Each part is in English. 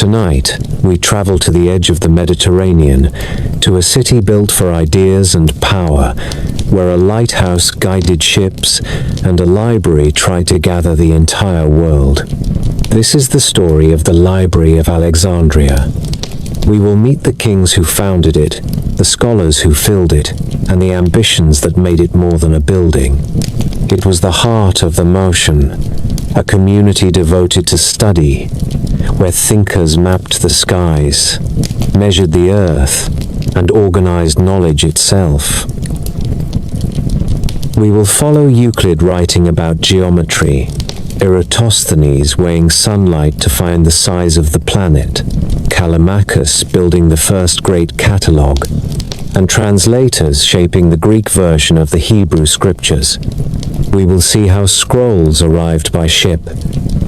Tonight, we travel to the edge of the Mediterranean, to a city built for ideas and power, where a lighthouse guided ships and a library tried to gather the entire world. This is the story of the Library of Alexandria. We will meet the kings who founded it, the scholars who filled it, and the ambitions that made it more than a building. It was the heart of the motion, a community devoted to study, where thinkers mapped the skies, measured the earth, and organized knowledge itself. We will follow Euclid writing about geometry, Eratosthenes weighing sunlight to find the size of the planet, Callimachus building the first great catalogue, and translators shaping the Greek version of the Hebrew scriptures. We will see how scrolls arrived by ship,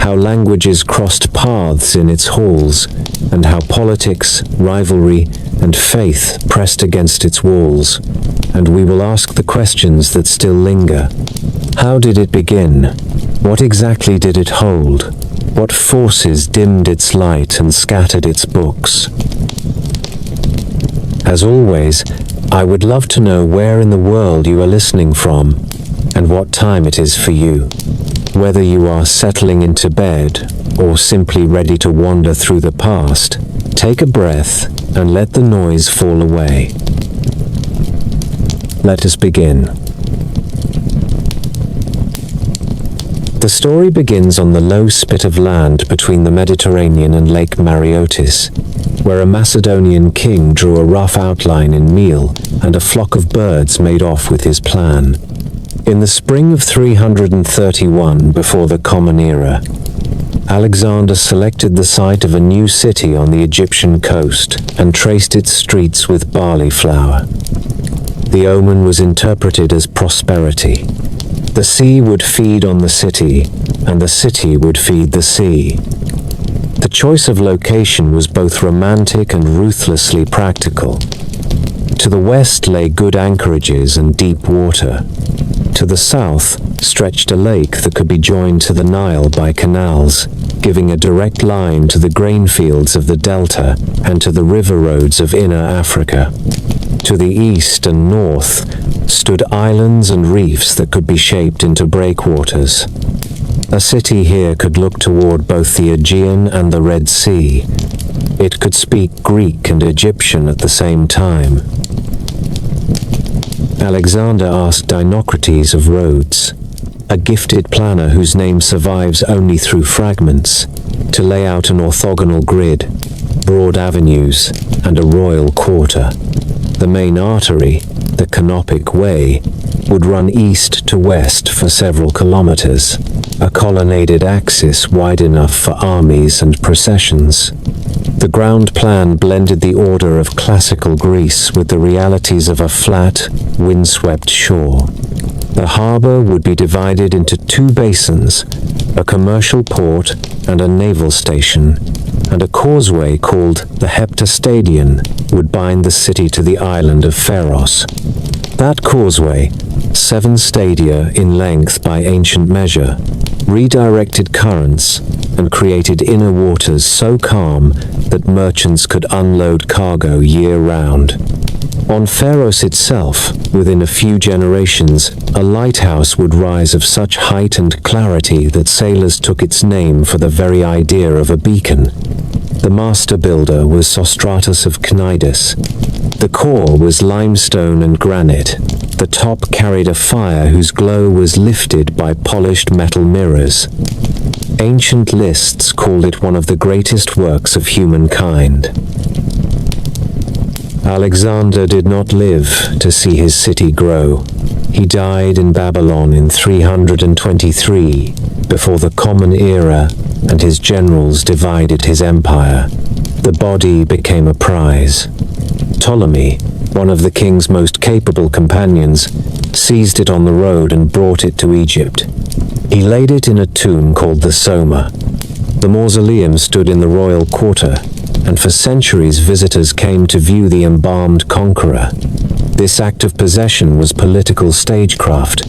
how languages crossed paths in its halls, and how politics, rivalry, and faith pressed against its walls. And we will ask the questions that still linger. How did it begin? What exactly did it hold? What forces dimmed its light and scattered its books? As always, I would love to know where in the world you are listening from, and what time it is for you. Whether you are settling into bed, or simply ready to wander through the past, take a breath and let the noise fall away. Let us begin. The story begins on the low spit of land between the Mediterranean and Lake Mareotis, where a Macedonian king drew a rough outline in meal, and a flock of birds made off with his plan. In the spring of 331 before the Common Era, Alexander selected the site of a new city on the Egyptian coast and traced its streets with barley flour. The omen was interpreted as prosperity. The sea would feed on the city, and the city would feed the sea. The choice of location was both romantic and ruthlessly practical. To the west lay good anchorages and deep water. To the south stretched a lake that could be joined to the Nile by canals, giving a direct line to the grain fields of the delta and to the river roads of inner Africa. To the east and north stood islands and reefs that could be shaped into breakwaters. A city here could look toward both the Aegean and the Red Sea. It could speak Greek and Egyptian at the same time. Alexander asked Dinocrates of Rhodes, a gifted planner whose name survives only through fragments, to lay out an orthogonal grid, broad avenues, and a royal quarter. The main artery, the Canopic Way, would run east to west for several kilometers, a colonnaded axis wide enough for armies and processions. The ground plan blended the order of classical Greece with the realities of a flat, windswept shore. The harbor would be divided into two basins, a commercial port and a naval station, and a causeway called the Heptastadion would bind the city to the island of Pharos. That causeway, 7 stadia in length by ancient measure, redirected currents and created inner waters so calm that merchants could unload cargo year-round. On Pharos itself, within a few generations, a lighthouse would rise of such height and clarity that sailors took its name for the very idea of a beacon. The master builder was Sostratus of Cnidus. The core was limestone and granite. The top carried a fire whose glow was lifted by polished metal mirrors. Ancient lists called it one of the greatest works of humankind. Alexander did not live to see his city grow. He died in Babylon in 323, before the Common Era, and his generals divided his empire. The body became a prize. Ptolemy, one of the king's most capable companions, seized it on the road and brought it to Egypt. He laid it in a tomb called the Soma. The mausoleum stood in the royal quarter, and for centuries visitors came to view the embalmed conqueror. This act of possession was political stagecraft.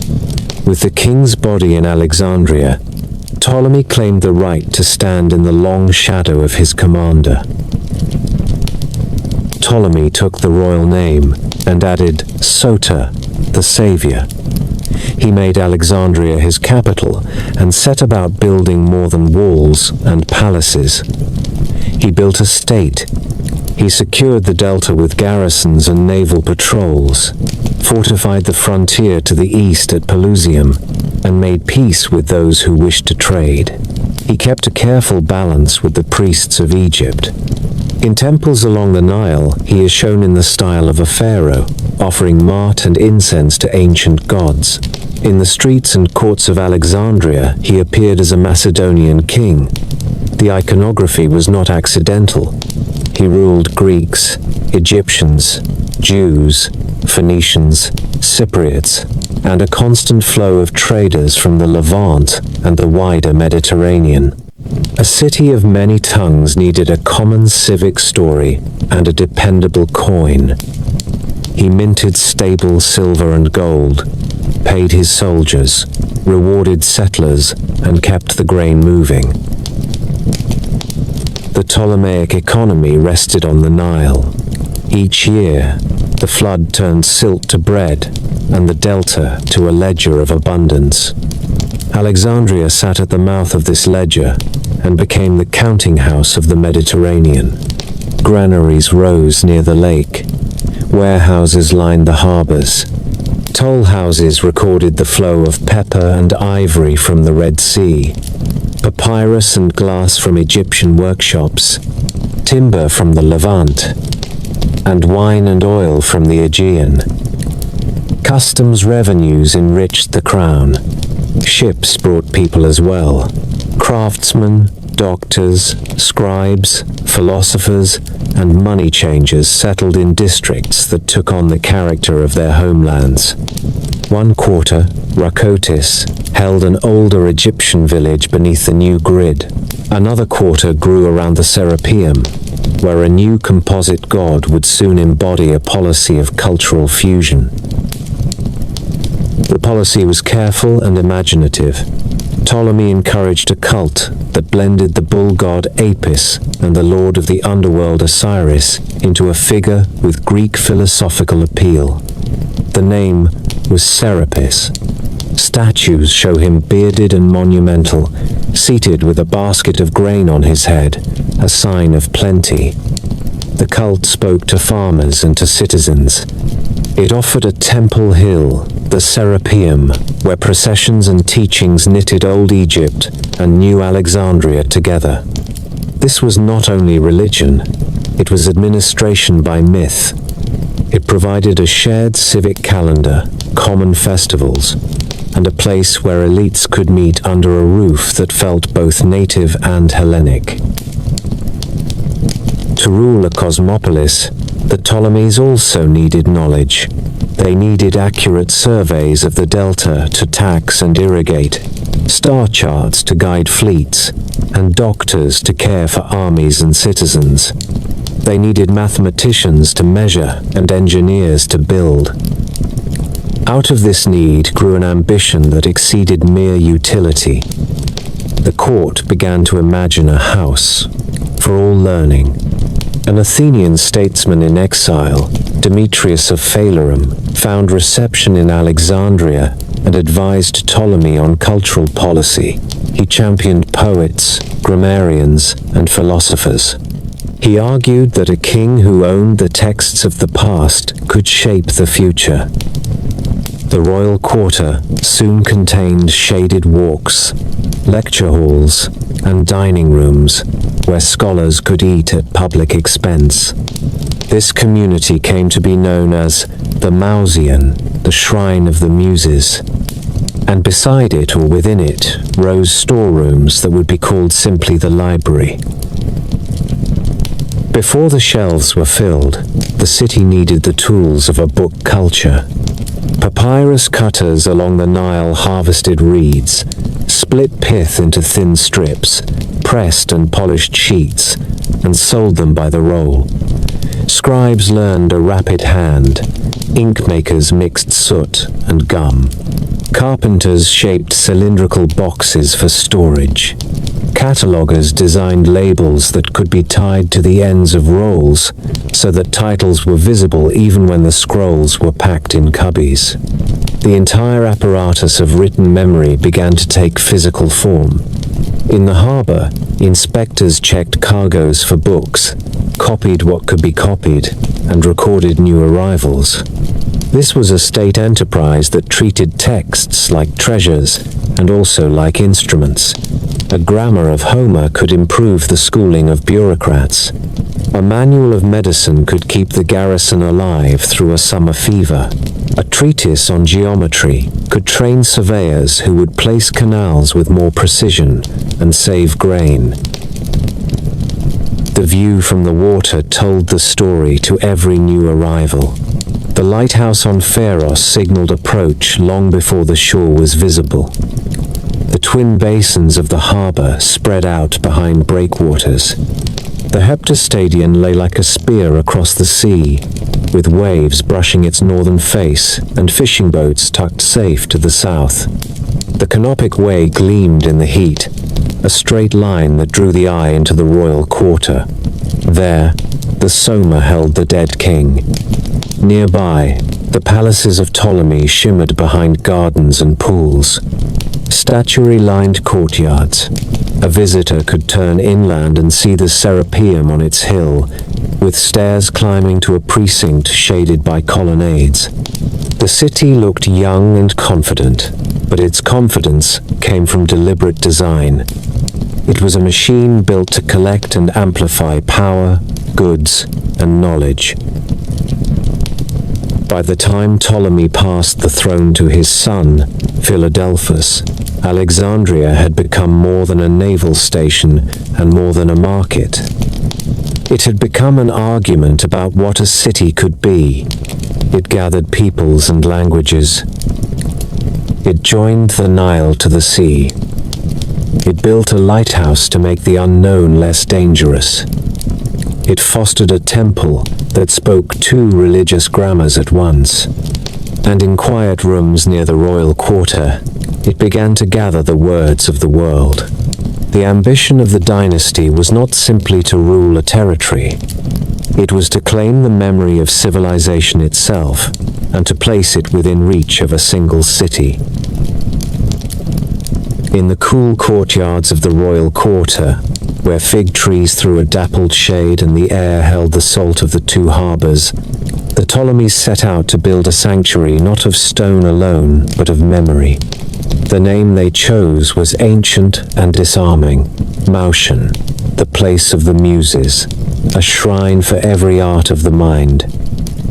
With the king's body in Alexandria, Ptolemy claimed the right to stand in the long shadow of his commander. Ptolemy took the royal name and added Soter, the savior. He made Alexandria his capital and set about building more than walls and palaces. He built a state. He secured the delta with garrisons and naval patrols, fortified the frontier to the east at Pelusium, and made peace with those who wished to trade. He kept a careful balance with the priests of Egypt. In temples along the Nile, he is shown in the style of a pharaoh, offering mart and incense to ancient gods. In the streets and courts of Alexandria, he appeared as a Macedonian king. The iconography was not accidental. He ruled Greeks, Egyptians, Jews, Phoenicians, Cypriots, and a constant flow of traders from the Levant and the wider Mediterranean. A city of many tongues needed a common civic story and a dependable coin. He minted stable silver and gold, paid his soldiers, rewarded settlers, and kept the grain moving. The Ptolemaic economy rested on the Nile. Each year, the flood turned silt to bread, and the delta to a ledger of abundance. Alexandria sat at the mouth of this ledger and became the counting house of the Mediterranean. Granaries rose near the lake. Warehouses lined the harbors. Toll houses recorded the flow of pepper and ivory from the Red Sea, papyrus and glass from Egyptian workshops, timber from the Levant, and wine and oil from the Aegean. Customs revenues enriched the crown. Ships brought people as well. Craftsmen, doctors, scribes, philosophers, and money changers settled in districts that took on the character of their homelands. One quarter, Rakotis, held an older Egyptian village beneath the new grid. Another quarter grew around the Serapeum, where a new composite god would soon embody a policy of cultural fusion. The policy was careful and imaginative. Ptolemy encouraged a cult that blended the bull god Apis and the lord of the underworld Osiris into a figure with Greek philosophical appeal. The name was Serapis. Statues show him bearded and monumental, seated with a basket of grain on his head, a sign of plenty. The cult spoke to farmers and to citizens. It offered a temple hill, the Serapeum, where processions and teachings knitted old Egypt and new Alexandria together. This was not only religion, it was administration by myth. It provided a shared civic calendar, common festivals, and a place where elites could meet under a roof that felt both native and Hellenic. To rule a cosmopolis, the Ptolemies also needed knowledge. They needed accurate surveys of the delta to tax and irrigate, star charts to guide fleets, and doctors to care for armies and citizens. They needed mathematicians to measure and engineers to build. Out of this need grew an ambition that exceeded mere utility. The court began to imagine a house for all learning. An Athenian statesman in exile, Demetrius of Phalerum, found reception in Alexandria and advised Ptolemy on cultural policy. He championed poets, grammarians, and philosophers. He argued that a king who owned the texts of the past could shape the future. The royal quarter soon contained shaded walks, lecture halls, and dining rooms where scholars could eat at public expense. This community came to be known as the Museion, the Shrine of the Muses, and beside it or within it rose storerooms that would be called simply the library. Before the shelves were filled, the city needed the tools of a book culture. Papyrus cutters along the Nile harvested reeds, split pith into thin strips, pressed and polished sheets, and sold them by the roll. Scribes learned a rapid hand, ink makers mixed soot and gum. Carpenters shaped cylindrical boxes for storage. Catalogers designed labels that could be tied to the ends of rolls so that titles were visible even when the scrolls were packed in cubbies. The entire apparatus of written memory began to take physical form. In the harbor, inspectors checked cargoes for books, copied what could be copied, and recorded new arrivals. This was a state enterprise that treated texts like treasures and also like instruments. A grammar of Homer could improve the schooling of bureaucrats. A manual of medicine could keep the garrison alive through a summer fever. A treatise on geometry could train surveyors who would place canals with more precision and save grain. The view from the water told the story to every new arrival. The lighthouse on Pharos signaled approach long before the shore was visible. The twin basins of the harbor spread out behind breakwaters. The heptastadion lay like a spear across the sea, with waves brushing its northern face and fishing boats tucked safe to the south. The Canopic Way gleamed in the heat, a straight line that drew the eye into the royal quarter. There, the Soma held the dead king. Nearby, the palaces of Ptolemy shimmered behind gardens and pools. Statuary-lined courtyards. A visitor could turn inland and see the Serapeum on its hill, with stairs climbing to a precinct shaded by colonnades. The city looked young and confident, but its confidence came from deliberate design. It was a machine built to collect and amplify power, goods, and knowledge. By the time Ptolemy passed the throne to his son, Philadelphus, Alexandria had become more than a naval station and more than a market. It had become an argument about what a city could be. It gathered peoples and languages. It joined the Nile to the sea. It built a lighthouse to make the unknown less dangerous. It fostered a temple that spoke two religious grammars at once. And in quiet rooms near the royal quarter, it began to gather the words of the world. The ambition of the dynasty was not simply to rule a territory. It was to claim the memory of civilization itself and to place it within reach of a single city. In the cool courtyards of the royal quarter, where fig trees threw a dappled shade and the air held the salt of the two harbors, the Ptolemies set out to build a sanctuary not of stone alone, but of memory. The name they chose was ancient and disarming, Museion, the place of the muses, a shrine for every art of the mind.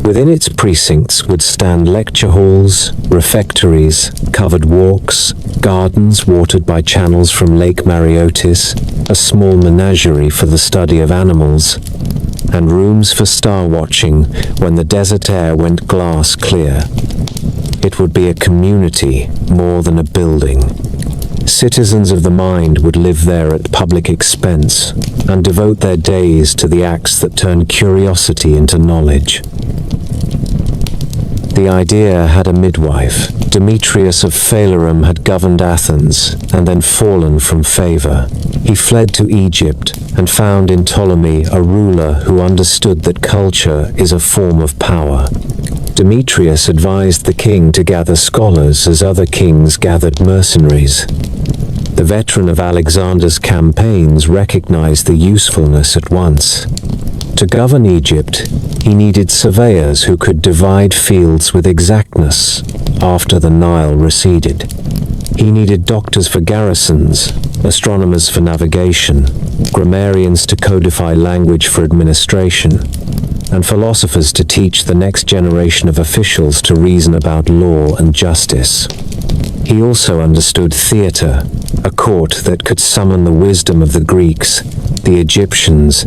Within its precincts would stand lecture halls, refectories, covered walks, gardens watered by channels from Lake Mareotis, a small menagerie for the study of animals, and rooms for star watching when the desert air went glass clear. It would be a community more than a building. Citizens of the mind would live there at public expense and devote their days to the acts that turn curiosity into knowledge. The idea had a midwife. Demetrius of Phalerum had governed Athens and then fallen from favor. He fled to Egypt and found in Ptolemy a ruler who understood that culture is a form of power. Demetrius advised the king to gather scholars as other kings gathered mercenaries. The veteran of Alexander's campaigns recognized the usefulness at once. To govern Egypt, he needed surveyors who could divide fields with exactness after the Nile receded. He needed doctors for garrisons, astronomers for navigation, grammarians to codify language for administration, and philosophers to teach the next generation of officials to reason about law and justice. He also understood theater, a court that could summon the wisdom of the Greeks, the Egyptians,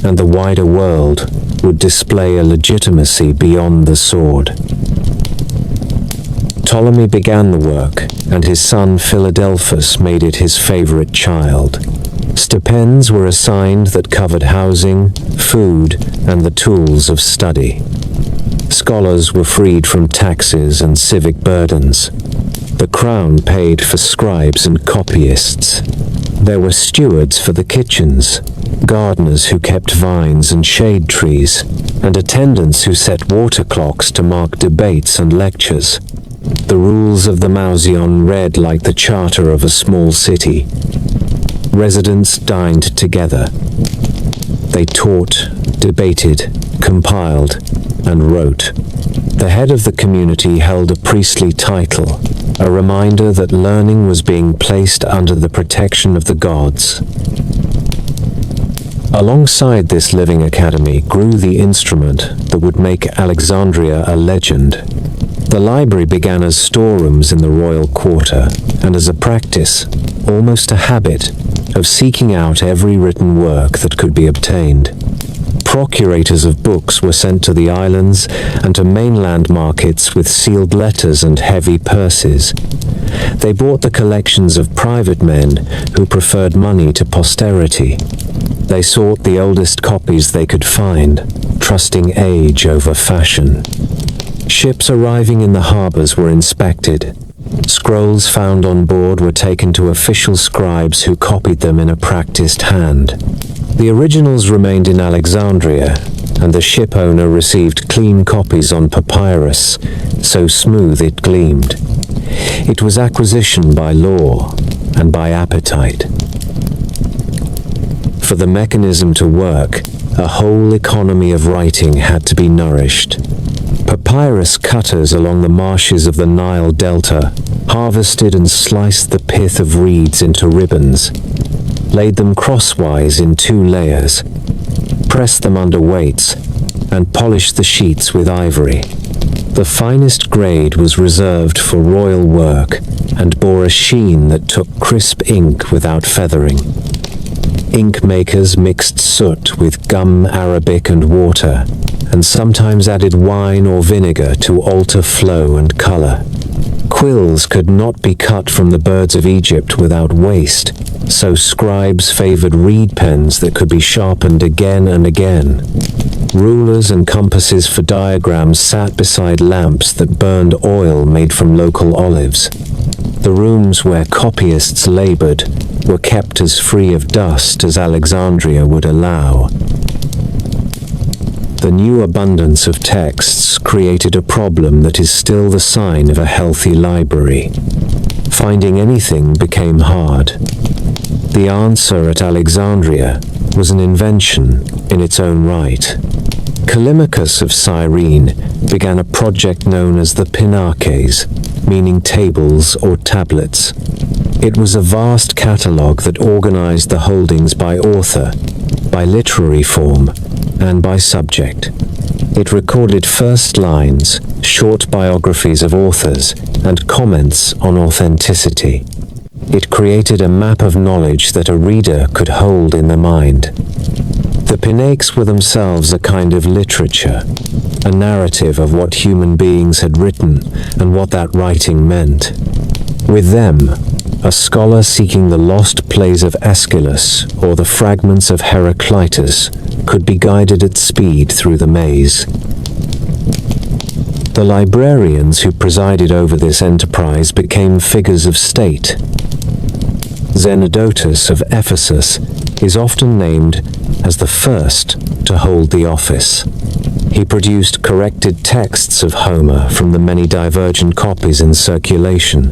and the wider world would display a legitimacy beyond the sword. Ptolemy began the work, and his son Philadelphus made it his favorite child. Stipends were assigned that covered housing, food, and the tools of study. Scholars were freed from taxes and civic burdens. The crown paid for scribes and copyists. There were stewards for the kitchens, gardeners who kept vines and shade trees, and attendants who set water clocks to mark debates and lectures. The rules of the Museion read like the charter of a small city. Residents dined together. They taught, debated, compiled, and wrote. The head of the community held a priestly title, a reminder that learning was being placed under the protection of the gods. Alongside this living academy grew the instrument that would make Alexandria a legend. The library began as storerooms in the royal quarter, and as a practice, almost a habit, of seeking out every written work that could be obtained. Procurators of books were sent to the islands and to mainland markets with sealed letters and heavy purses. They bought the collections of private men who preferred money to posterity. They sought the oldest copies they could find, trusting age over fashion. Ships arriving in the harbors were inspected. Scrolls found on board were taken to official scribes who copied them in a practiced hand. The originals remained in Alexandria, and the ship owner received clean copies on papyrus, so smooth it gleamed. It was acquisition by law and by appetite. For the mechanism to work, a whole economy of writing had to be nourished. Papyrus cutters along the marshes of the Nile Delta harvested and sliced the pith of reeds into ribbons, laid them crosswise in 2 layers, pressed them under weights, and polished the sheets with ivory. The finest grade was reserved for royal work and bore a sheen that took crisp ink without feathering. Ink makers mixed soot with gum arabic and water, and sometimes added wine or vinegar to alter flow and color. Quills could not be cut from the birds of Egypt without waste, so scribes favored reed pens that could be sharpened again and again. Rulers and compasses for diagrams sat beside lamps that burned oil made from local olives. The rooms where copyists labored were kept as free of dust as Alexandria would allow. The new abundance of texts created a problem that is still the sign of a healthy library. Finding anything became hard. The answer at Alexandria was an invention in its own right. Callimachus of Cyrene began a project known as the Pinakes, meaning tables or tablets. It was a vast catalogue that organized the holdings by author, by literary form, and by subject. It recorded first lines, short biographies of authors, and comments on authenticity. It created a map of knowledge that a reader could hold in the mind. The Pinakes were themselves a kind of literature, a narrative of what human beings had written and what that writing meant. With them, a scholar seeking the lost plays of Aeschylus or the fragments of Heraclitus could be guided at speed through the maze. The librarians who presided over this enterprise became figures of state. Zenodotus of Ephesus is often named as the first to hold the office. He produced corrected texts of Homer from the many divergent copies in circulation,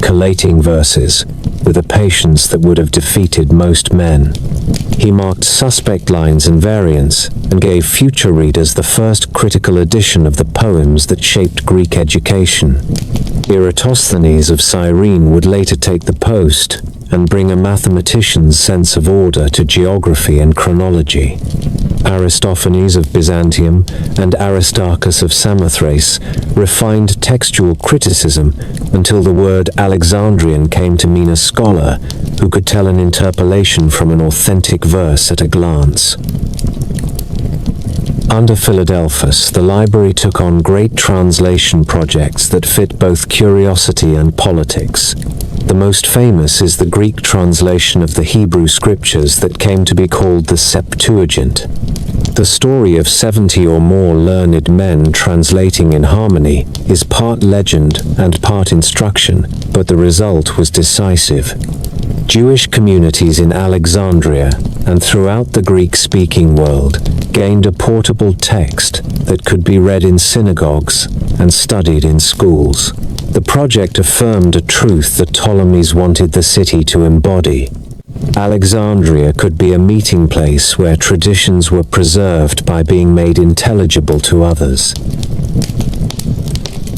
collating verses with a patience that would have defeated most men. He marked suspect lines and variants, and gave future readers the first critical edition of the poems that shaped Greek education. Eratosthenes of Cyrene would later take the post and bring a mathematician's sense of order to geography and chronology. Aristophanes of Byzantium and Aristarchus of Samothrace refined textual criticism until the word Alexandrian came to mean a scholar who could tell an interpolation from an authentic verse at a glance. Under Philadelphus, the library took on great translation projects that fit both curiosity and politics. The most famous is the Greek translation of the Hebrew scriptures that came to be called the Septuagint. The story of 70 or more learned men translating in harmony is part legend and part instruction, but the result was decisive. Jewish communities in Alexandria and throughout the Greek-speaking world gained a portable text that could be read in synagogues and studied in schools. The project affirmed a truth the Ptolemies wanted the city to embody. Alexandria could be a meeting place where traditions were preserved by being made intelligible to others.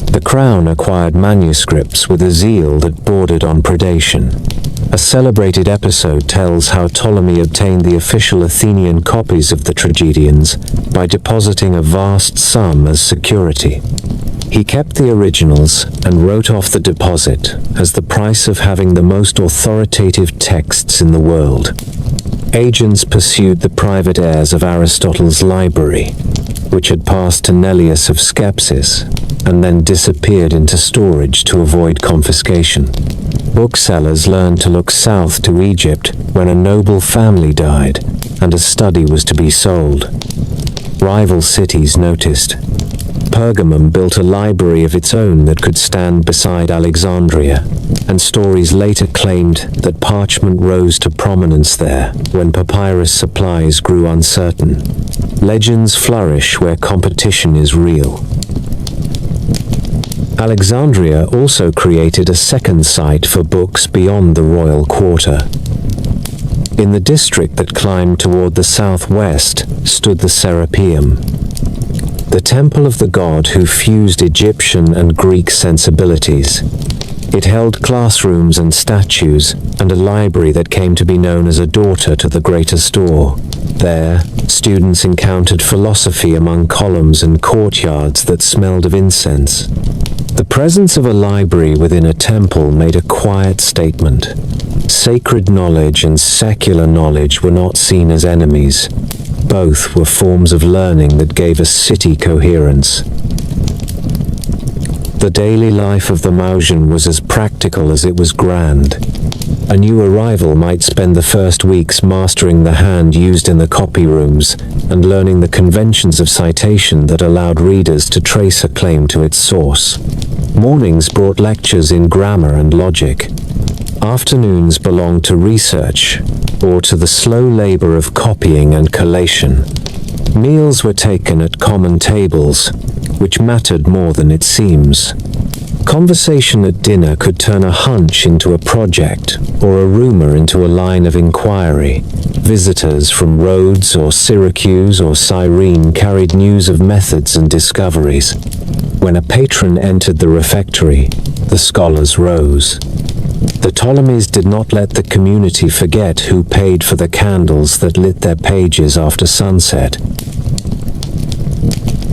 The crown acquired manuscripts with a zeal that bordered on predation. A celebrated episode tells how Ptolemy obtained the official Athenian copies of the tragedians by depositing a vast sum as security. He kept the originals and wrote off the deposit as the price of having the most authoritative texts in the world. Agents pursued the private heirs of Aristotle's library, which had passed to Nellius of Skepsis, and then disappeared into storage to avoid confiscation. Booksellers learned to look south to Egypt when a noble family died and a study was to be sold. Rival cities noticed. Pergamum built a library of its own that could stand beside Alexandria, and stories later claimed that parchment rose to prominence there when papyrus supplies grew uncertain. Legends flourish where competition is real. Alexandria also created a second site for books beyond the royal quarter. In the district that climbed toward the southwest stood the Serapeum, the temple of the god who fused Egyptian and Greek sensibilities. It held classrooms and statues, and a library that came to be known as a daughter to the greater store. There, students encountered philosophy among columns and courtyards that smelled of incense. The presence of a library within a temple made a quiet statement. Sacred knowledge and secular knowledge were not seen as enemies. Both were forms of learning that gave a city coherence. The daily life of the Museion was as practical as it was grand. A new arrival might spend the first weeks mastering the hand used in the copy rooms and learning the conventions of citation that allowed readers to trace a claim to its source. Mornings brought lectures in grammar and logic. Afternoons belonged to research, or to the slow labor of copying and collation. Meals were taken at common tables, which mattered more than it seems. Conversation at dinner could turn a hunch into a project, or a rumor into a line of inquiry. Visitors from Rhodes or Syracuse or Cyrene carried news of methods and discoveries. When a patron entered the refectory, the scholars rose. The Ptolemies did not let the community forget who paid for the candles that lit their pages after sunset.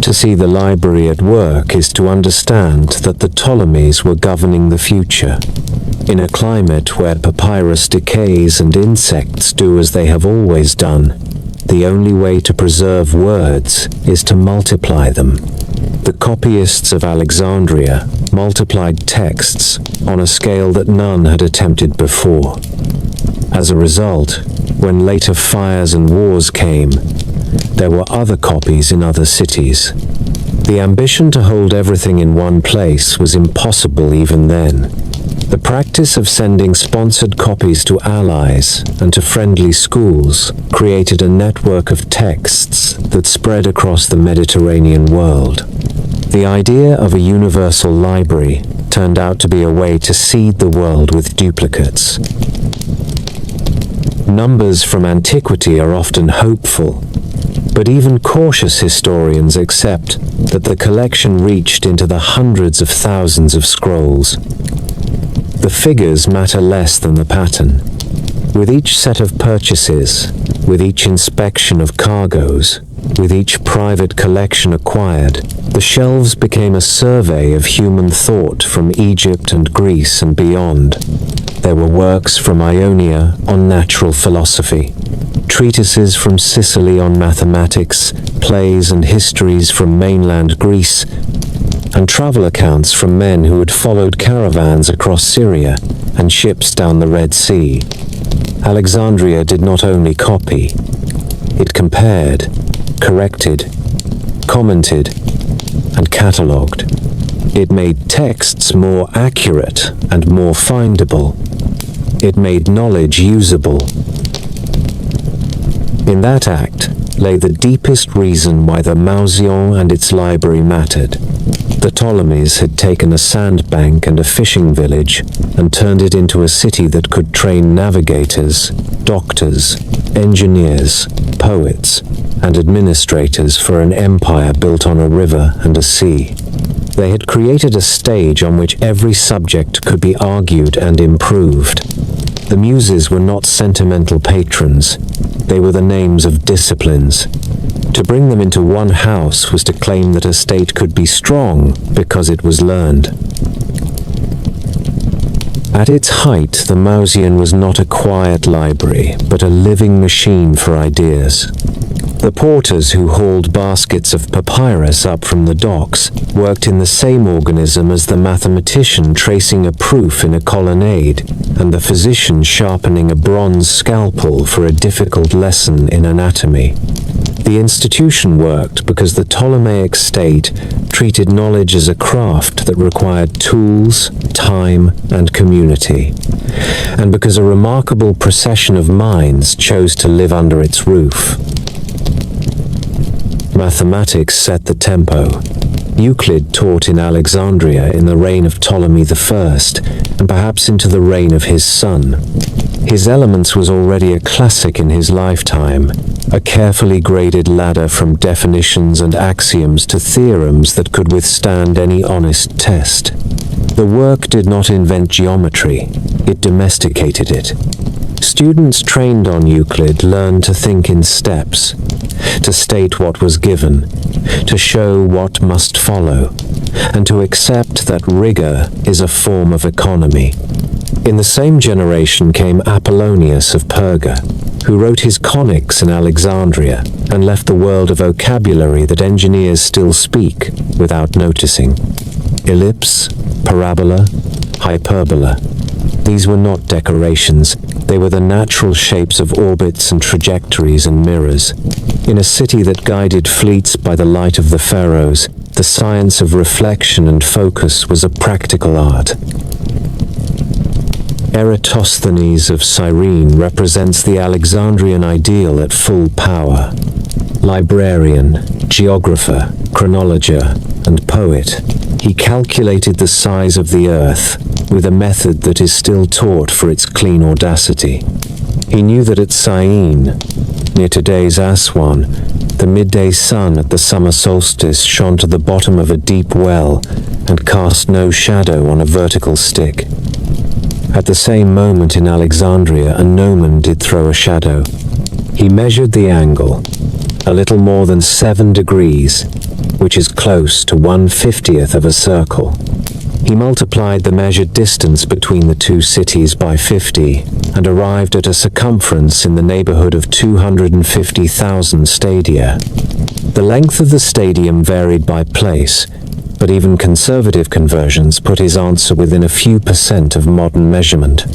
To see the library at work is to understand that the Ptolemies were governing the future. In a climate where papyrus decays and insects do as they have always done, the only way to preserve words is to multiply them. The copyists of Alexandria multiplied texts on a scale that none had attempted before. As a result, when later fires and wars came, there were other copies in other cities. The ambition to hold everything in one place was impossible even then. The practice of sending sponsored copies to allies and to friendly schools created a network of texts that spread across the Mediterranean world. The idea of a universal library turned out to be a way to seed the world with duplicates. Numbers from antiquity are often hopeful, but even cautious historians accept that the collection reached into the hundreds of thousands of scrolls. The figures matter less than the pattern. With each set of purchases, with each inspection of cargoes, with each private collection acquired, the shelves became a survey of human thought from Egypt and Greece and beyond. There were works from Ionia on natural philosophy, treatises from Sicily on mathematics, plays and histories from mainland Greece, and travel accounts from men who had followed caravans across Syria and ships down the Red Sea. Alexandria did not only copy, it compared. corrected, commented, and catalogued. It made texts more accurate and more findable. It made knowledge usable. In that act lay the deepest reason why the Museion and its library mattered. The Ptolemies had taken a sandbank and a fishing village and turned it into a city that could train navigators, doctors, engineers, poets, and administrators for an empire built on a river and a sea. They had created a stage on which every subject could be argued and improved. The Muses were not sentimental patrons. They were the names of disciplines. To bring them into one house was to claim that a state could be strong because it was learned. At its height, the Museion was not a quiet library, but a living machine for ideas. The porters who hauled baskets of papyrus up from the docks worked in the same organism as the mathematician tracing a proof in a colonnade, and the physician sharpening a bronze scalpel for a difficult lesson in anatomy. The institution worked because the Ptolemaic state treated knowledge as a craft that required tools, time, and community, and because a remarkable procession of minds chose to live under its roof. Mathematics set the tempo. Euclid taught in Alexandria in the reign of Ptolemy I, and perhaps into the reign of his son. His Elements was already a classic in his lifetime, a carefully graded ladder from definitions and axioms to theorems that could withstand any honest test. The work did not invent geometry, it domesticated it. Students trained on Euclid learned to think in steps, to state what was given, to show what must follow, and to accept that rigor is a form of economy. In the same generation came Apollonius of Perga, who wrote his conics in Alexandria and left the world a vocabulary that engineers still speak without noticing. Ellipse, parabola, hyperbola. These were not decorations, they were the natural shapes of orbits and trajectories and mirrors. In a city that guided fleets by the light of the pharaohs, the science of reflection and focus was a practical art. Eratosthenes of Cyrene represents the Alexandrian ideal at full power. Librarian, geographer, chronologer, and poet, he calculated the size of the earth with a method that is still taught for its clean audacity. He knew that at Syene, near today's Aswan, the midday sun at the summer solstice shone to the bottom of a deep well and cast no shadow on a vertical stick. At the same moment in Alexandria, a gnomon did throw a shadow. He measured the angle, a little more than 7 degrees, which is close to 1/50th of a circle. He multiplied the measured distance between the two cities by 50 and arrived at a circumference in the neighborhood of 250,000 stadia. The length of the stadium varied by place, but even conservative conversions put his answer within a few percent of modern measurement.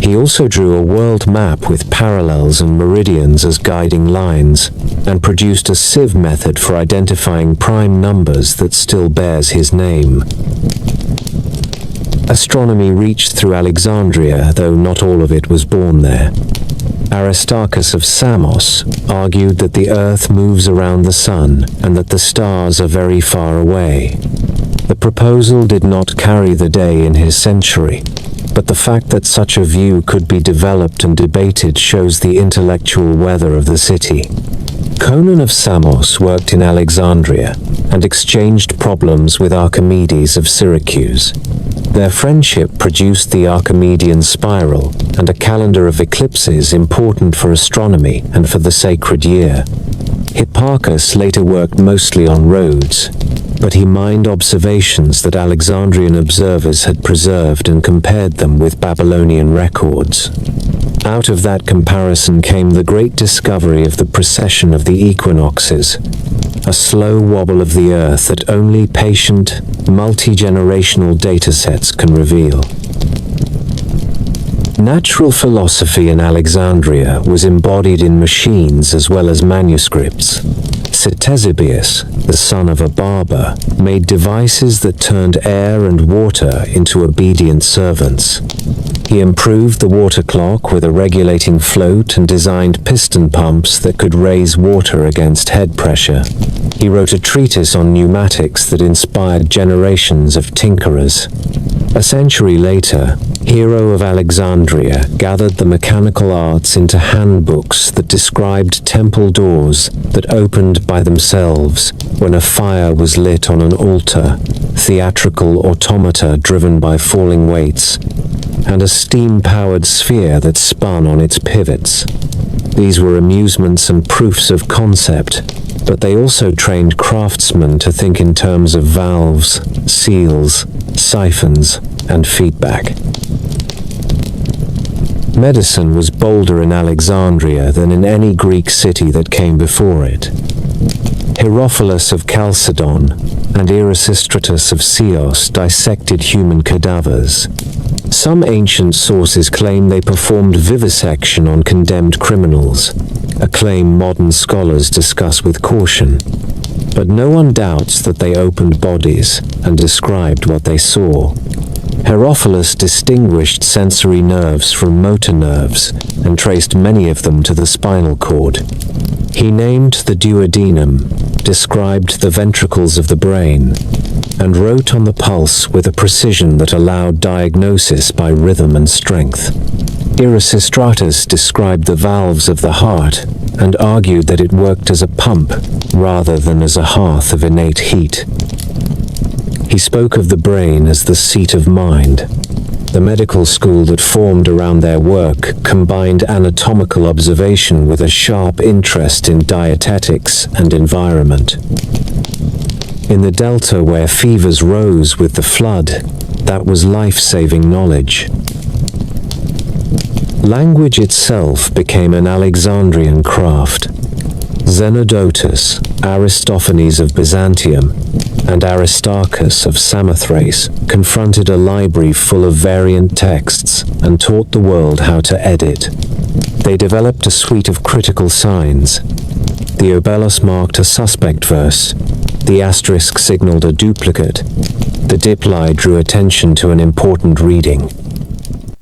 He also drew a world map with parallels and meridians as guiding lines, and produced a sieve method for identifying prime numbers that still bears his name. Astronomy reached through Alexandria, though not all of it was born there. Aristarchus of Samos argued that the Earth moves around the Sun and that the stars are very far away. The proposal did not carry the day in his century, but the fact that such a view could be developed and debated shows the intellectual weather of the city. Conon of Samos worked in Alexandria and exchanged problems with Archimedes of Syracuse. Their friendship produced the Archimedean spiral and a calendar of eclipses important for astronomy and for the sacred year. Hipparchus later worked mostly on roads, but he mined observations that Alexandrian observers had preserved and compared them with Babylonian records. Out of that comparison came the great discovery of the precession of the equinoxes, a slow wobble of the Earth that only patient, multi-generational datasets can reveal. Natural philosophy in Alexandria was embodied in machines as well as manuscripts. Ctesibius, the son of a barber, made devices that turned air and water into obedient servants. He improved the water clock with a regulating float and designed piston pumps that could raise water against head pressure. He wrote a treatise on pneumatics that inspired generations of tinkerers. A century later, Hero of Alexandria gathered the mechanical arts into handbooks that described temple doors that opened by themselves when a fire was lit on an altar, theatrical automata driven by falling weights, and a steam-powered sphere that spun on its pivots. These were amusements and proofs of concept, but they also trained craftsmen to think in terms of valves, seals, siphons, and feedback. Medicine was bolder in Alexandria than in any Greek city that came before it. Herophilus of Chalcedon and Erasistratus of Chios dissected human cadavers. Some ancient sources claim they performed vivisection on condemned criminals, a claim modern scholars discuss with caution. But no one doubts that they opened bodies and described what they saw. Herophilus distinguished sensory nerves from motor nerves and traced many of them to the spinal cord. He named the duodenum, described the ventricles of the brain, and wrote on the pulse with a precision that allowed diagnosis by rhythm and strength. Erasistratus described the valves of the heart and argued that it worked as a pump rather than as a hearth of innate heat. He spoke of the brain as the seat of mind. The medical school that formed around their work combined anatomical observation with a sharp interest in dietetics and environment. In the delta where fevers rose with the flood, that was life-saving knowledge. Language itself became an Alexandrian craft. Zenodotus, Aristophanes of Byzantium, and Aristarchus of Samothrace confronted a library full of variant texts and taught the world how to edit. They developed a suite of critical signs. The obelus marked a suspect verse. The asterisk signaled a duplicate. The dipli drew attention to an important reading.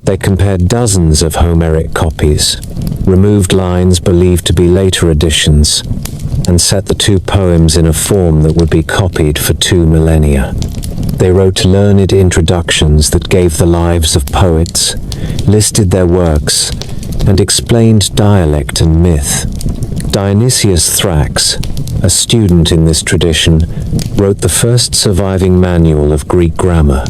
They compared dozens of Homeric copies, removed lines believed to be later additions, and set the two poems in a form that would be copied for 2 millennia. They wrote learned introductions that gave the lives of poets, listed their works, and explained dialect and myth. Dionysius Thrax, a student in this tradition, wrote the first surviving manual of Greek grammar.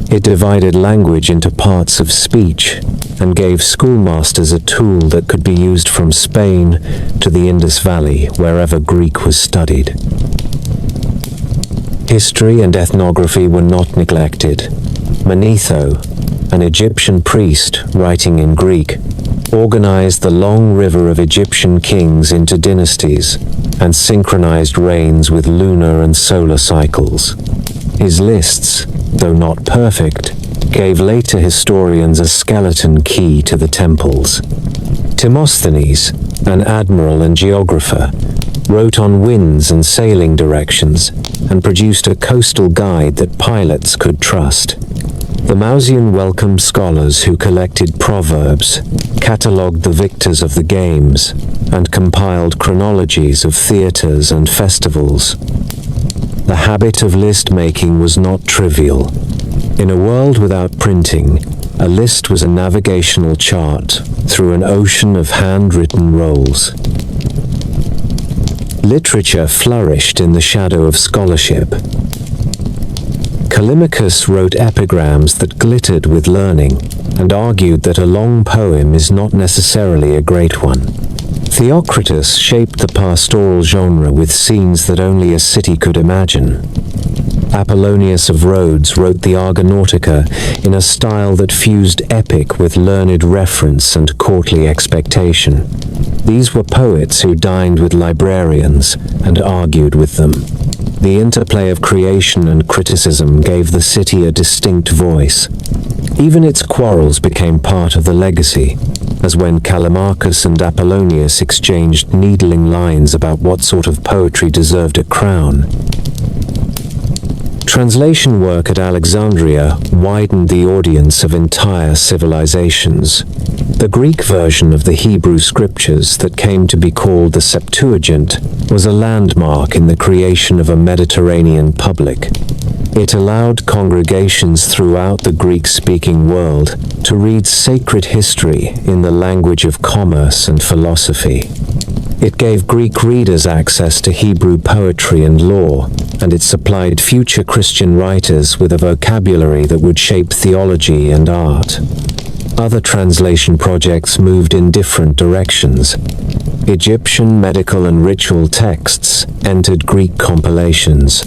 It divided language into parts of speech and gave schoolmasters a tool that could be used from Spain to the Indus Valley, wherever Greek was studied. History and ethnography were not neglected. Manetho, an Egyptian priest writing in Greek, organized the long river of Egyptian kings into dynasties and synchronized reigns with lunar and solar cycles. His lists, though not perfect, gave later historians a skeleton key to the temples. Timosthenes, an admiral and geographer, wrote on winds and sailing directions and produced a coastal guide that pilots could trust. The Museion welcomed scholars who collected proverbs, catalogued the victors of the games, and compiled chronologies of theaters and festivals. The habit of list-making was not trivial. In a world without printing, a list was a navigational chart through an ocean of handwritten rolls. Literature flourished in the shadow of scholarship. Callimachus wrote epigrams that glittered with learning and argued that a long poem is not necessarily a great one. Theocritus shaped the pastoral genre with scenes that only a city could imagine. Apollonius of Rhodes wrote the Argonautica in a style that fused epic with learned reference and courtly expectation. These were poets who dined with librarians and argued with them. The interplay of creation and criticism gave the city a distinct voice. Even its quarrels became part of the legacy. as when Callimachus and Apollonius exchanged needling lines about what sort of poetry deserved a crown. Translation work at Alexandria widened the audience of entire civilizations. The Greek version of the Hebrew scriptures that came to be called the Septuagint was a landmark in the creation of a Mediterranean public. It allowed congregations throughout the Greek-speaking world to read sacred history in the language of commerce and philosophy. It gave Greek readers access to Hebrew poetry and law, and it supplied future Christian writers with a vocabulary that would shape theology and art. Other translation projects moved in different directions. Egyptian medical and ritual texts entered Greek compilations.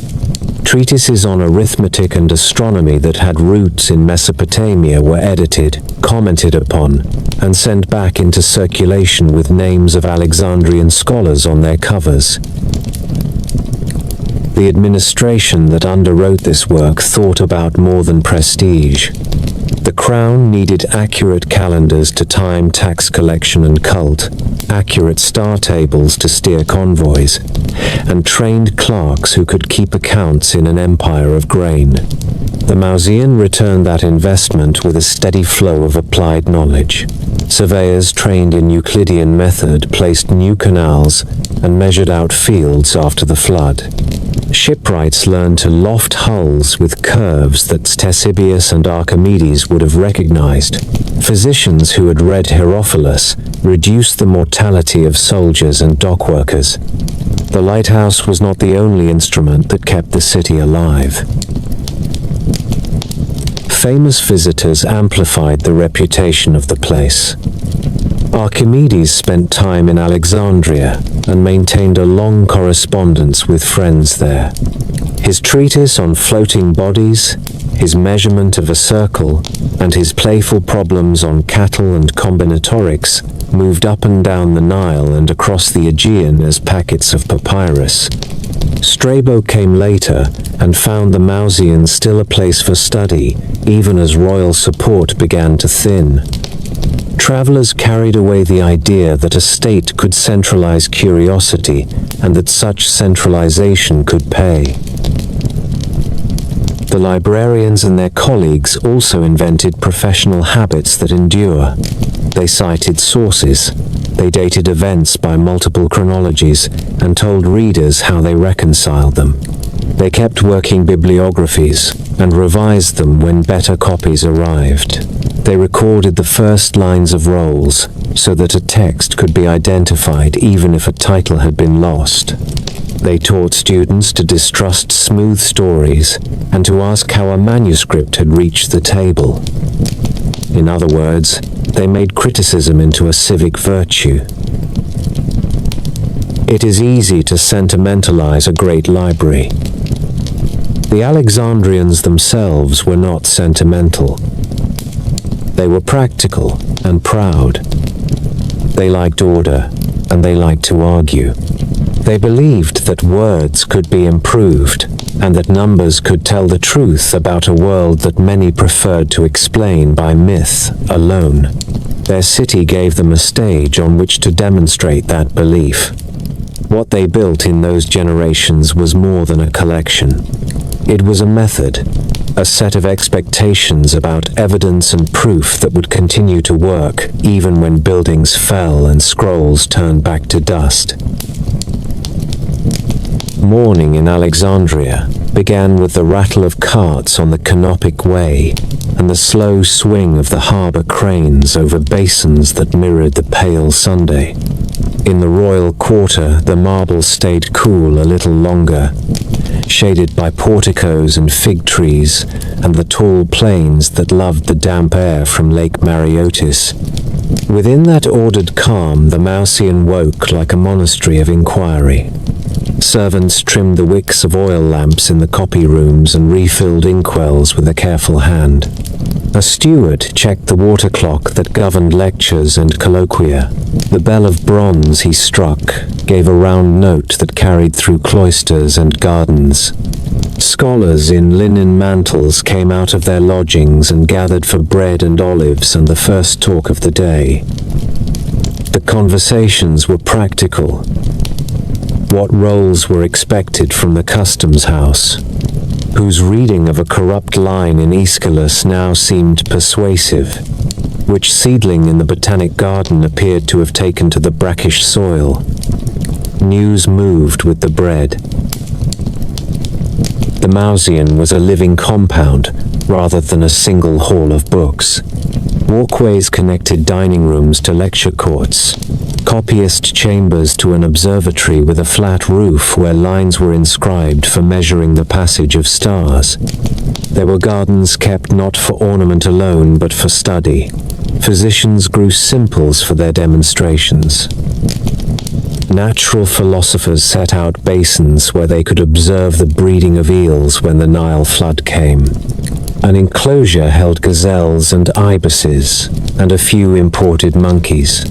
Treatises on arithmetic and astronomy that had roots in Mesopotamia were edited, commented upon, and sent back into circulation with names of Alexandrian scholars on their covers. The administration that underwrote this work thought about more than prestige. The crown needed accurate calendars to time tax collection and cult, accurate star tables to steer convoys, and trained clerks who could keep accounts in an empire of grain. The Museion returned that investment with a steady flow of applied knowledge. Surveyors trained in Euclidean method placed new canals and measured out fields after the flood. Shipwrights learned to loft hulls with curves that Ctesibius and Archimedes would have recognized. Physicians who had read Herophilus reduced the mortality of soldiers and dockworkers. The lighthouse was not the only instrument that kept the city alive. Famous visitors amplified the reputation of the place. Archimedes spent time in Alexandria and maintained a long correspondence with friends there. His treatise on floating bodies, his measurement of a circle, and his playful problems on cattle and combinatorics moved up and down the Nile and across the Aegean as packets of papyrus. Strabo came later and found the Museion still a place for study, even as royal support began to thin. Travelers carried away the idea that a state could centralize curiosity and that such centralization could pay. The librarians and their colleagues also invented professional habits that endure. They cited sources, they dated events by multiple chronologies, and told readers how they reconciled them. They kept working bibliographies and revised them when better copies arrived. They recorded the first lines of rolls so that a text could be identified even if a title had been lost. They taught students to distrust smooth stories and to ask how a manuscript had reached the table. In other words, they made criticism into a civic virtue. It is easy to sentimentalize a great library. The Alexandrians themselves were not sentimental. They were practical and proud. They liked order, and they liked to argue. They believed that words could be improved, and that numbers could tell the truth about a world that many preferred to explain by myth alone. Their city gave them a stage on which to demonstrate that belief. What they built in those generations was more than a collection. It was a method, a set of expectations about evidence and proof that would continue to work even when buildings fell and scrolls turned back to dust. Morning in Alexandria began with the rattle of carts on the Canopic Way and the slow swing of the harbor cranes over basins that mirrored the pale Sunday. In the royal quarter, the marble stayed cool a little longer, shaded by porticos and fig trees and the tall plains that loved the damp air from Lake Mareotis. Within that ordered calm, the Museion woke like a monastery of inquiry. Servants trimmed the wicks of oil lamps in the copy rooms and refilled inkwells with a careful hand. A steward checked the water clock that governed lectures and colloquia. The bell of bronze he struck gave a round note that carried through cloisters and gardens. Scholars in linen mantles came out of their lodgings and gathered for bread and olives and the first talk of the day. The conversations were practical. What roles were expected from the customs house, whose reading of a corrupt line in Aeschylus now seemed persuasive, which seedling in the botanic garden appeared to have taken to the brackish soil. News moved with the bread. The Museion was a living compound rather than a single hall of books. Walkways connected dining rooms to lecture courts, copyist chambers to an observatory with a flat roof where lines were inscribed for measuring the passage of stars. There were gardens kept not for ornament alone but for study. Physicians grew simples for their demonstrations. Natural philosophers set out basins where they could observe the breeding of eels when the Nile flood came. An enclosure held gazelles and ibises, and a few imported monkeys.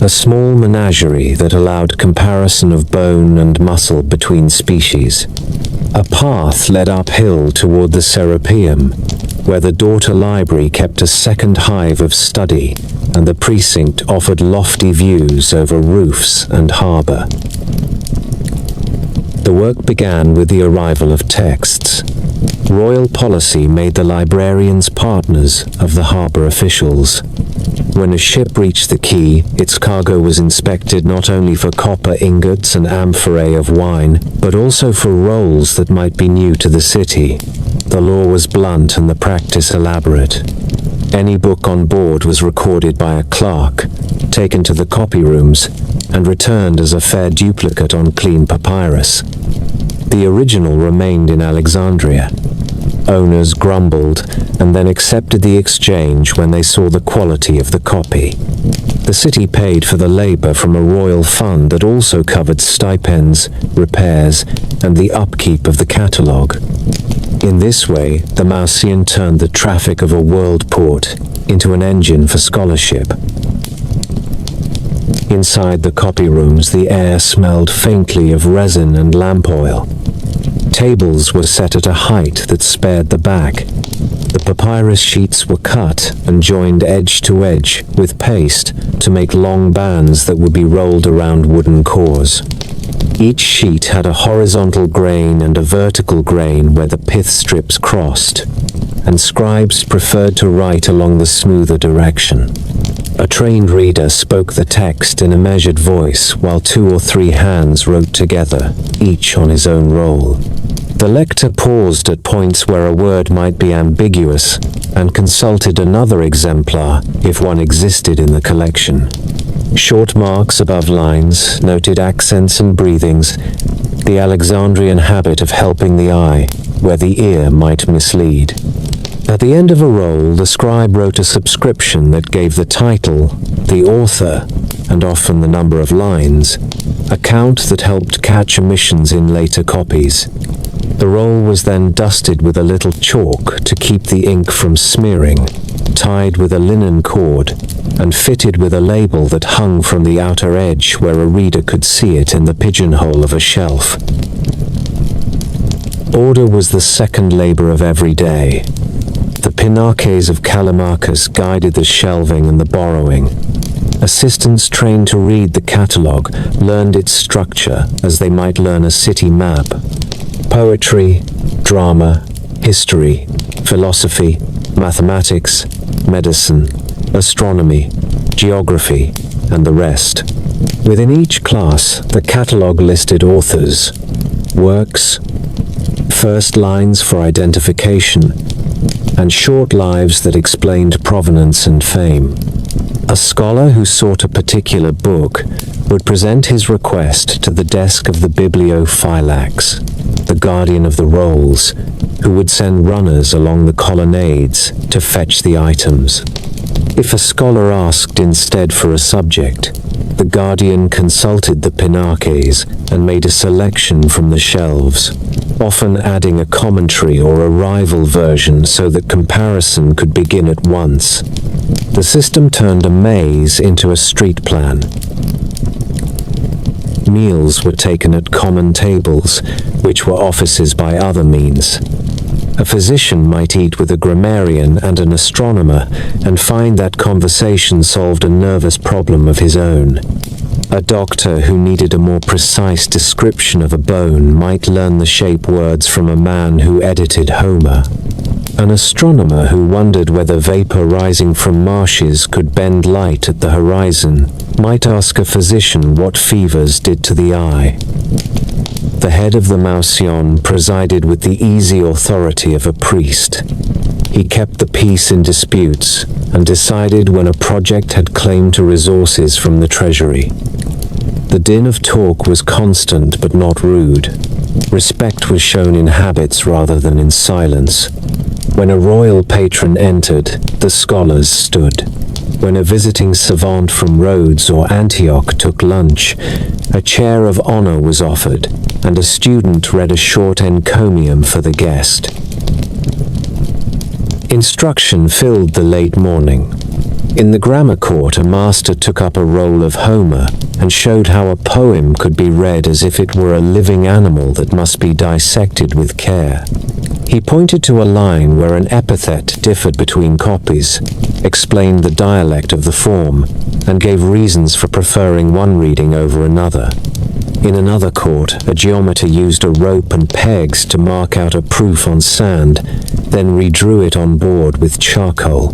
A small menagerie that allowed comparison of bone and muscle between species. A path led uphill toward the Serapeum, where the daughter library kept a second hive of study, and the precinct offered lofty views over roofs and harbor. The work began with the arrival of texts. Royal policy made the librarians partners of the harbor officials. When a ship reached the quay, its cargo was inspected not only for copper ingots and amphorae of wine, but also for rolls that might be new to the city. The law was blunt and the practice elaborate. Any book on board was recorded by a clerk, taken to the copy rooms, and returned as a fair duplicate on clean papyrus. The original remained in Alexandria. Owners grumbled and then accepted the exchange when they saw the quality of the copy. The city paid for the labor from a royal fund that also covered stipends, repairs, and the upkeep of the catalogue. In this way, the Museion turned the traffic of a world port into an engine for scholarship. Inside the copy rooms, the air smelled faintly of resin and lamp oil. Tables were set at a height that spared the back. The papyrus sheets were cut and joined edge to edge with paste to make long bands that would be rolled around wooden cores. Each sheet had a horizontal grain and a vertical grain where the pith strips crossed, and scribes preferred to write along the smoother direction. A trained reader spoke the text in a measured voice while 2 or 3 hands wrote together, each on his own roll. The lector paused at points where a word might be ambiguous and consulted another exemplar if one existed in the collection. Short marks above lines noted accents and breathings, the Alexandrian habit of helping the eye where the ear might mislead. At the end of a roll, the scribe wrote a subscription that gave the title, the author, and often the number of lines, a count that helped catch omissions in later copies. The roll was then dusted with a little chalk to keep the ink from smearing, tied with a linen cord, and fitted with a label that hung from the outer edge where a reader could see it in the pigeonhole of a shelf. Order was the second labor of every day. The pinakes of Callimachus guided the shelving and the borrowing. Assistants trained to read the catalogue learned its structure as they might learn a city map. Poetry, drama, history, philosophy, mathematics, medicine, astronomy, geography, and the rest. Within each class, the catalogue listed authors, works, first lines for identification, and short lives that explained provenance and fame. A scholar who sought a particular book would present his request to the desk of the bibliophylax, the guardian of the rolls, who would send runners along the colonnades to fetch the items. If a scholar asked instead for a subject, the guardian consulted the pinakes and made a selection from the shelves, often adding a commentary or a rival version so that comparison could begin at once. The system turned a maze into a street plan. Meals were taken at common tables, which were offices by other means. A physician might eat with a grammarian and an astronomer and find that conversation solved a nervous problem of his own. A doctor who needed a more precise description of a bone might learn the shape words from a man who edited Homer. An astronomer who wondered whether vapor rising from marshes could bend light at the horizon might ask a physician what fevers did to the eye. The head of the Museion presided with the easy authority of a priest. He kept the peace in disputes and decided when a project had claim to resources from the treasury. The din of talk was constant but not rude. Respect was shown in habits rather than in silence. When a royal patron entered, the scholars stood. When a visiting savant from Rhodes or Antioch took lunch, a chair of honor was offered, and a student read a short encomium for the guest. Instruction filled the late morning. In the grammar court, a master took up a roll of Homer and showed how a poem could be read as if it were a living animal that must be dissected with care. He pointed to a line where an epithet differed between copies, explained the dialect of the form, and gave reasons for preferring one reading over another. In another court, a geometer used a rope and pegs to mark out a proof on sand, then redrew it on board with charcoal.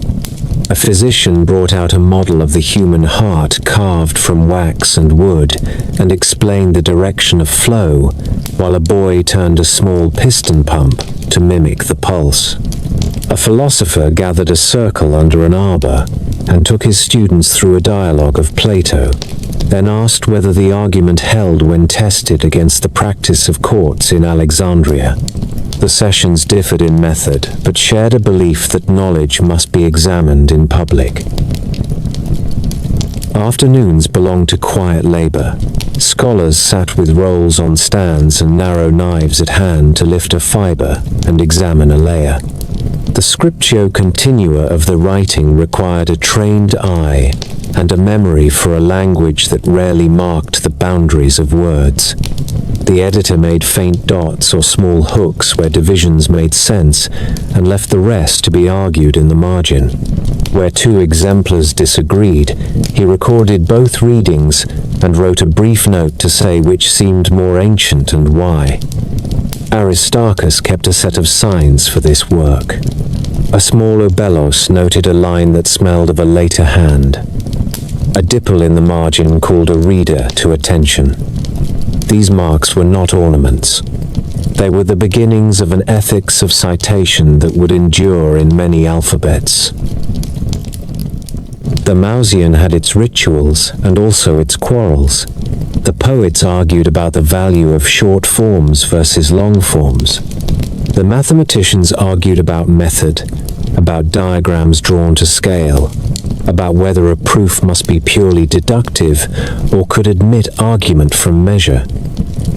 A physician brought out a model of the human heart carved from wax and wood and explained the direction of flow, while a boy turned a small piston pump to mimic the pulse. A philosopher gathered a circle under an arbor and took his students through a dialogue of Plato, then asked whether the argument held when tested against the practice of courts in Alexandria. The sessions differed in method, but shared a belief that knowledge must be examined in public. Afternoons belonged to quiet labor. Scholars sat with rolls on stands and narrow knives at hand to lift a fiber and examine a layer. The scriptio continua of the writing required a trained eye and a memory for a language that rarely marked the boundaries of words. The editor made faint dots or small hooks where divisions made sense and left the rest to be argued in the margin. Where two exemplars disagreed, he recorded both readings and wrote a brief note to say which seemed more ancient and why. Aristarchus kept a set of signs for this work. A small obelos noted a line that smelled of a later hand. A dipple in the margin called a reader to attention. These marks were not ornaments. They were the beginnings of an ethics of citation that would endure in many alphabets. The Museion had its rituals and also its quarrels. The poets argued about the value of short forms versus long forms. The mathematicians argued about method, about diagrams drawn to scale, about whether a proof must be purely deductive or could admit argument from measure.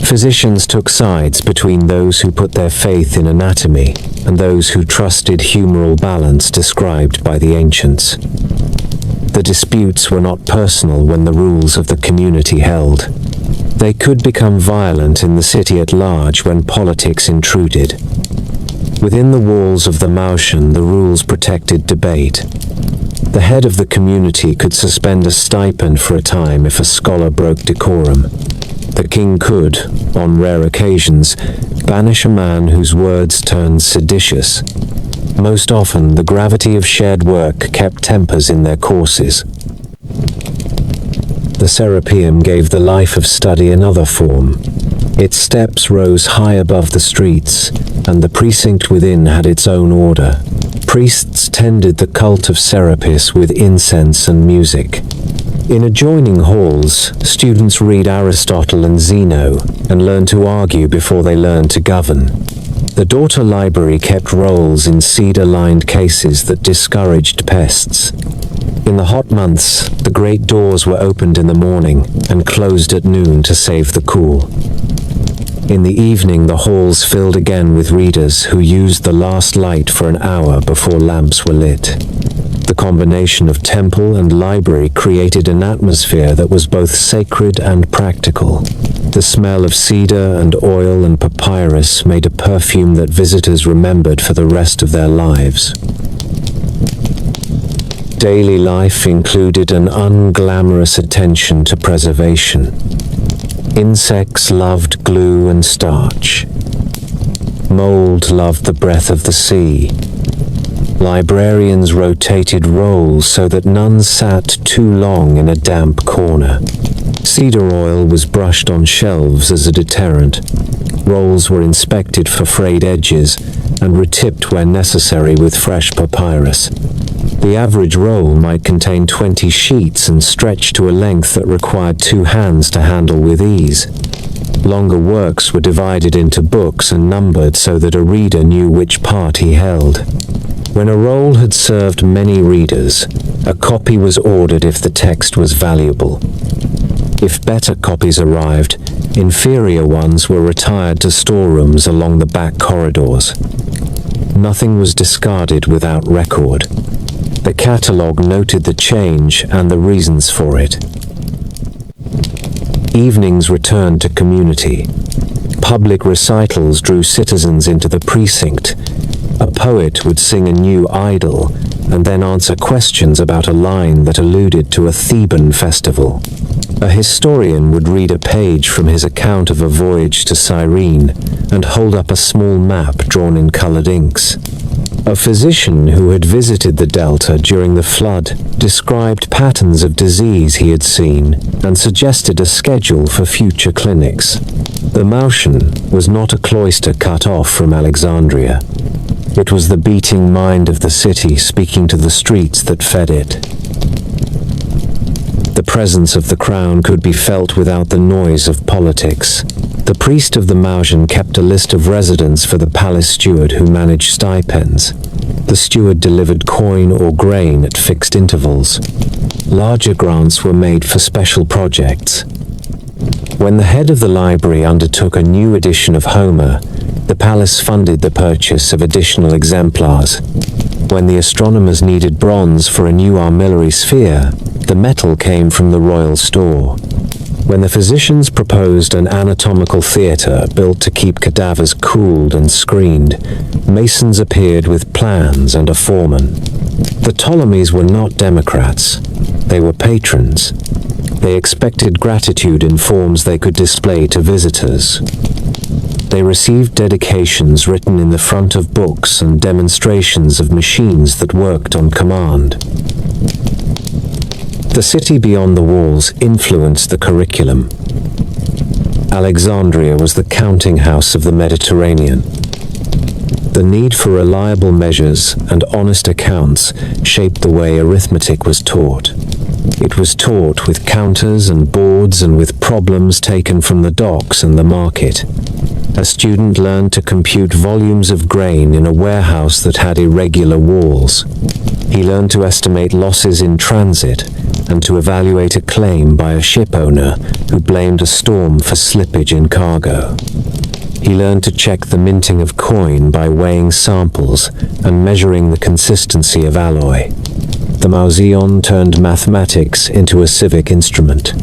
Physicians took sides between those who put their faith in anatomy and those who trusted humoral balance described by the ancients. The disputes were not personal when the rules of the community held. They could become violent in the city at large when politics intruded. Within the walls of the Museion, the rules protected debate. The head of the community could suspend a stipend for a time if a scholar broke decorum. The king could, on rare occasions, banish a man whose words turned seditious. Most often, the gravity of shared work kept tempers in their courses. The Serapeum gave the life of study another form. Its steps rose high above the streets, and the precinct within had its own order. Priests tended the cult of Serapis with incense and music. In adjoining halls, students read Aristotle and Zeno and learn to argue before they learn to govern. The daughter library kept rolls in cedar-lined cases that discouraged pests. In the hot months, the great doors were opened in the morning and closed at noon to save the cool. In the evening, the halls filled again with readers who used the last light for an hour before lamps were lit. The combination of temple and library created an atmosphere that was both sacred and practical. The smell of cedar and oil and papyrus made a perfume that visitors remembered for the rest of their lives. Daily life included an unglamorous attention to preservation. Insects loved glue and starch. Mold loved the breath of the sea. Librarians rotated rolls so that none sat too long in a damp corner. Cedar oil was brushed on shelves as a deterrent. Rolls were inspected for frayed edges and retipped where necessary with fresh papyrus. The average roll might contain 20 sheets and stretch to a length that required 2 hands to handle with ease. Longer works were divided into books and numbered so that a reader knew which part he held. When a roll had served many readers, a copy was ordered if the text was valuable. If better copies arrived, inferior ones were retired to storerooms along the back corridors. Nothing was discarded without record. The catalogue noted the change and the reasons for it. Evenings returned to community. Public recitals drew citizens into the precinct. A poet would sing a new idyll and then answer questions about a line that alluded to a Theban festival. A historian would read a page from his account of a voyage to Cyrene and hold up a small map drawn in colored inks. A physician who had visited the Delta during the flood described patterns of disease he had seen and suggested a schedule for future clinics. The Museion was not a cloister cut off from Alexandria. It was the beating mind of the city speaking to the streets that fed it. The presence of the crown could be felt without the noise of politics. The priest of the Museion kept a list of residents for the palace steward who managed stipends. The steward delivered coin or grain at fixed intervals. Larger grants were made for special projects. When the head of the library undertook a new edition of Homer, the palace funded the purchase of additional exemplars. When the astronomers needed bronze for a new armillary sphere, the metal came from the royal store. When the physicians proposed an anatomical theater built to keep cadavers cooled and screened, masons appeared with plans and a foreman. The Ptolemies were not democrats. They were patrons. They expected gratitude in forms they could display to visitors. They received dedications written in the front of books and demonstrations of machines that worked on command. The city beyond the walls influenced the curriculum. Alexandria was the counting house of the Mediterranean. The need for reliable measures and honest accounts shaped the way arithmetic was taught. It was taught with counters and boards and with problems taken from the docks and the market. A student learned to compute volumes of grain in a warehouse that had irregular walls. He learned to estimate losses in transit and to evaluate a claim by a ship owner who blamed a storm for slippage in cargo. He learned to check the minting of coin by weighing samples and measuring the consistency of alloy. The Museion turned mathematics into a civic instrument.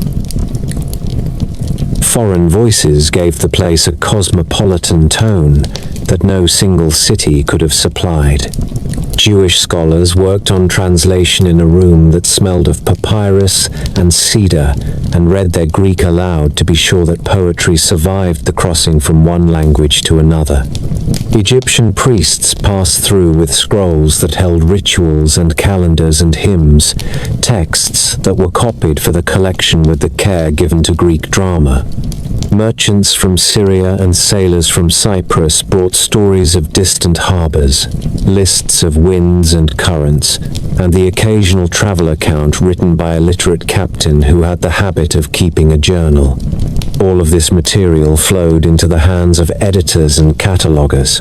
Foreign voices gave the place a cosmopolitan tone that no single city could have supplied. Jewish scholars worked on translation in a room that smelled of papyrus and cedar and read their Greek aloud to be sure that poetry survived the crossing from one language to another. Egyptian priests passed through with scrolls that held rituals and calendars and hymns, texts that were copied for the collection with the care given to Greek drama. Merchants from Syria and sailors from Cyprus brought stories of distant harbors, lists of winds and currents, and the occasional travel account written by a literate captain who had the habit of keeping a journal. All of this material flowed into the hands of editors and catalogers.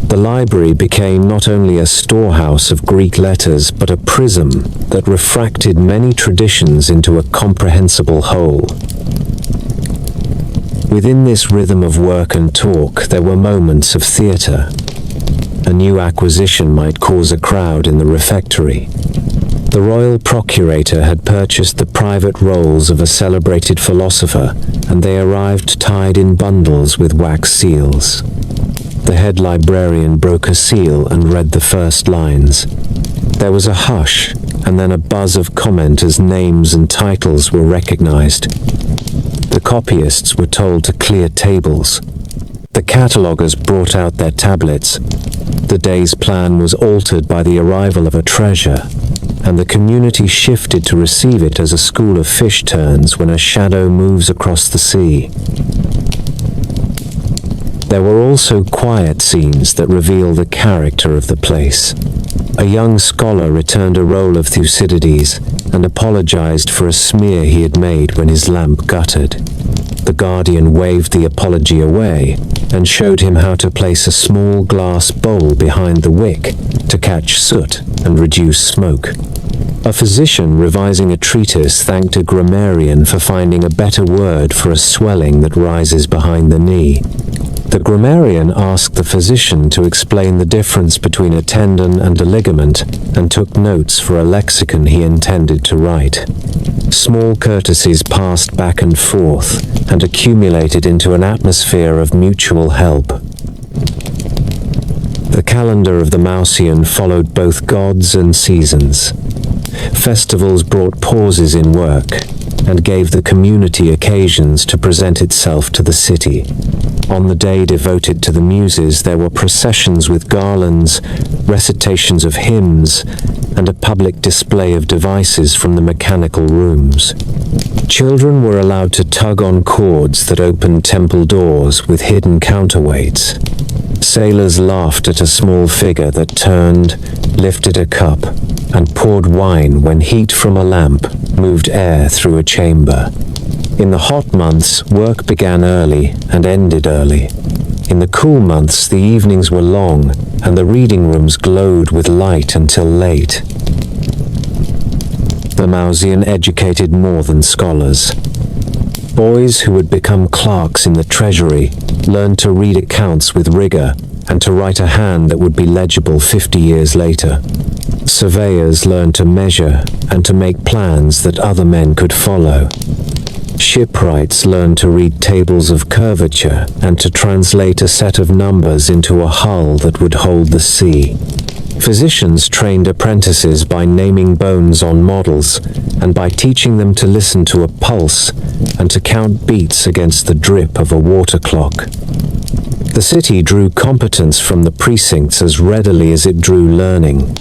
The library became not only a storehouse of Greek letters, but a prism that refracted many traditions into a comprehensible whole. Within this rhythm of work and talk, there were moments of theater. A new acquisition might cause a crowd in the refectory. The royal procurator had purchased the private rolls of a celebrated philosopher, and they arrived tied in bundles with wax seals. The head librarian broke a seal and read the first lines. There was a hush, and then a buzz of comment as names and titles were recognized. The copyists were told to clear tables. The catalogers brought out their tablets. The day's plan was altered by the arrival of a treasure, and the community shifted to receive it as a school of fish turns when a shadow moves across the sea. There were also quiet scenes that reveal the character of the place. A young scholar returned a roll of Thucydides and apologized for a smear he had made when his lamp guttered. The guardian waved the apology away and showed him how to place a small glass bowl behind the wick to catch soot and reduce smoke. A physician revising a treatise thanked a grammarian for finding a better word for a swelling that rises behind the knee. The grammarian asked the physician to explain the difference between a tendon and a ligament and took notes for a lexicon he intended to write. Small courtesies passed back and forth and accumulated into an atmosphere of mutual help. The calendar of the Museion followed both gods and seasons. Festivals brought pauses in work and gave the community occasions to present itself to the city. On the day devoted to the Muses, there were processions with garlands, recitations of hymns, and a public display of devices from the mechanical rooms. Children were allowed to tug on cords that opened temple doors with hidden counterweights. Sailors laughed at a small figure that turned, lifted a cup, and poured wine when heat from a lamp moved air through a chamber. In the hot months, work began early and ended early. In the cool months, the evenings were long, and the reading rooms glowed with light until late. The Museion educated more than scholars. Boys who had become clerks in the treasury learned to read accounts with rigor and to write a hand that would be legible 50 years later. Surveyors learned to measure and to make plans that other men could follow. Shipwrights learned to read tables of curvature and to translate a set of numbers into a hull that would hold the sea. Physicians trained apprentices by naming bones on models and by teaching them to listen to a pulse and to count beats against the drip of a water clock. The city drew competence from the precincts as readily as it drew learning.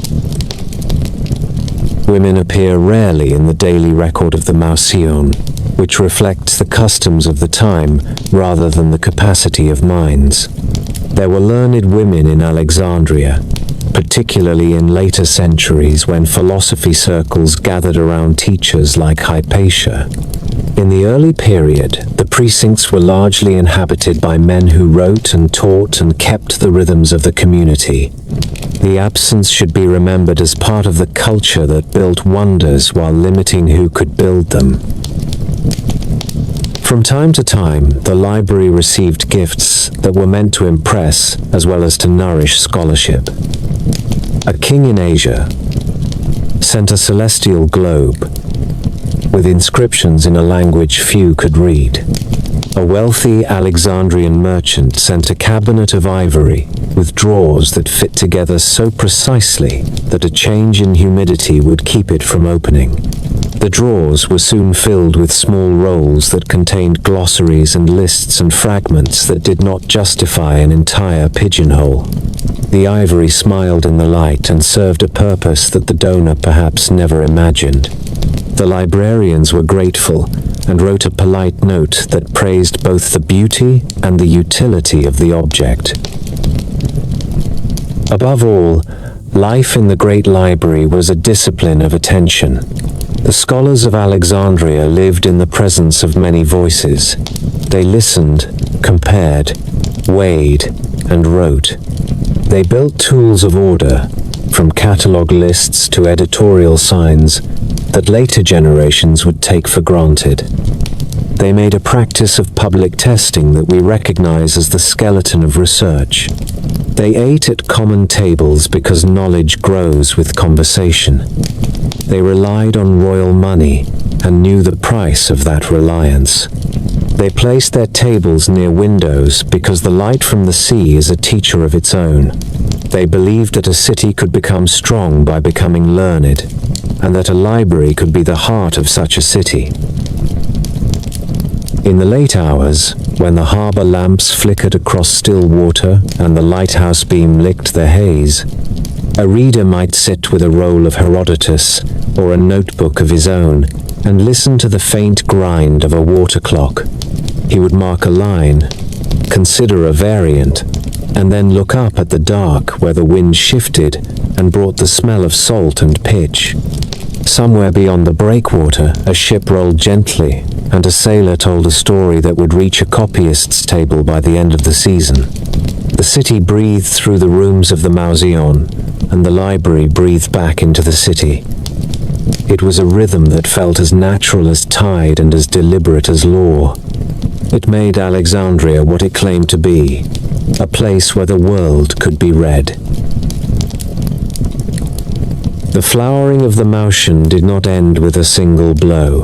Women appear rarely in the daily record of the Museion, which reflects the customs of the time rather than the capacity of minds. There were learned women in Alexandria, particularly in later centuries when philosophy circles gathered around teachers like Hypatia. In the early period, the precincts were largely inhabited by men who wrote and taught and kept the rhythms of the community. The absence should be remembered as part of the culture that built wonders while limiting who could build them. From time to time, the library received gifts that were meant to impress as well as to nourish scholarship. A king in Asia sent a celestial globe with inscriptions in a language few could read. A wealthy Alexandrian merchant sent a cabinet of ivory with drawers that fit together so precisely that a change in humidity would keep it from opening. The drawers were soon filled with small rolls that contained glossaries and lists and fragments that did not justify an entire pigeonhole. The ivory smiled in the light and served a purpose that the donor perhaps never imagined. The librarians were grateful and wrote a polite note that praised both the beauty and the utility of the object. Above all, life in the great library was a discipline of attention. The scholars of Alexandria lived in the presence of many voices. They listened, compared, weighed, and wrote. They built tools of order, from catalog lists to editorial signs, that later generations would take for granted. They made a practice of public testing that we recognize as the skeleton of research. They ate at common tables because knowledge grows with conversation. They relied on royal money and knew the price of that reliance. They placed their tables near windows because the light from the sea is a teacher of its own. They believed that a city could become strong by becoming learned, and that a library could be the heart of such a city. In the late hours, when the harbor lamps flickered across still water and the lighthouse beam licked the haze, a reader might sit with a roll of Herodotus or a notebook of his own and listen to the faint grind of a water clock. He would mark a line, consider a variant, and then look up at the dark where the wind shifted and brought the smell of salt and pitch. Somewhere beyond the breakwater, a ship rolled gently, and a sailor told a story that would reach a copyist's table by the end of the season. The city breathed through the rooms of the Museion, and the library breathed back into the city. It was a rhythm that felt as natural as tide and as deliberate as law. It made Alexandria what it claimed to be, a place where the world could be read. The flowering of the Museion did not end with a single blow.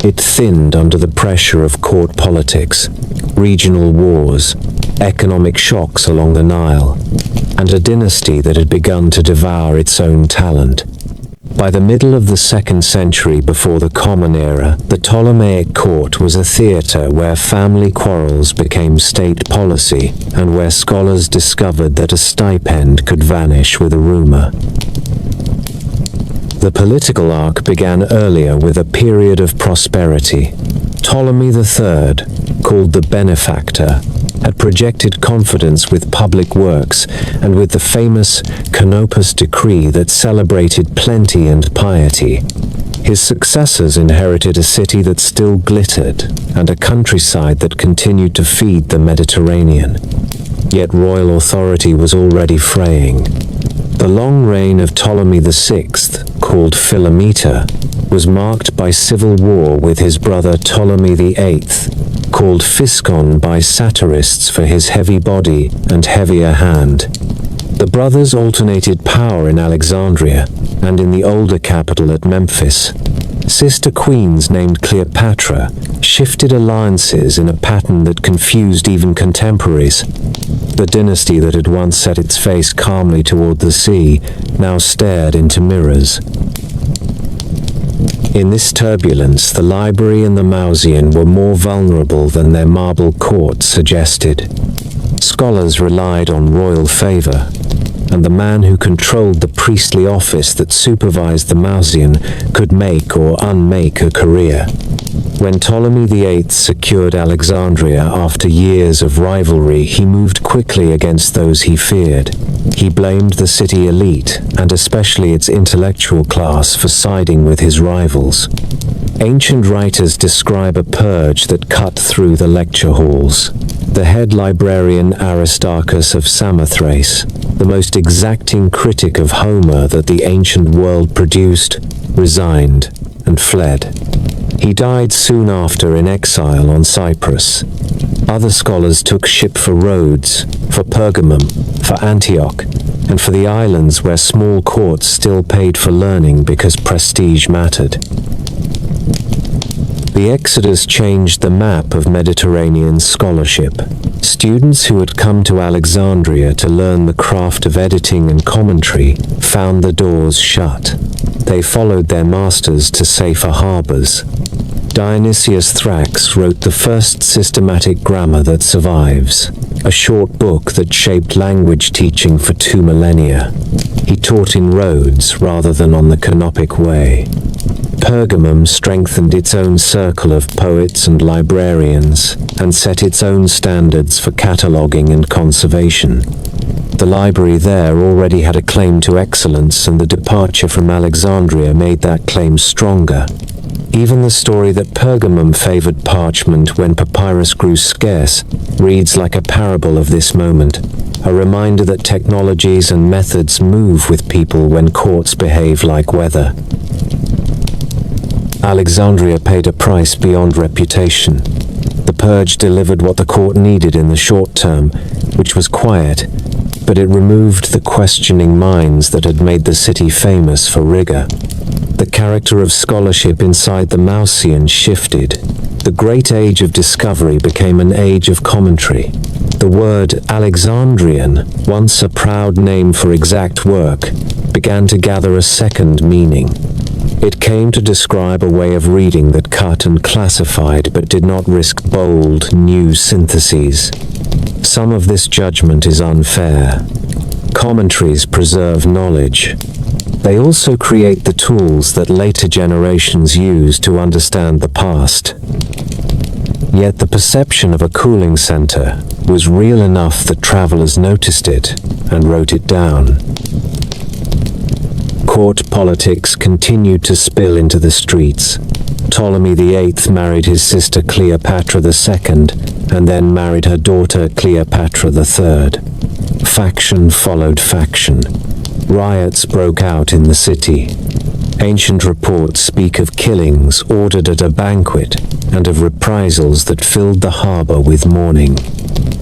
It thinned under the pressure of court politics, regional wars, economic shocks along the Nile, and a dynasty that had begun to devour its own talent. By the middle of the 2nd century before the Common Era, the Ptolemaic court was a theater where family quarrels became state policy and where scholars discovered that a stipend could vanish with a rumor. The political arc began earlier with a period of prosperity. Ptolemy III, called the benefactor, had projected confidence with public works and with the famous Canopus decree that celebrated plenty and piety. His successors inherited a city that still glittered and a countryside that continued to feed the Mediterranean. Yet royal authority was already fraying. The long reign of Ptolemy VI, called Philometor, was marked by civil war with his brother Ptolemy VIII, called Physcon by satirists for his heavy body and heavier hand. The brothers alternated power in Alexandria and in the older capital at Memphis. Sister queens named Cleopatra shifted alliances in a pattern that confused even contemporaries. The dynasty that had once set its face calmly toward the sea now stared into mirrors. In this turbulence, the library and the Museion were more vulnerable than their marble court suggested. Scholars relied on royal favor, and the man who controlled the priestly office that supervised the Museion could make or unmake a career. When Ptolemy VIII secured Alexandria after years of rivalry, he moved quickly against those he feared. He blamed the city elite, and especially its intellectual class, for siding with his rivals. Ancient writers describe a purge that cut through the lecture halls. The head librarian Aristarchus of Samothrace, the most exacting critic of Homer that the ancient world produced, resigned and fled. He died soon after in exile on Cyprus. Other scholars took ship for Rhodes, for Pergamum, for Antioch, and for the islands where small courts still paid for learning because prestige mattered. The Exodus changed the map of Mediterranean scholarship. Students who had come to Alexandria to learn the craft of editing and commentary found the doors shut. They followed their masters to safer harbors. Dionysius Thrax wrote the first systematic grammar that survives, a short book that shaped language teaching for 2 millennia. He taught in Rhodes rather than on the Canopic Way. Pergamum strengthened its own circle of poets and librarians and set its own standards for cataloging and conservation. The library there already had a claim to excellence, and the departure from Alexandria made that claim stronger. Even the story that Pergamum favored parchment when papyrus grew scarce reads like a parable of this moment, a reminder that technologies and methods move with people when courts behave like weather. Alexandria paid a price beyond reputation. The purge delivered what the court needed in the short term, which was quiet, but it removed the questioning minds that had made the city famous for rigor. The character of scholarship inside the Museion shifted. The great age of discovery became an age of commentary. The word Alexandrian, once a proud name for exact work, began to gather a second meaning. It came to describe a way of reading that cut and classified but did not risk bold, new syntheses. Some of this judgment is unfair. Commentaries preserve knowledge. They also create the tools that later generations use to understand the past. Yet the perception of a cooling center was real enough that travelers noticed it and wrote it down. Court politics continued to spill into the streets. Ptolemy VIII married his sister Cleopatra II and then married her daughter Cleopatra III. Faction followed faction. Riots broke out in the city. Ancient reports speak of killings ordered at a banquet and of reprisals that filled the harbor with mourning.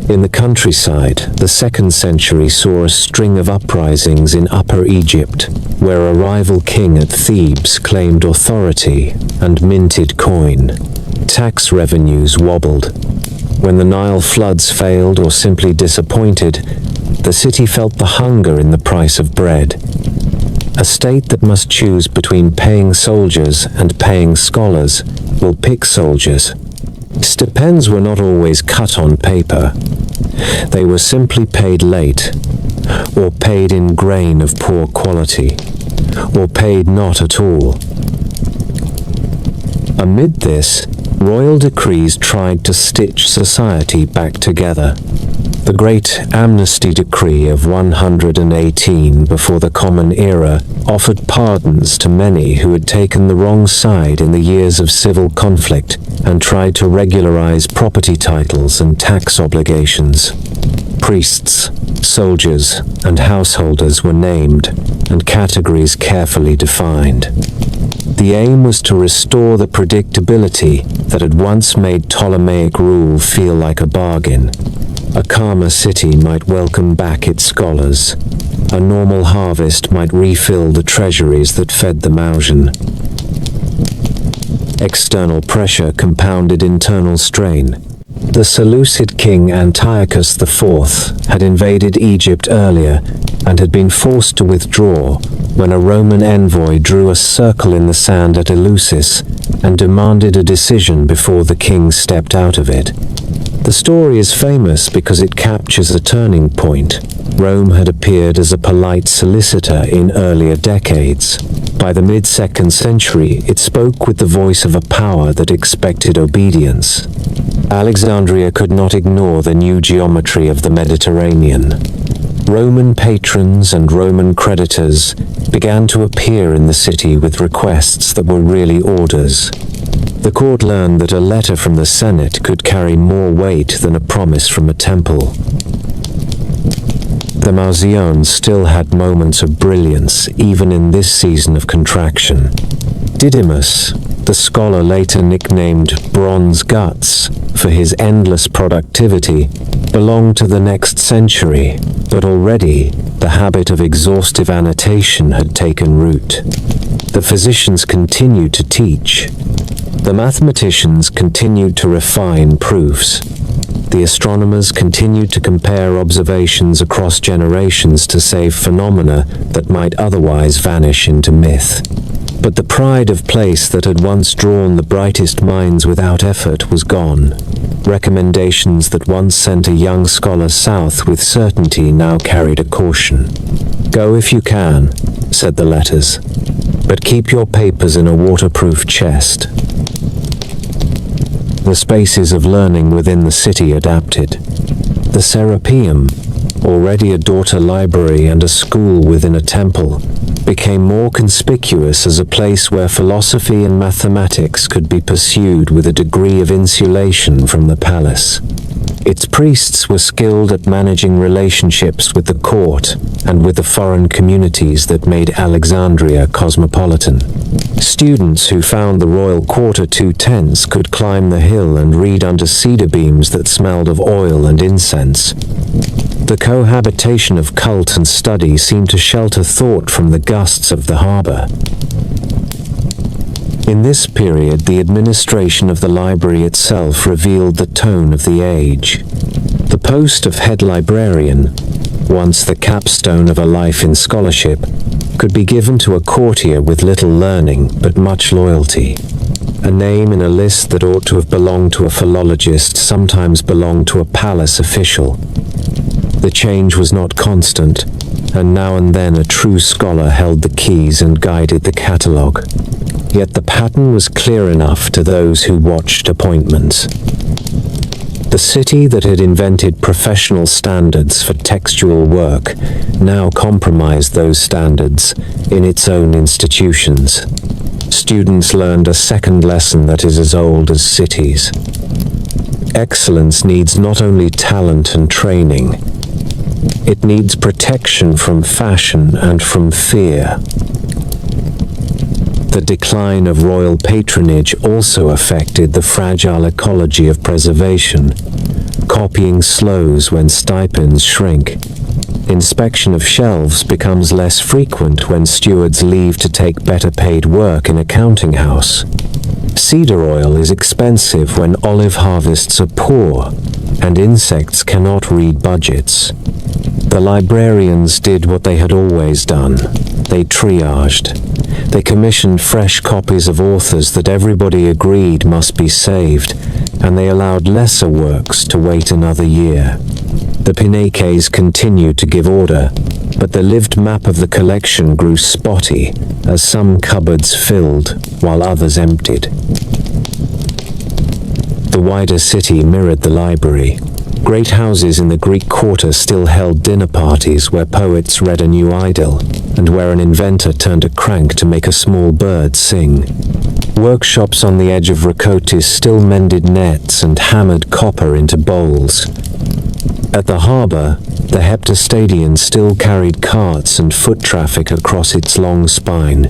In the countryside, the 2nd century saw a string of uprisings in Upper Egypt, where a rival king at Thebes claimed authority and minted coin. Tax revenues wobbled. When the Nile floods failed or simply disappointed, the city felt the hunger in the price of bread. A state that must choose between paying soldiers and paying scholars will pick soldiers. Stipends were not always cut on paper. They were simply paid late, or paid in grain of poor quality, or paid not at all. Amid this, royal decrees tried to stitch society back together. The Great Amnesty Decree of 118 before the Common Era offered pardons to many who had taken the wrong side in the years of civil conflict and tried to regularize property titles and tax obligations. Priests, soldiers, and householders were named, and categories carefully defined. The aim was to restore the predictability that had once made Ptolemaic rule feel like a bargain. A calmer city might welcome back its scholars. A normal harvest might refill the treasuries that fed the Museion. External pressure compounded internal strain. The Seleucid king Antiochus IV had invaded Egypt earlier and had been forced to withdraw when a Roman envoy drew a circle in the sand at Eleusis and demanded a decision before the king stepped out of it. The story is famous because it captures a turning point. Rome had appeared as a polite solicitor in earlier decades. By the mid-2nd century, it spoke with the voice of a power that expected obedience. Alexandria could not ignore the new geometry of the Mediterranean. Roman patrons and Roman creditors began to appear in the city with requests that were really orders. The court learned that a letter from the Senate could carry more weight than a promise from a temple. The Museion still had moments of brilliance even in this season of contraction. Didymus, the scholar later nicknamed Bronze Guts for his endless productivity, belonged to the next century, but already the habit of exhaustive annotation had taken root. The physicians continued to teach. The mathematicians continued to refine proofs. The astronomers continued to compare observations across generations to save phenomena that might otherwise vanish into myth. But the pride of place that had once drawn the brightest minds without effort was gone. Recommendations that once sent a young scholar south with certainty now carried a caution. "Go if you can," said the letters, "but keep your papers in a waterproof chest." The spaces of learning within the city adapted. The Serapeum, already a daughter library and a school within a temple, became more conspicuous as a place where philosophy and mathematics could be pursued with a degree of insulation from the palace. Its priests were skilled at managing relationships with the court and with the foreign communities that made Alexandria cosmopolitan. Students who found the royal quarter too tense could climb the hill and read under cedar beams that smelled of oil and incense. The cohabitation of cult and study seemed to shelter thought from the gusts of the harbor. In this period, the administration of the library itself revealed the tone of the age. The post of head librarian, once the capstone of a life in scholarship, could be given to a courtier with little learning but much loyalty. A name in a list that ought to have belonged to a philologist sometimes belonged to a palace official. The change was not constant, and now and then a true scholar held the keys and guided the catalogue. Yet the pattern was clear enough to those who watched appointments. The city that had invented professional standards for textual work now compromised those standards in its own institutions. Students learned a second lesson that is as old as cities. Excellence needs not only talent and training, it needs protection from fashion and from fear. The decline of royal patronage also affected the fragile ecology of preservation. Copying slows when stipends shrink. Inspection of shelves becomes less frequent when stewards leave to take better paid work in a counting house. Cedar oil is expensive when olive harvests are poor, and insects cannot read budgets. The librarians did what they had always done. They triaged. They commissioned fresh copies of authors that everybody agreed must be saved, and they allowed lesser works to wait another year. The Ptolemaics continued to give order, but the lived map of the collection grew spotty as some cupboards filled while others emptied. The wider city mirrored the library. Great houses in the Greek quarter still held dinner parties where poets read a new idyll, and where an inventor turned a crank to make a small bird sing. Workshops on the edge of Rakotis still mended nets and hammered copper into bowls. At the harbour, the heptastadion still carried carts and foot traffic across its long spine.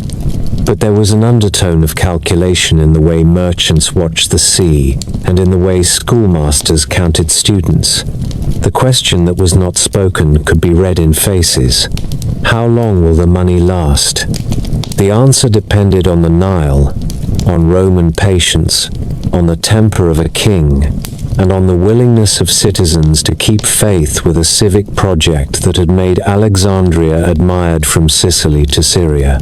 But there was an undertone of calculation in the way merchants watched the sea, and in the way schoolmasters counted students. The question that was not spoken could be read in faces. How long will the money last? The answer depended on the Nile, on Roman patience, on the temper of a king, and on the willingness of citizens to keep faith with a civic project that had made Alexandria admired from Sicily to Syria.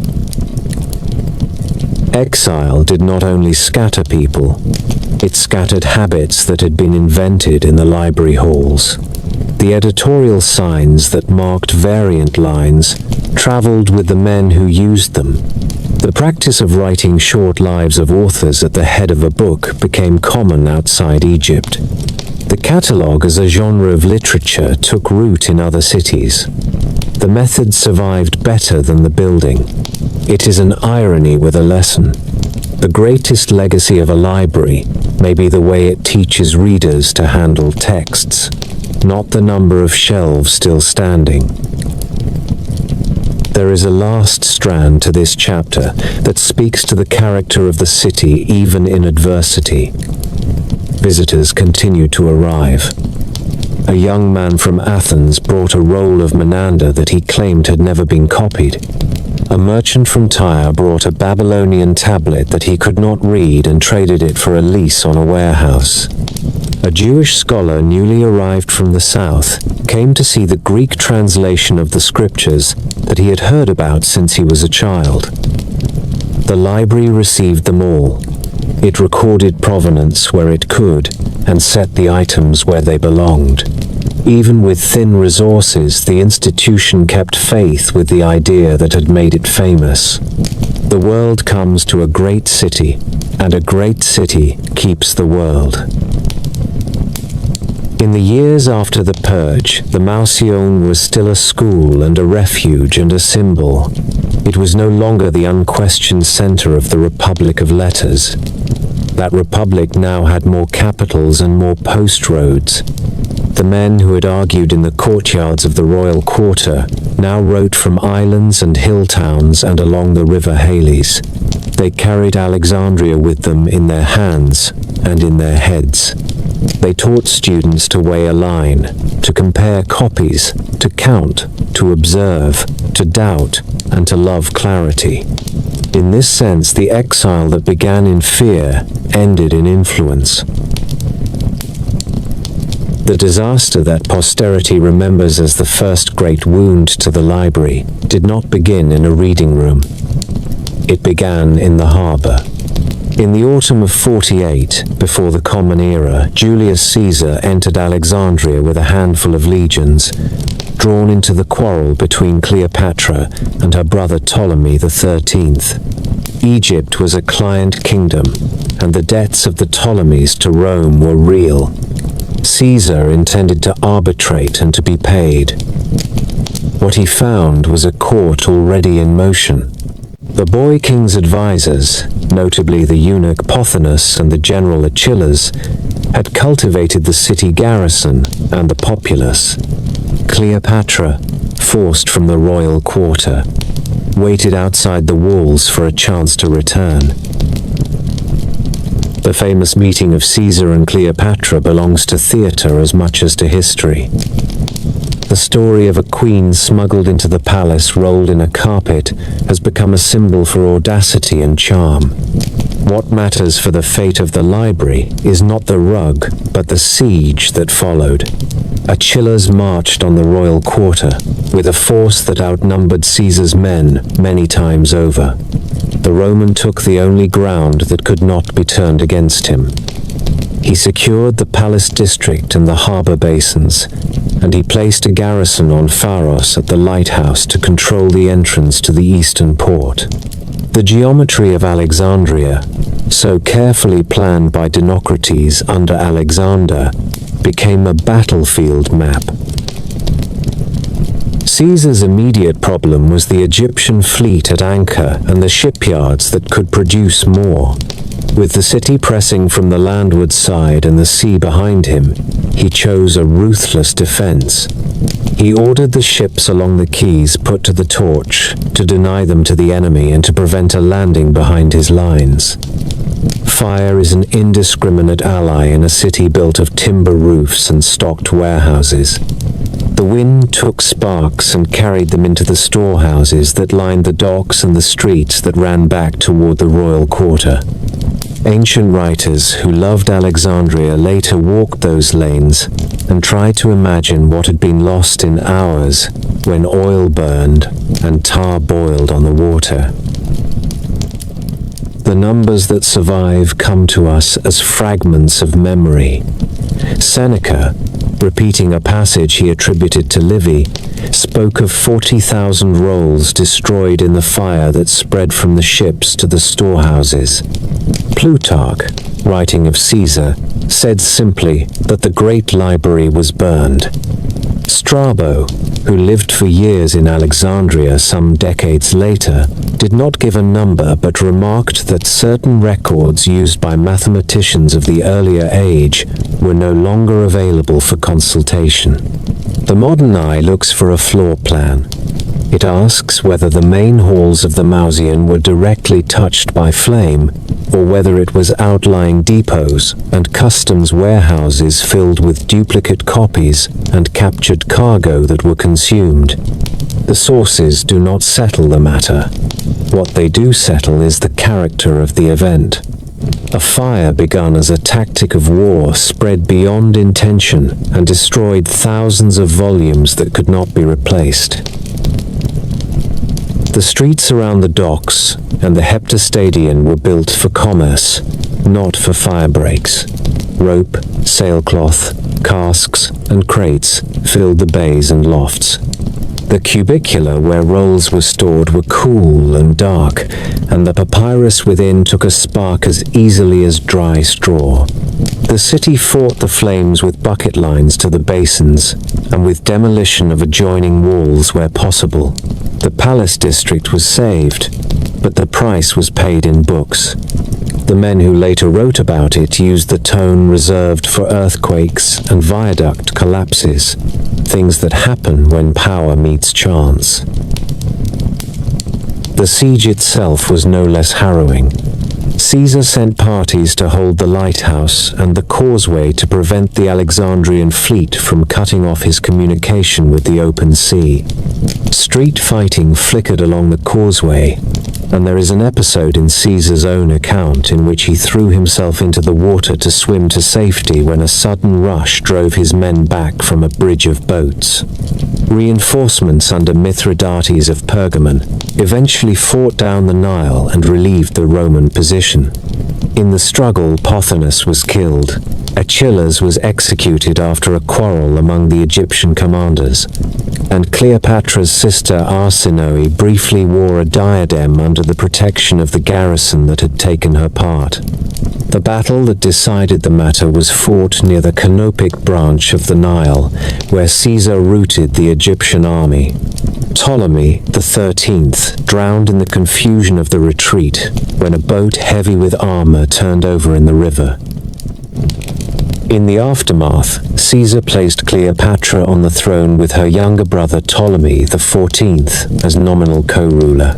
Exile did not only scatter people, it scattered habits that had been invented in the library halls. The editorial signs that marked variant lines traveled with the men who used them. The practice of writing short lives of authors at the head of a book became common outside Egypt. The catalogue as a genre of literature took root in other cities. The method survived better than the building. It is an irony with a lesson. The greatest legacy of a library may be the way it teaches readers to handle texts, not the number of shelves still standing. There is a last strand to this chapter that speaks to the character of the city even in adversity. Visitors continue to arrive. A young man from Athens brought a roll of Menander that he claimed had never been copied. A merchant from Tyre brought a Babylonian tablet that he could not read and traded it for a lease on a warehouse. A Jewish scholar newly arrived from the south came to see the Greek translation of the scriptures that he had heard about since he was a child. The library received them all. It recorded provenance where it could and set the items where they belonged. Even with thin resources, the institution kept faith with the idea that had made it famous. The world comes to a great city, and a great city keeps the world. In the years after the purge, the Museion was still a school and a refuge and a symbol. It was no longer the unquestioned center of the Republic of Letters. That republic now had more capitals and more post roads. The men who had argued in the courtyards of the royal quarter now wrote from islands and hill towns and along the river Halys. They carried Alexandria with them in their hands and in their heads. They taught students to weigh a line, to compare copies, to count, to observe, to doubt, and to love clarity. In this sense, the exile that began in fear ended in influence. The disaster that posterity remembers as the first great wound to the library did not begin in a reading room. It began in the harbor. In the autumn of 48, before the Common Era, Julius Caesar entered Alexandria with a handful of legions, drawn into the quarrel between Cleopatra and her brother Ptolemy XIII. Egypt was a client kingdom, and the debts of the Ptolemies to Rome were real. Caesar intended to arbitrate and to be paid. What he found was a court already in motion. The boy king's advisors, notably the eunuch Pothinus and the general Achilles, had cultivated the city garrison and the populace. Cleopatra, forced from the royal quarter, waited outside the walls for a chance to return. The famous meeting of Caesar and Cleopatra belongs to theater as much as to history. The story of a queen smuggled into the palace rolled in a carpet has become a symbol for audacity and charm. What matters for the fate of the library is not the rug, but the siege that followed. Achilles marched on the royal quarter with a force that outnumbered Caesar's men many times over. The Roman took the only ground that could not be turned against him. He secured the palace district and the harbor basins, and he placed a garrison on Pharos at the lighthouse to control the entrance to the eastern port. The geometry of Alexandria, so carefully planned by Dinocrates under Alexander, became a battlefield map. Caesar's immediate problem was the Egyptian fleet at anchor and the shipyards that could produce more. With the city pressing from the landward side and the sea behind him, he chose a ruthless defense. He ordered the ships along the quays put to the torch to deny them to the enemy and to prevent a landing behind his lines. Fire is an indiscriminate ally in a city built of timber roofs and stocked warehouses. The wind took sparks and carried them into the storehouses that lined the docks and the streets that ran back toward the royal quarter. Ancient writers who loved Alexandria later walked those lanes and tried to imagine what had been lost in hours when oil burned and tar boiled on the water. The numbers that survive come to us as fragments of memory. Seneca, repeating a passage he attributed to Livy, spoke of 40,000 rolls destroyed in the fire that spread from the ships to the storehouses. Plutarch, writing of Caesar, said simply that the great library was burned. Strabo, who lived for years in Alexandria some decades later, did not give a number but remarked that certain records used by mathematicians of the earlier age were no longer available for consultation. The modern eye looks for a floor plan. It asks whether the main halls of the Museion were directly touched by flame, or whether it was outlying depots and customs warehouses filled with duplicate copies and captured cargo that were consumed. The sources do not settle the matter. What they do settle is the character of the event. A fire begun as a tactic of war spread beyond intention and destroyed thousands of volumes that could not be replaced. The streets around the docks and the Heptastadion were built for commerce, not for fire breaks. Rope, sailcloth, casks, and crates filled the bays and lofts. The cubicula where rolls were stored were cool and dark, and the papyrus within took a spark as easily as dry straw. The city fought the flames with bucket lines to the basins, and with demolition of adjoining walls where possible. The palace district was saved, but the price was paid in books. The men who later wrote about it used the tone reserved for earthquakes and viaduct collapses, things that happen when power meets chance. The siege itself was no less harrowing. Caesar sent parties to hold the lighthouse and the causeway to prevent the Alexandrian fleet from cutting off his communication with the open sea. Street fighting flickered along the causeway, and there is an episode in Caesar's own account in which he threw himself into the water to swim to safety when a sudden rush drove his men back from a bridge of boats. Reinforcements under Mithridates of Pergamon eventually fought down the Nile and relieved the Roman position. In the struggle, Pothinus was killed. Achilles was executed after a quarrel among the Egyptian commanders, and Cleopatra's sister Arsinoe briefly wore a diadem under the protection of the garrison that had taken her part. The battle that decided the matter was fought near the Canopic branch of the Nile, where Caesar routed the Egyptian army. Ptolemy XIII drowned in the confusion of the retreat when a boat heavy with armor turned over in the river. In the aftermath, Caesar placed Cleopatra on the throne with her younger brother Ptolemy XIV as nominal co-ruler.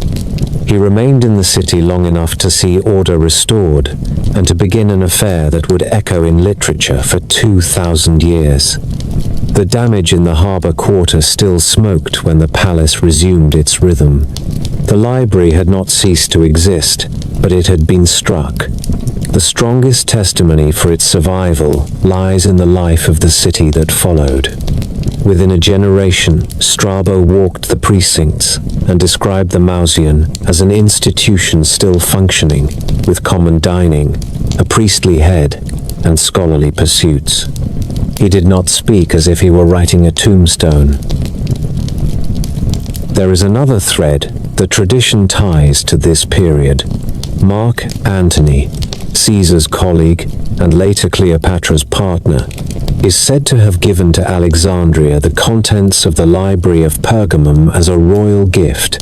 He remained in the city long enough to see order restored and to begin an affair that would echo in literature for 2,000 years. The damage in the harbor quarter still smoked when the palace resumed its rhythm. The library had not ceased to exist, but it had been struck. The strongest testimony for its survival lies in the life of the city that followed. Within a generation, Strabo walked the precincts and described the Museion as an institution still functioning, with common dining, a priestly head, and scholarly pursuits. He did not speak as if he were writing a tombstone. There is another thread that tradition ties to this period. Mark Antony, Caesar's colleague and later Cleopatra's partner, is said to have given to Alexandria the contents of the Library of Pergamum as a royal gift.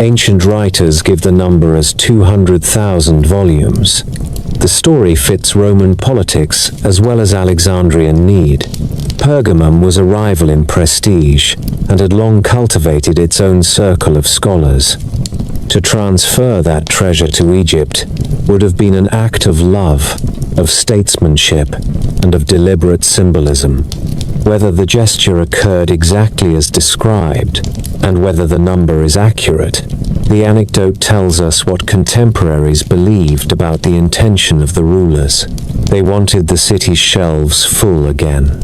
Ancient writers give the number as 200,000 volumes. The story fits Roman politics as well as Alexandrian need. Pergamum was a rival in prestige and had long cultivated its own circle of scholars. To transfer that treasure to Egypt would have been an act of love, of statesmanship, and of deliberate symbolism. Whether the gesture occurred exactly as described, and whether the number is accurate, the anecdote tells us what contemporaries believed about the intention of the rulers. They wanted the city's shelves full again.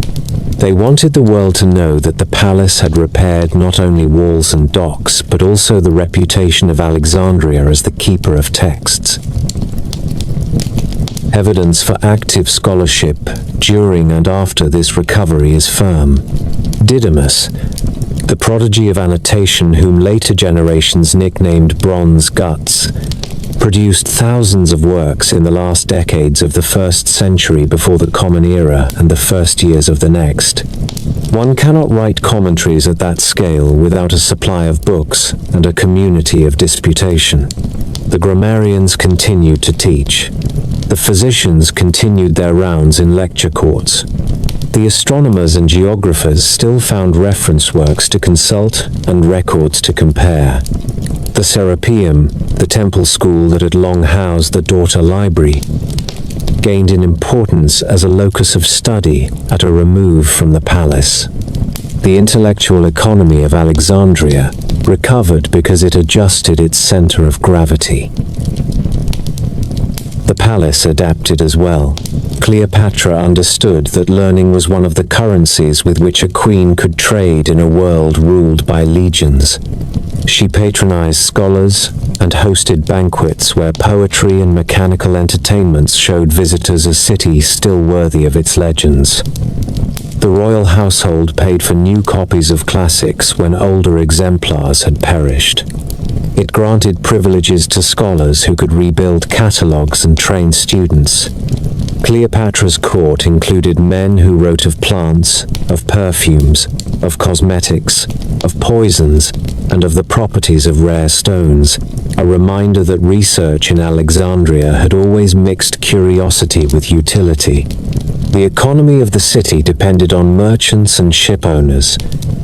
They wanted the world to know that the palace had repaired not only walls and docks, but also the reputation of Alexandria as the keeper of texts. Evidence for active scholarship during and after this recovery is firm. Didymus, the prodigy of annotation whom later generations nicknamed Bronze Guts, produced thousands of works in the last decades of the 1st century before the Common Era and the first years of the next. One cannot write commentaries at that scale without a supply of books and a community of disputation. The grammarians continued to teach. The physicians continued their rounds in lecture courts. The astronomers and geographers still found reference works to consult and records to compare. The Serapeum, the temple school that had long housed the daughter library, gained in importance as a locus of study at a remove from the palace. The intellectual economy of Alexandria recovered because it adjusted its center of gravity. The palace adapted as well. Cleopatra understood that learning was one of the currencies with which a queen could trade in a world ruled by legions. She patronized scholars and hosted banquets where poetry and mechanical entertainments showed visitors a city still worthy of its legends. The royal household paid for new copies of classics when older exemplars had perished. It granted privileges to scholars who could rebuild catalogues and train students. Cleopatra's court included men who wrote of plants, of perfumes, of cosmetics, of poisons, and of the properties of rare stones, a reminder that research in Alexandria had always mixed curiosity with utility. The economy of the city depended on merchants and ship owners,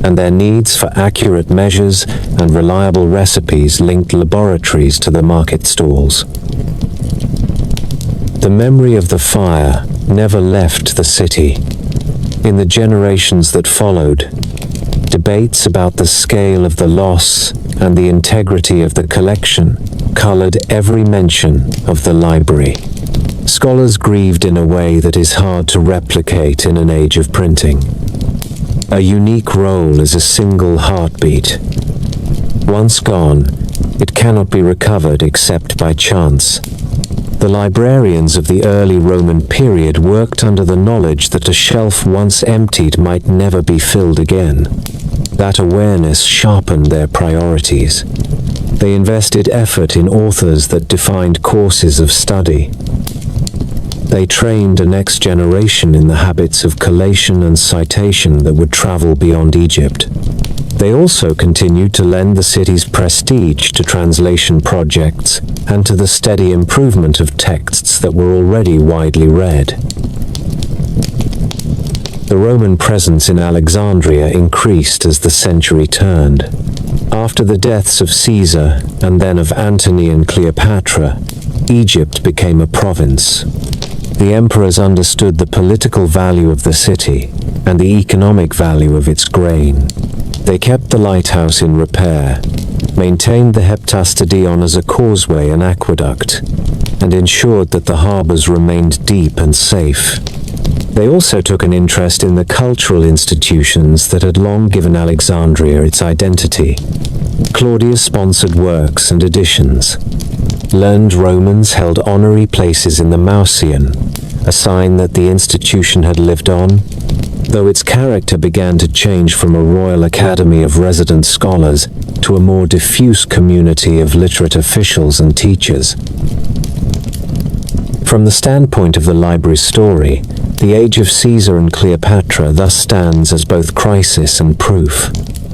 and their needs for accurate measures and reliable recipes linked laboratories to the market stalls. The memory of the fire never left the city. In the generations that followed, debates about the scale of the loss and the integrity of the collection colored every mention of the library. Scholars grieved in a way that is hard to replicate in an age of printing. A unique role is a single heartbeat. Once gone, it cannot be recovered except by chance. The librarians of the early Roman period worked under the knowledge that a shelf once emptied might never be filled again. That awareness sharpened their priorities. They invested effort in authors that defined courses of study. They trained a next generation in the habits of collation and citation that would travel beyond Egypt. They also continued to lend the city's prestige to translation projects and to the steady improvement of texts that were already widely read. The Roman presence in Alexandria increased as the century turned. After the deaths of Caesar and then of Antony and Cleopatra, Egypt became a province. The emperors understood the political value of the city and the economic value of its grain. They kept the lighthouse in repair, maintained the heptastadion as a causeway and aqueduct, and ensured that the harbors remained deep and safe. They also took an interest in the cultural institutions that had long given Alexandria its identity. Claudius sponsored works and editions. Learned Romans held honorary places in the Museion, a sign that the institution had lived on, though its character began to change from a royal academy of resident scholars to a more diffuse community of literate officials and teachers. From the standpoint of the library's story, the age of Caesar and Cleopatra thus stands as both crisis and proof.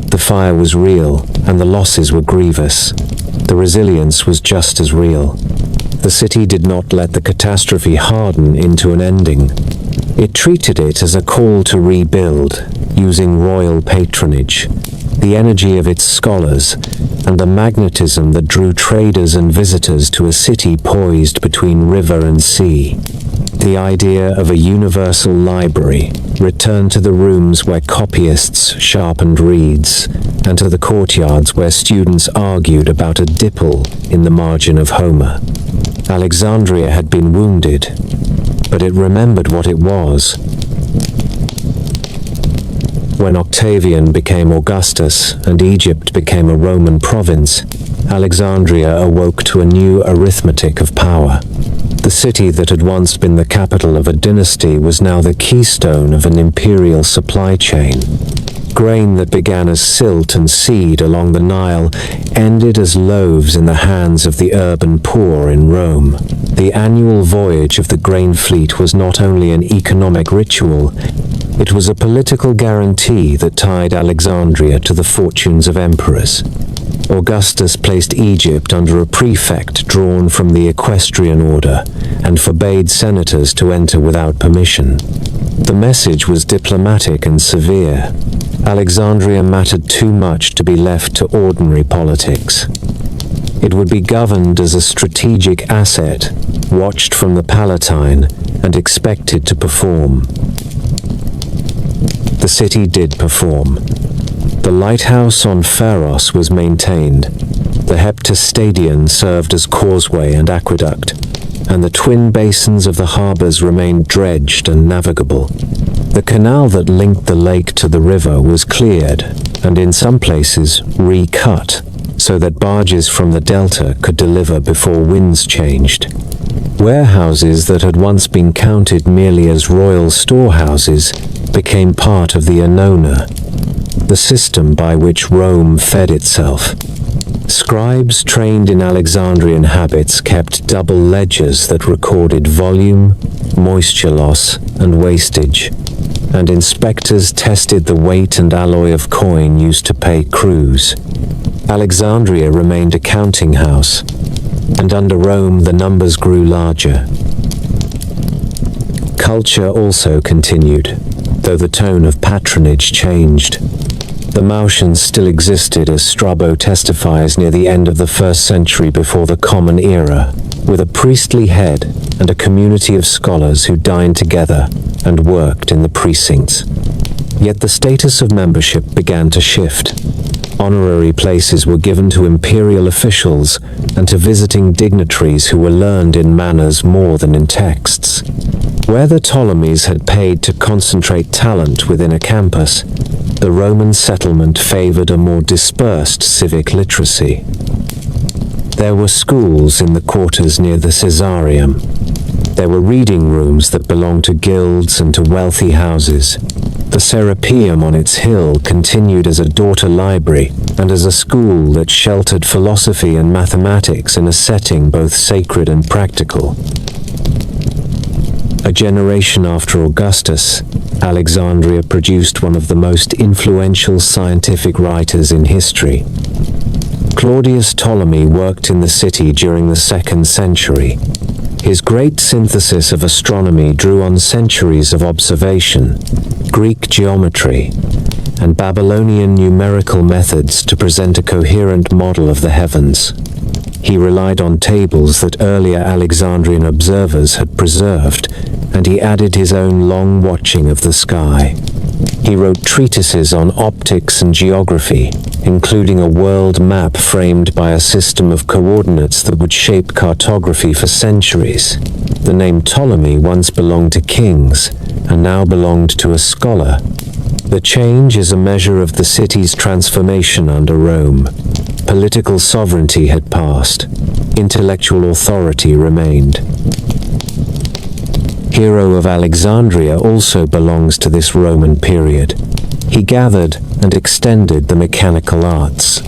The fire was real, and the losses were grievous. The resilience was just as real. The city did not let the catastrophe harden into an ending. It treated it as a call to rebuild, using royal patronage, the energy of its scholars, and the magnetism that drew traders and visitors to a city poised between river and sea. The idea of a universal library returned to the rooms where copyists sharpened reeds, and to the courtyards where students argued about a dipple in the margin of Homer. Alexandria had been wounded, but it remembered what it was. When Octavian became Augustus and Egypt became a Roman province, Alexandria awoke to a new arithmetic of power. The city that had once been the capital of a dynasty was now the keystone of an imperial supply chain. Grain that began as silt and seed along the Nile ended as loaves in the hands of the urban poor in Rome. The annual voyage of the grain fleet was not only an economic ritual, it was a political guarantee that tied Alexandria to the fortunes of emperors. Augustus placed Egypt under a prefect drawn from the equestrian order and forbade senators to enter without permission. The message was diplomatic and severe. Alexandria mattered too much to be left to ordinary politics. It would be governed as a strategic asset, watched from the Palatine, and expected to perform. The city did perform. The lighthouse on Pharos was maintained, the heptastadion served as causeway and aqueduct, and the twin basins of the harbors remained dredged and navigable. The canal that linked the lake to the river was cleared, and in some places recut, so that barges from the delta could deliver before winds changed. Warehouses that had once been counted merely as royal storehouses became part of the annona, the system by which Rome fed itself. Scribes trained in Alexandrian habits kept double ledgers that recorded volume, moisture loss, and wastage, and inspectors tested the weight and alloy of coin used to pay crews. Alexandria remained a counting house, and under Rome the numbers grew larger. Culture also continued, though the tone of patronage changed. The Museions still existed, as Strabo testifies, near the end of the 1st century before the Common Era, with a priestly head and a community of scholars who dined together and worked in the precincts. Yet the status of membership began to shift. Honorary places were given to imperial officials, and to visiting dignitaries who were learned in manners more than in texts. Where the Ptolemies had paid to concentrate talent within a campus, the Roman settlement favored a more dispersed civic literacy. There were schools in the quarters near the Caesareum. There were reading rooms that belonged to guilds and to wealthy houses. The Serapeum on its hill continued as a daughter library and as a school that sheltered philosophy and mathematics in a setting both sacred and practical. A generation after Augustus, Alexandria produced one of the most influential scientific writers in history. Claudius Ptolemy worked in the city during the 2nd century. His great synthesis of astronomy drew on centuries of observation, Greek geometry, and Babylonian numerical methods to present a coherent model of the heavens. He relied on tables that earlier Alexandrian observers had preserved, and he added his own long watching of the sky. He wrote treatises on optics and geography, including a world map framed by a system of coordinates that would shape cartography for centuries. The name Ptolemy once belonged to kings, and now belonged to a scholar. The change is a measure of the city's transformation under Rome. Political sovereignty had passed. Intellectual authority remained. Hero of Alexandria also belongs to this Roman period. He gathered and extended the mechanical arts.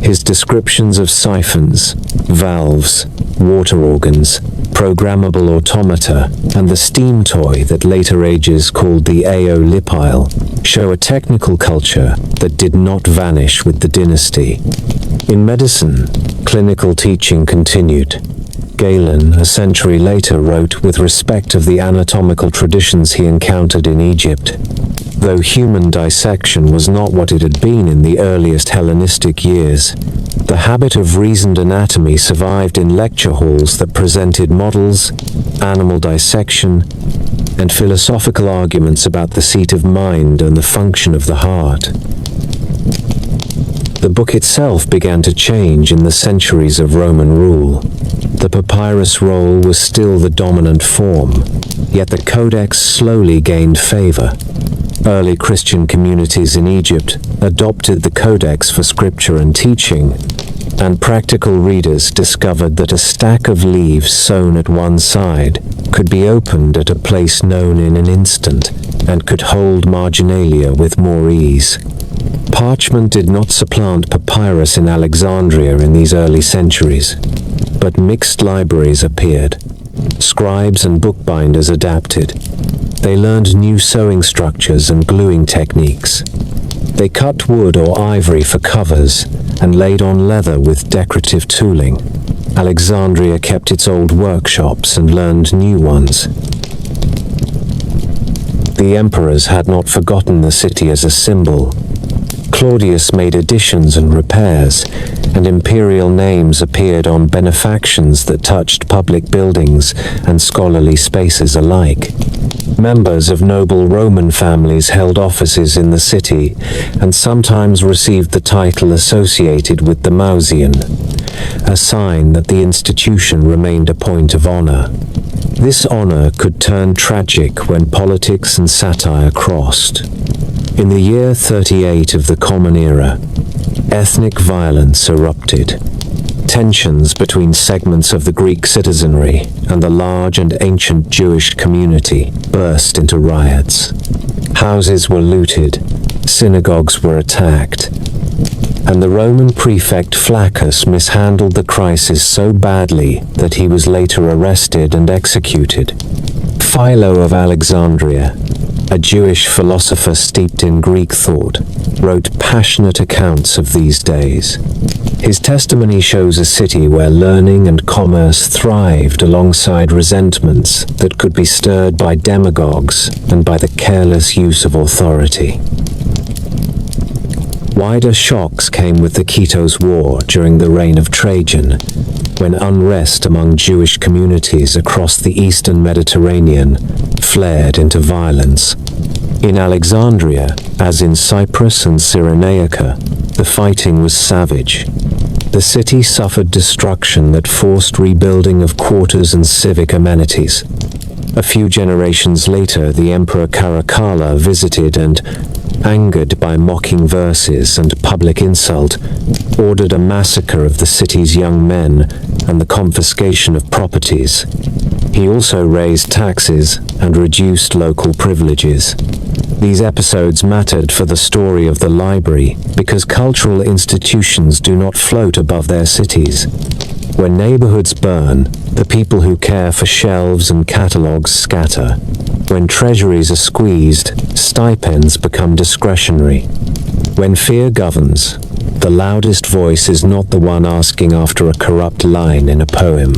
His descriptions of siphons, valves, water organs, programmable automata, and the steam toy that later ages called the Aeolipile show a technical culture that did not vanish with the dynasty. In medicine, clinical teaching continued. Galen, a century later, wrote with respect of the anatomical traditions he encountered in Egypt. Though human dissection was not what it had been in the earliest Hellenistic years, the habit of reasoned anatomy survived in lecture halls that presented models, animal dissection, and philosophical arguments about the seat of mind and the function of the heart. The book itself began to change in the centuries of Roman rule. The papyrus roll was still the dominant form, yet the codex slowly gained favor. Early Christian communities in Egypt adopted the codex for scripture and teaching, and practical readers discovered that a stack of leaves sewn at one side could be opened at a place known in an instant and could hold marginalia with more ease. Parchment did not supplant papyrus in Alexandria in these early centuries, but mixed libraries appeared. Scribes and bookbinders adapted. They learned new sewing structures and gluing techniques. They cut wood or ivory for covers and laid on leather with decorative tooling. Alexandria kept its old workshops and learned new ones. The emperors had not forgotten the city as a symbol. Claudius made additions and repairs, and imperial names appeared on benefactions that touched public buildings and scholarly spaces alike. Members of noble Roman families held offices in the city and sometimes received the title associated with the Museion, a sign that the institution remained a point of honor. This honor could turn tragic when politics and satire crossed. In the year 38 of the Common Era, ethnic violence erupted. Tensions between segments of the Greek citizenry and the large and ancient Jewish community burst into riots. Houses were looted, synagogues were attacked, and the Roman prefect Flaccus mishandled the crisis so badly that he was later arrested and executed. Philo of Alexandria, a Jewish philosopher steeped in Greek thought, wrote passionate accounts of these days. His testimony shows a city where learning and commerce thrived alongside resentments that could be stirred by demagogues and by the careless use of authority. Wider shocks came with the Kitos War during the reign of Trajan, when unrest among Jewish communities across the eastern Mediterranean flared into violence. In Alexandria, as in Cyprus and Cyrenaica, the fighting was savage. The the city suffered destruction that forced rebuilding of quarters and civic amenities. A few generations later, the Emperor Caracalla visited and, angered by mocking verses and public insult, ordered a massacre of the city's young men and the confiscation of properties. He also raised taxes and reduced local privileges. These episodes mattered for the story of the library because cultural institutions do not float above their cities. When neighborhoods burn, the people who care for shelves and catalogs scatter. When treasuries are squeezed, stipends become discretionary. When fear governs, the loudest voice is not the one asking after a corrupt line in a poem.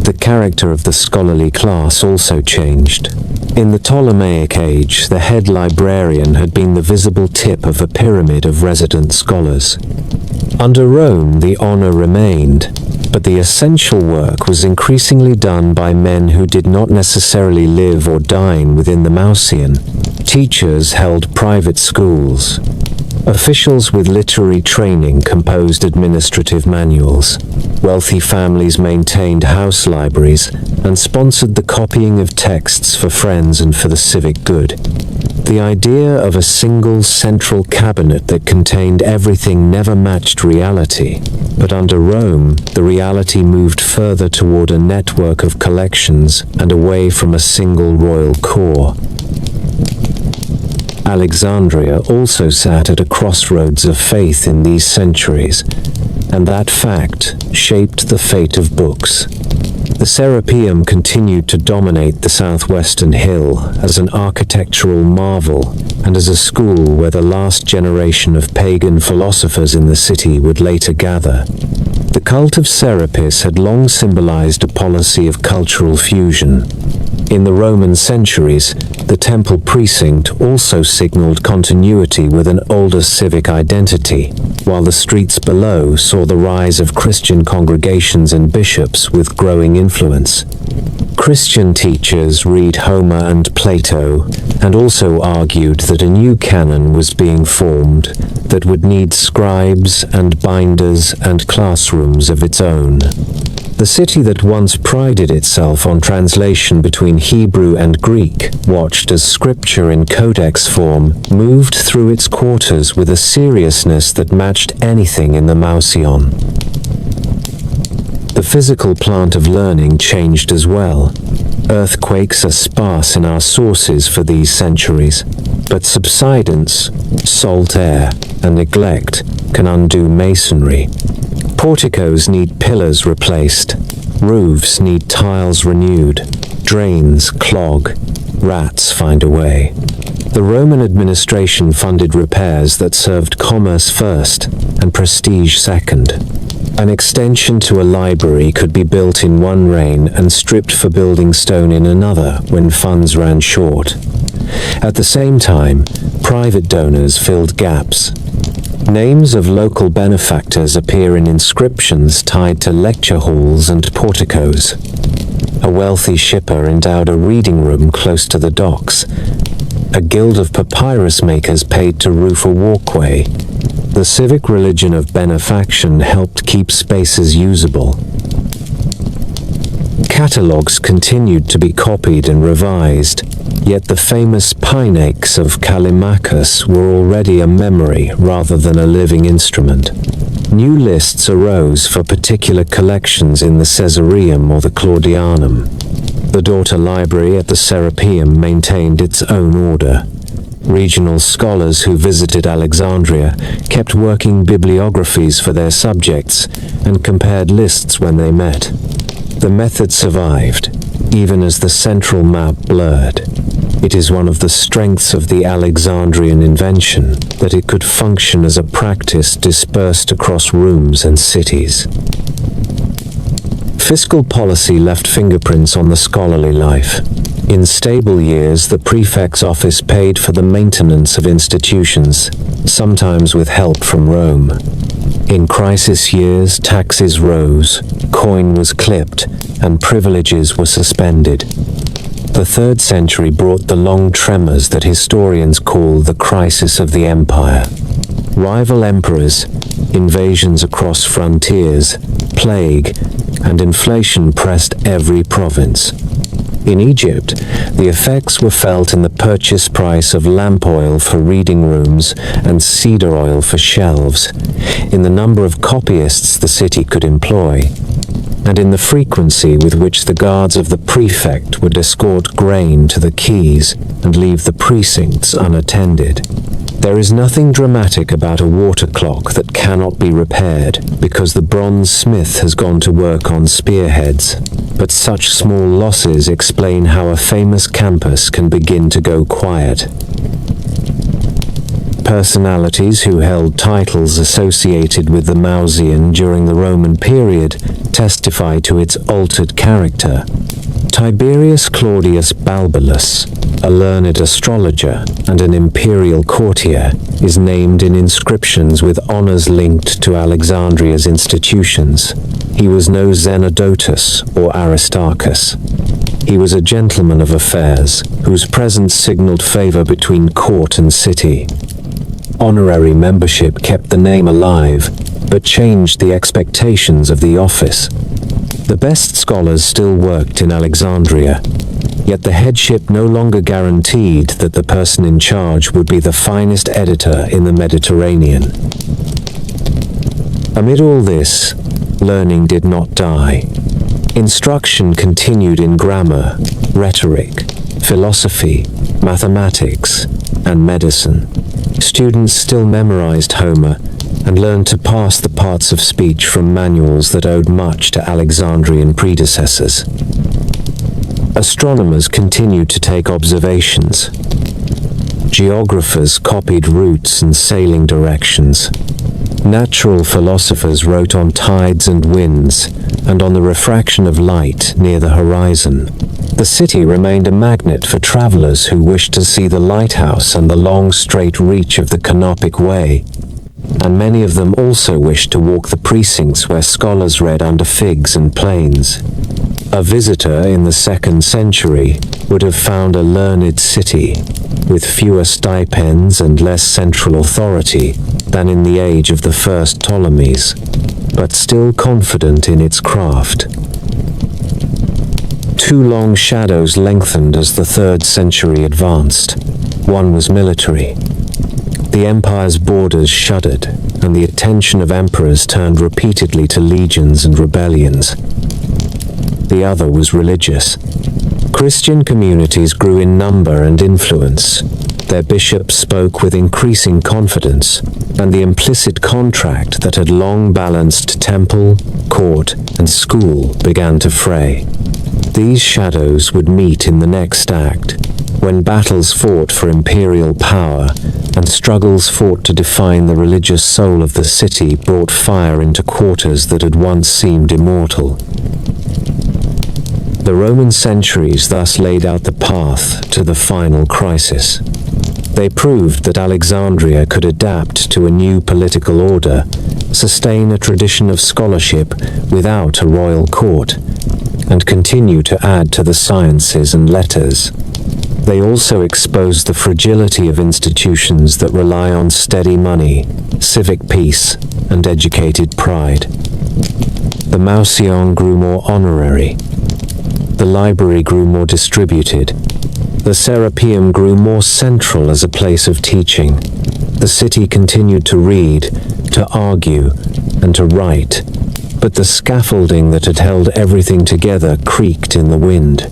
The character of the scholarly class also changed. In the Ptolemaic age, the head librarian had been the visible tip of a pyramid of resident scholars. Under Rome, the honor remained, but the essential work was increasingly done by men who did not necessarily live or dine within the Museion. Teachers held private schools. Officials with literary training composed administrative manuals. Wealthy families maintained house libraries and sponsored the copying of texts for friends and for the civic good. The idea of a single central cabinet that contained everything never matched reality, but under Rome, the reality moved further toward a network of collections and away from a single royal core. Alexandria also sat at a crossroads of faith in these centuries, and that fact shaped the fate of books. The Serapeum continued to dominate the southwestern hill as an architectural marvel and as a school where the last generation of pagan philosophers in the city would later gather. The cult of Serapis had long symbolized a policy of cultural fusion. In the Roman centuries, the temple precinct also signaled continuity with an older civic identity, while the streets below saw the rise of Christian congregations and bishops with growing influence. Christian teachers read Homer and Plato, and also argued that a new canon was being formed that would need scribes and binders and classrooms of its own. The city that once prided itself on translation between Hebrew and Greek, watched as scripture in codex form moved through its quarters with a seriousness that matched anything in the Museion. The physical plant of learning changed as well. Earthquakes are sparse in our sources for these centuries, but subsidence, salt air, and neglect can undo masonry. Porticos need pillars replaced, roofs need tiles renewed, drains clog, rats find a way. The Roman administration funded repairs that served commerce first and prestige second. An extension to a library could be built in one reign and stripped for building stone in another when funds ran short. At the same time, private donors filled gaps. Names of local benefactors appear in inscriptions tied to lecture halls and porticos. A wealthy shipper endowed a reading room close to the docks. A guild of papyrus makers paid to roof a walkway. The civic religion of benefaction helped keep spaces usable. Catalogues continued to be copied and revised, yet the famous Ptolemaics of Callimachus were already a memory rather than a living instrument. New lists arose for particular collections in the Caesareum or the Claudianum. The daughter library at the Serapeum maintained its own order. Regional scholars who visited Alexandria kept working bibliographies for their subjects and compared lists when they met. The method survived, even as the central map blurred. It is one of the strengths of the Alexandrian invention that it could function as a practice dispersed across rooms and cities. Fiscal policy left fingerprints on the scholarly life. In stable years, the prefect's office paid for the maintenance of institutions, sometimes with help from Rome. In crisis years, taxes rose, coin was clipped, and privileges were suspended. The 3rd century brought the long tremors that historians call the crisis of the empire. Rival emperors, Invasions across frontiers, plague, and inflation pressed every province. In Egypt, the effects were felt in the purchase price of lamp oil for reading rooms and cedar oil for shelves, in the number of copyists the city could employ, and in the frequency with which the guards of the prefect would escort grain to the quays and leave the precincts unattended. There is nothing dramatic about a water clock that cannot be repaired because the bronze smith has gone to work on spearheads, but such small losses explain how a famous campus can begin to go quiet. Personalities who held titles associated with the Museion during the Roman period testify to its altered character. Tiberius Claudius Balbillus, a learned astrologer and an imperial courtier, is named in inscriptions with honors linked to Alexandria's institutions. He was no Zenodotus or Aristarchus. He was a gentleman of affairs, whose presence signaled favor between court and city. Honorary membership kept the name alive, but changed the expectations of the office. The best scholars still worked in Alexandria, yet the headship no longer guaranteed that the person in charge would be the finest editor in the Mediterranean. Amid all this, learning did not die. Instruction continued in grammar, rhetoric, philosophy, mathematics, and medicine. Students still memorized Homer and learned to parse the parts of speech from manuals that owed much to Alexandrian predecessors. Astronomers continued to take observations. Geographers copied routes and sailing directions. Natural philosophers wrote on tides and winds, and on the refraction of light near the horizon. The city remained a magnet for travelers who wished to see the lighthouse and the long straight reach of the Canopic Way, and many of them also wished to walk the precincts where scholars read under figs and planes. A visitor in the 2nd century would have found a learned city, with fewer stipends and less central authority than in the age of the first Ptolemies, but still confident in its craft. Two long shadows lengthened as the 3rd century advanced. One was military. The empire's borders shuddered, and the attention of emperors turned repeatedly to legions and rebellions. The other was religious. Christian communities grew in number and influence. Their bishops spoke with increasing confidence, and the implicit contract that had long balanced temple, court, and school began to fray. These shadows would meet in the next act, when battles fought for imperial power and struggles fought to define the religious soul of the city brought fire into quarters that had once seemed immortal. The Roman centuries thus laid out the path to the final crisis. They proved that Alexandria could adapt to a new political order, sustain a tradition of scholarship without a royal court, and continue to add to the sciences and letters. They also exposed the fragility of institutions that rely on steady money, civic peace, and educated pride. The Museion grew more honorary. The library grew more distributed. The Serapeum grew more central as a place of teaching. The city continued to read, to argue, and to write, but the scaffolding that had held everything together creaked in the wind.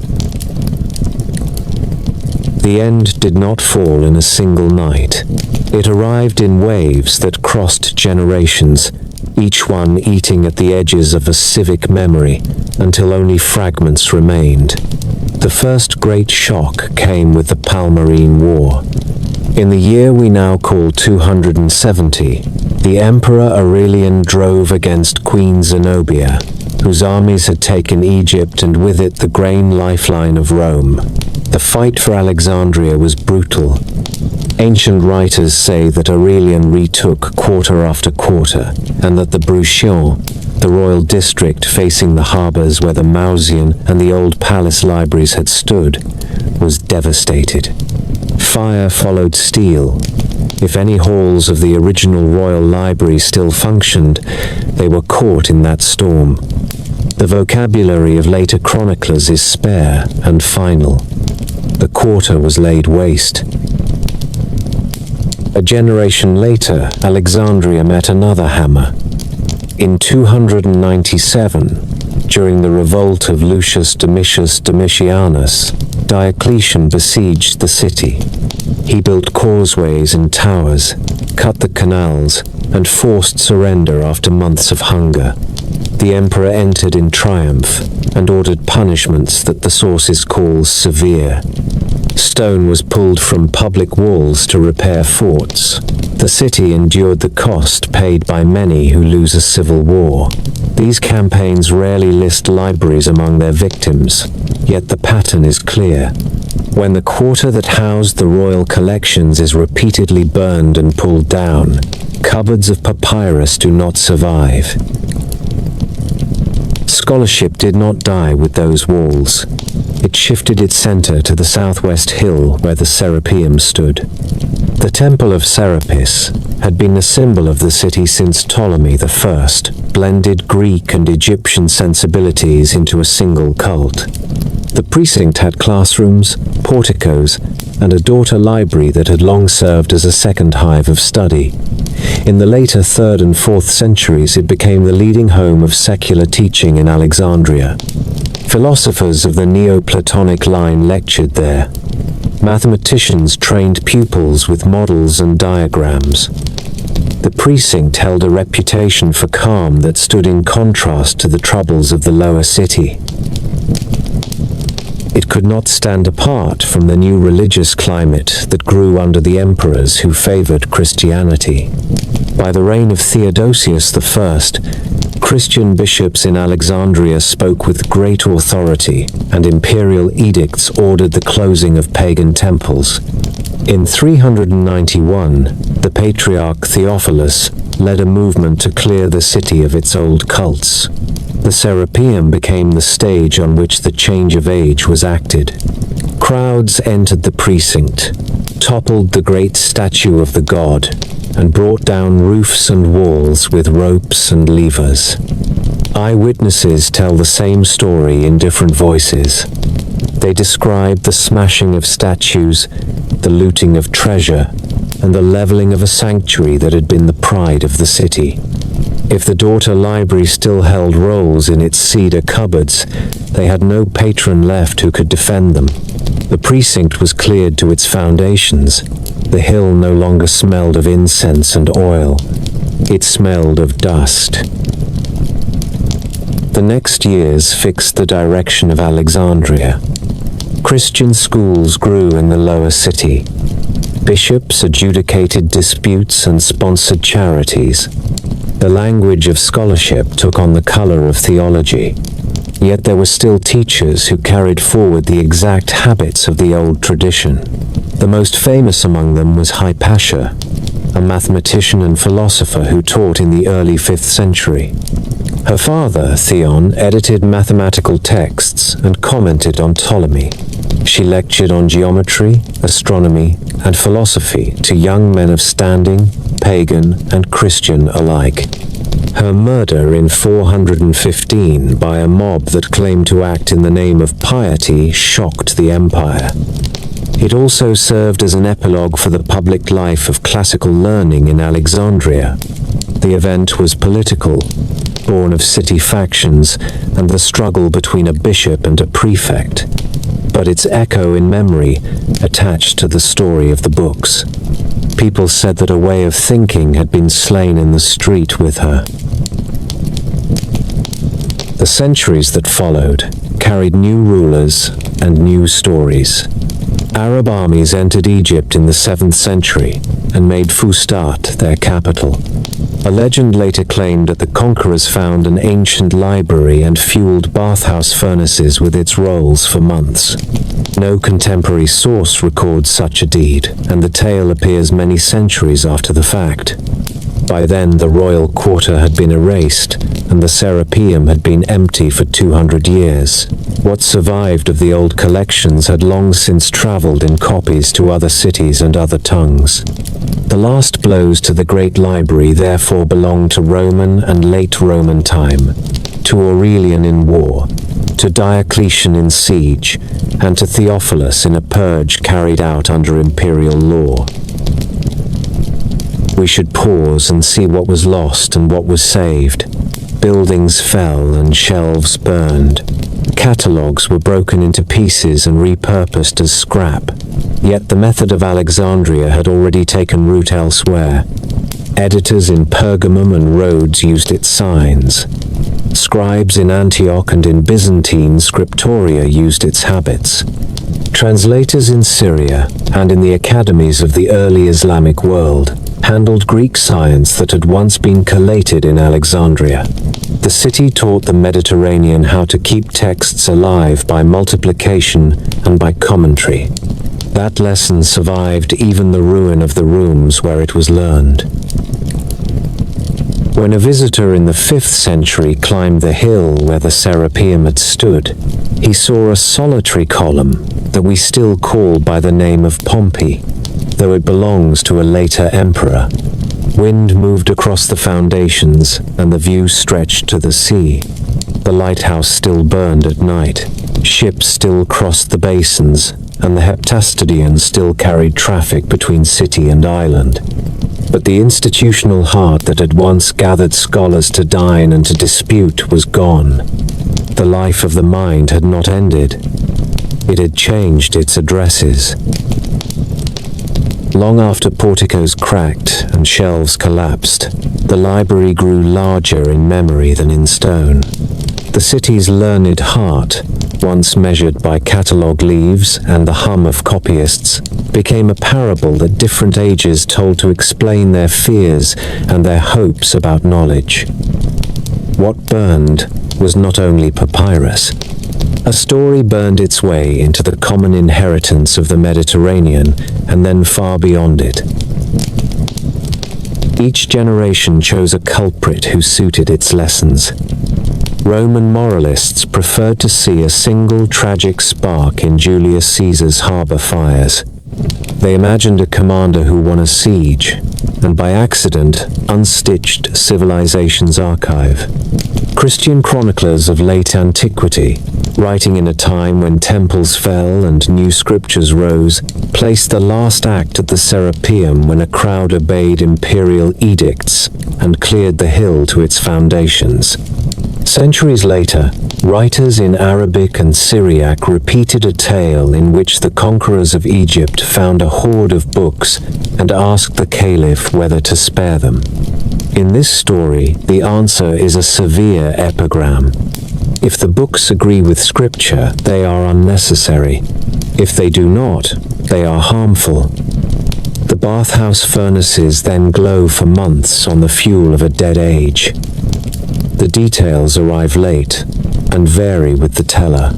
The end did not fall in a single night. It arrived in waves that crossed generations, each one eating at the edges of a civic memory until only fragments remained. The first great shock came with the Palmyrene War. In the year we now call 270, the Emperor Aurelian drove against Queen Zenobia, whose armies had taken Egypt and with it the grain lifeline of Rome. The fight for Alexandria was brutal. Ancient writers say that Aurelian retook quarter after quarter, and that the Museion, the royal district facing the harbors where the Museion and the old palace libraries had stood, was devastated. Fire followed steel, If any halls of the original royal library still functioned, they were caught in that storm. The vocabulary of later chroniclers is spare and final. The quarter was laid waste. A generation later, Alexandria met another hammer. In 297, during the revolt of Lucius Domitianus, Diocletian besieged the city. He built causeways and towers, cut the canals, and forced surrender after months of hunger. The emperor entered in triumph and ordered punishments that the sources call severe. Stone was pulled from public walls to repair forts. The city endured the cost paid by many who lose a civil war. These campaigns rarely list libraries among their victims, yet the pattern is clear. When the quarter that housed the royal collections is repeatedly burned and pulled down, cupboards of papyrus do not survive. Scholarship did not die with those walls. It shifted its center to the southwest hill where the Serapeum stood. The Temple of Serapis had been a symbol of the city since Ptolemy I blended Greek and Egyptian sensibilities into a single cult. The precinct had classrooms, porticos, and a daughter library that had long served as a second hive of study. In the later 3rd and 4th centuries, it became the leading home of secular teaching in Alexandria. Philosophers of the Neoplatonic line lectured there. Mathematicians trained pupils with models and diagrams. The precinct held a reputation for calm that stood in contrast to the troubles of the lower city. It could not stand apart from the new religious climate that grew under the emperors who favored Christianity. By the reign of Theodosius I, Christian bishops in Alexandria spoke with great authority, and imperial edicts ordered the closing of pagan temples. In 391, the Patriarch Theophilus led a movement to clear the city of its old cults. The Serapeum became the stage on which the change of age was acted. Crowds entered the precinct, toppled the great statue of the god, and brought down roofs and walls with ropes and levers. Eyewitnesses tell the same story in different voices. They describe the smashing of statues, the looting of treasure, and the leveling of a sanctuary that had been the pride of the city. If the daughter library still held rolls in its cedar cupboards, they had no patron left who could defend them. The precinct was cleared to its foundations. The hill no longer smelled of incense and oil. It smelled of dust. The next years fixed the direction of Alexandria. Christian schools grew in the lower city. Bishops adjudicated disputes and sponsored charities. The language of scholarship took on the color of theology. Yet there were still teachers who carried forward the exact habits of the old tradition. The most famous among them was Hypatia, a mathematician and philosopher who taught in the early 5th century. Her father, Theon, edited mathematical texts and commented on Ptolemy. She lectured on geometry, astronomy, and philosophy to young men of standing, pagan and Christian alike. Her murder in 415 by a mob that claimed to act in the name of piety shocked the empire. It also served as an epilogue for the public life of classical learning in Alexandria. The event was political, born of city factions and the struggle between a bishop and a prefect, but its echo in memory attached to the story of the books. People said that a way of thinking had been slain in the street with her. The centuries that followed carried new rulers and new stories. Arab armies entered Egypt in the 7th century and made Fustat their capital. A legend later claimed that the conquerors found an ancient library and fueled bathhouse furnaces with its rolls for months. No contemporary source records such a deed, and the tale appears many centuries after the fact. By then, the royal quarter had been erased, and the Serapeum had been empty for 200 years. What survived of the old collections had long since traveled in copies to other cities and other tongues. The last blows to the Great Library therefore belong to Roman and late Roman time, to Aurelian in war, to Diocletian in siege, and to Theophilus in a purge carried out under imperial law. We should pause and see what was lost and what was saved. Buildings fell and shelves burned. Catalogues were broken into pieces and repurposed as scrap. Yet the method of Alexandria had already taken root elsewhere. Editors in Pergamum and Rhodes used its signs. Scribes in Antioch and in Byzantine scriptoria used its habits. Translators in Syria and in the academies of the early Islamic world handled Greek science that had once been collated in Alexandria. The city taught the Mediterranean how to keep texts alive by multiplication and by commentary. That lesson survived even the ruin of the rooms where it was learned. When a visitor in the 5th century climbed the hill where the Serapeum had stood, he saw a solitary column that we still call by the name of Pompey, though it belongs to a later emperor. Wind moved across the foundations, and the view stretched to the sea. The lighthouse still burned at night. Ships still crossed the basins, and the heptastodion still carried traffic between city and island. But the institutional heart that had once gathered scholars to dine and to dispute was gone. The life of the mind had not ended. It had changed its addresses. Long after porticos cracked and shelves collapsed, the library grew larger in memory than in stone. The city's learned heart, once measured by catalogue leaves and the hum of copyists, became a parable that different ages told to explain their fears and their hopes about knowledge. What burned was not only papyrus. A story burned its way into the common inheritance of the Mediterranean and then far beyond it. Each generation chose a culprit who suited its lessons. Roman moralists preferred to see a single tragic spark in Julius Caesar's harbor fires. They imagined a commander who won a siege, and by accident unstitched civilization's archive. Christian chroniclers of late antiquity, writing in a time when temples fell and new scriptures rose, placed the last act at the Serapeum when a crowd obeyed imperial edicts and cleared the hill to its foundations. Centuries later, writers in Arabic and Syriac repeated a tale in which the conquerors of Egypt found a hoard of books and asked the caliph whether to spare them. In this story, the answer is a severe epigram. If the books agree with scripture, they are unnecessary. If they do not, they are harmful. The bathhouse furnaces then glow for months on the fuel of a dead age. The details arrive late and vary with the teller.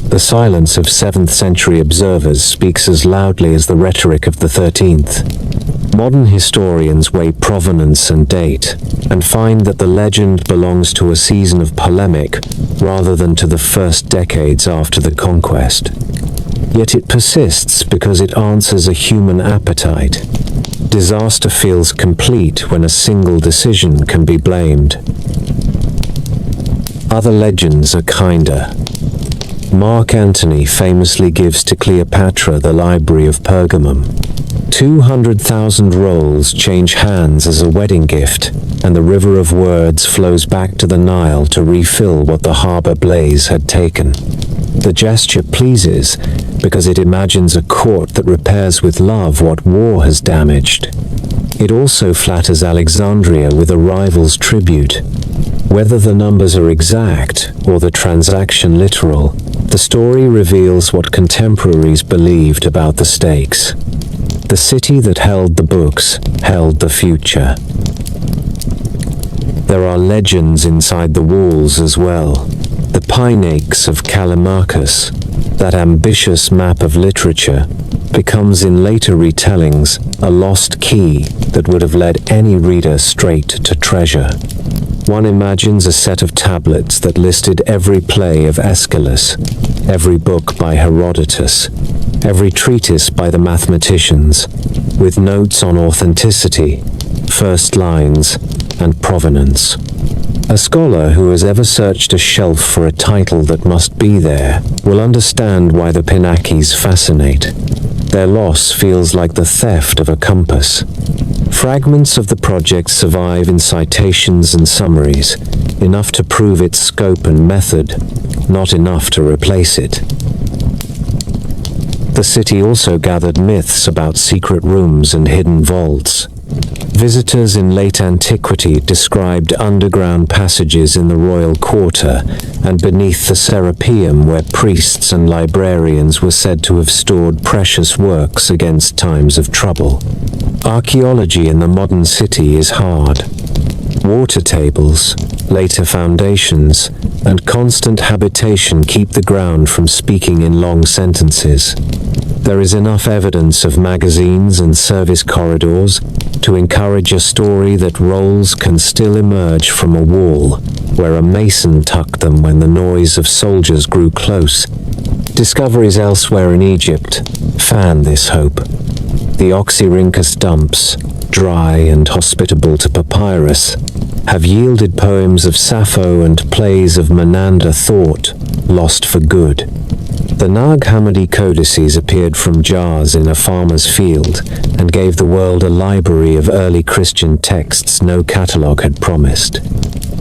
The silence of 7th century observers speaks as loudly as the rhetoric of the 13th. Modern historians weigh provenance and date and find that the legend belongs to a season of polemic rather than to the first decades after the conquest. Yet it persists because it answers a human appetite. Disaster feels complete when a single decision can be blamed. Other legends are kinder. Mark Antony famously gives to Cleopatra the Library of Pergamum. 200,000 rolls change hands as a wedding gift, and the river of words flows back to the Nile to refill what the harbor blaze had taken. The gesture pleases because it imagines a court that repairs with love what war has damaged. It also flatters Alexandria with a rival's tribute. Whether the numbers are exact or the transaction literal, the story reveals what contemporaries believed about the stakes. The city that held the books held the future. There are legends inside the walls as well. The Ptolemaics of Callimachus, that ambitious map of literature, becomes in later retellings a lost key that would have led any reader straight to treasure. One imagines a set of tablets that listed every play of Aeschylus, every book by Herodotus, every treatise by the mathematicians, with notes on authenticity, first lines, and provenance. A scholar who has ever searched a shelf for a title that must be there will understand why the Pinakis fascinate. Their loss feels like the theft of a compass. Fragments of the project survive in citations and summaries, enough to prove its scope and method, not enough to replace it. The city also gathered myths about secret rooms and hidden vaults. Visitors in late antiquity described underground passages in the royal quarter and beneath the Serapeum, where priests and librarians were said to have stored precious works against times of trouble. Archaeology in the modern city is hard. Water tables, later foundations, and constant habitation keep the ground from speaking in long sentences. There is enough evidence of magazines and service corridors to encourage a story that roles can still emerge from a wall, where a mason tucked them when the noise of soldiers grew close. Discoveries elsewhere in Egypt fan this hope. The Oxyrhynchus dumps, dry and hospitable to papyrus, have yielded poems of Sappho and plays of Menander thought lost for good. The Nag Hammadi codices appeared from jars in a farmer's field and gave the world a library of early Christian texts no catalogue had promised.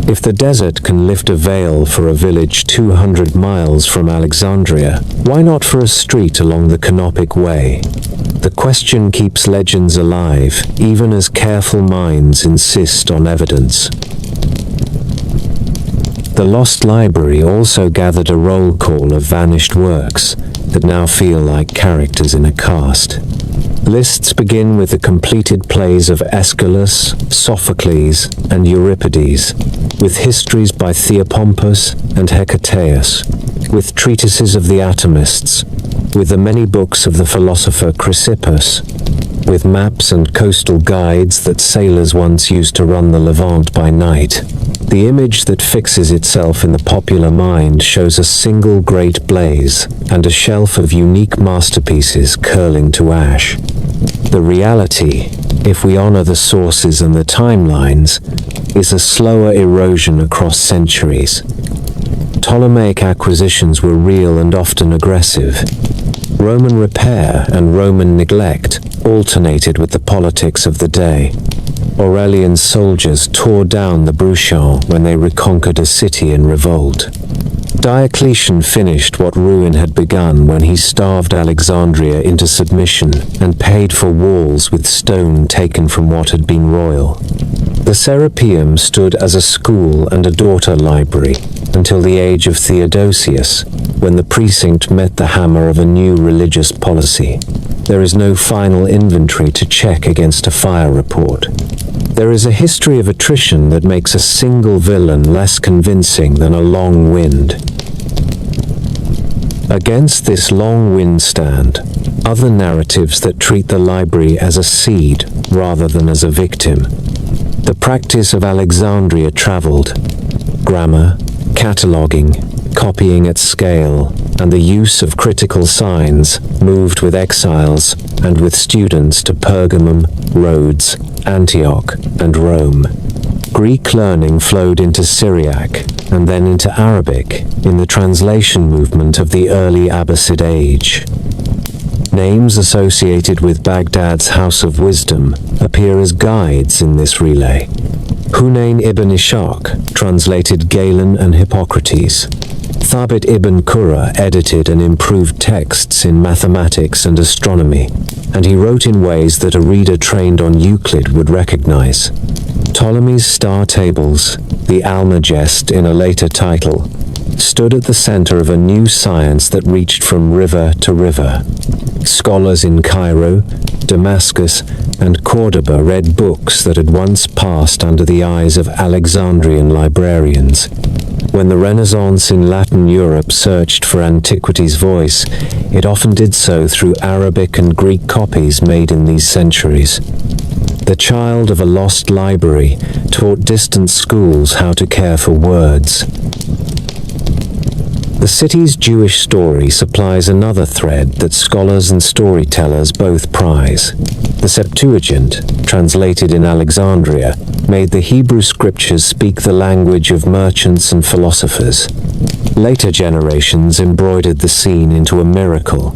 If the desert can lift a veil for a village 200 miles from Alexandria, why not for a street along the Canopic Way? The question keeps legends alive, even as careful minds insist on evidence. The Lost Library also gathered a roll call of vanished works that now feel like characters in a cast. Lists begin with the completed plays of Aeschylus, Sophocles, and Euripides, with histories by Theopompus and Hecataeus, with treatises of the atomists, with the many books of the philosopher Chrysippus, with maps and coastal guides that sailors once used to run the Levant by night. The image that fixes itself in the popular mind shows a single great blaze and a shelf of unique masterpieces curling to ash. The reality, if we honor the sources and the timelines, is a slower erosion across centuries. Ptolemaic acquisitions were real and often aggressive. Roman repair and Roman neglect alternated with the politics of the day. Aurelian's soldiers tore down the Museion when they reconquered a city in revolt. Diocletian finished what ruin had begun when he starved Alexandria into submission and paid for walls with stone taken from what had been royal. The Serapeum stood as a school and a daughter library until the age of Theodosius, when the precinct met the hammer of a new religious policy. There is no final inventory to check against a fire report. There is a history of attrition that makes a single villain less convincing than a long wind. Against this long wind stand other narratives that treat the library as a seed rather than as a victim. The practice of Alexandria traveled. Grammar, cataloguing, copying at scale, and the use of critical signs moved with exiles and with students to Pergamum, Rhodes, Antioch, and Rome. Greek learning flowed into Syriac and then into Arabic in the translation movement of the early Abbasid age. Names associated with Baghdad's House of Wisdom appear as guides in this relay. Hunayn ibn Ishaq translated Galen and Hippocrates. Thabit ibn Qurra edited and improved texts in mathematics and astronomy, and he wrote in ways that a reader trained on Euclid would recognize. Ptolemy's star tables, the Almagest in a later title, stood at the center of a new science that reached from river to river. Scholars in Cairo, Damascus, and Cordoba read books that had once passed under the eyes of Alexandrian librarians. When the Renaissance in Latin Europe searched for antiquity's voice, it often did so through Arabic and Greek copies made in these centuries. the child of a lost library, taught distant schools how to care for words. The city's Jewish story supplies another thread that scholars and storytellers both prize. The Septuagint, translated in Alexandria, made the Hebrew scriptures speak the language of merchants and philosophers. Later generations embroidered the scene into a miracle.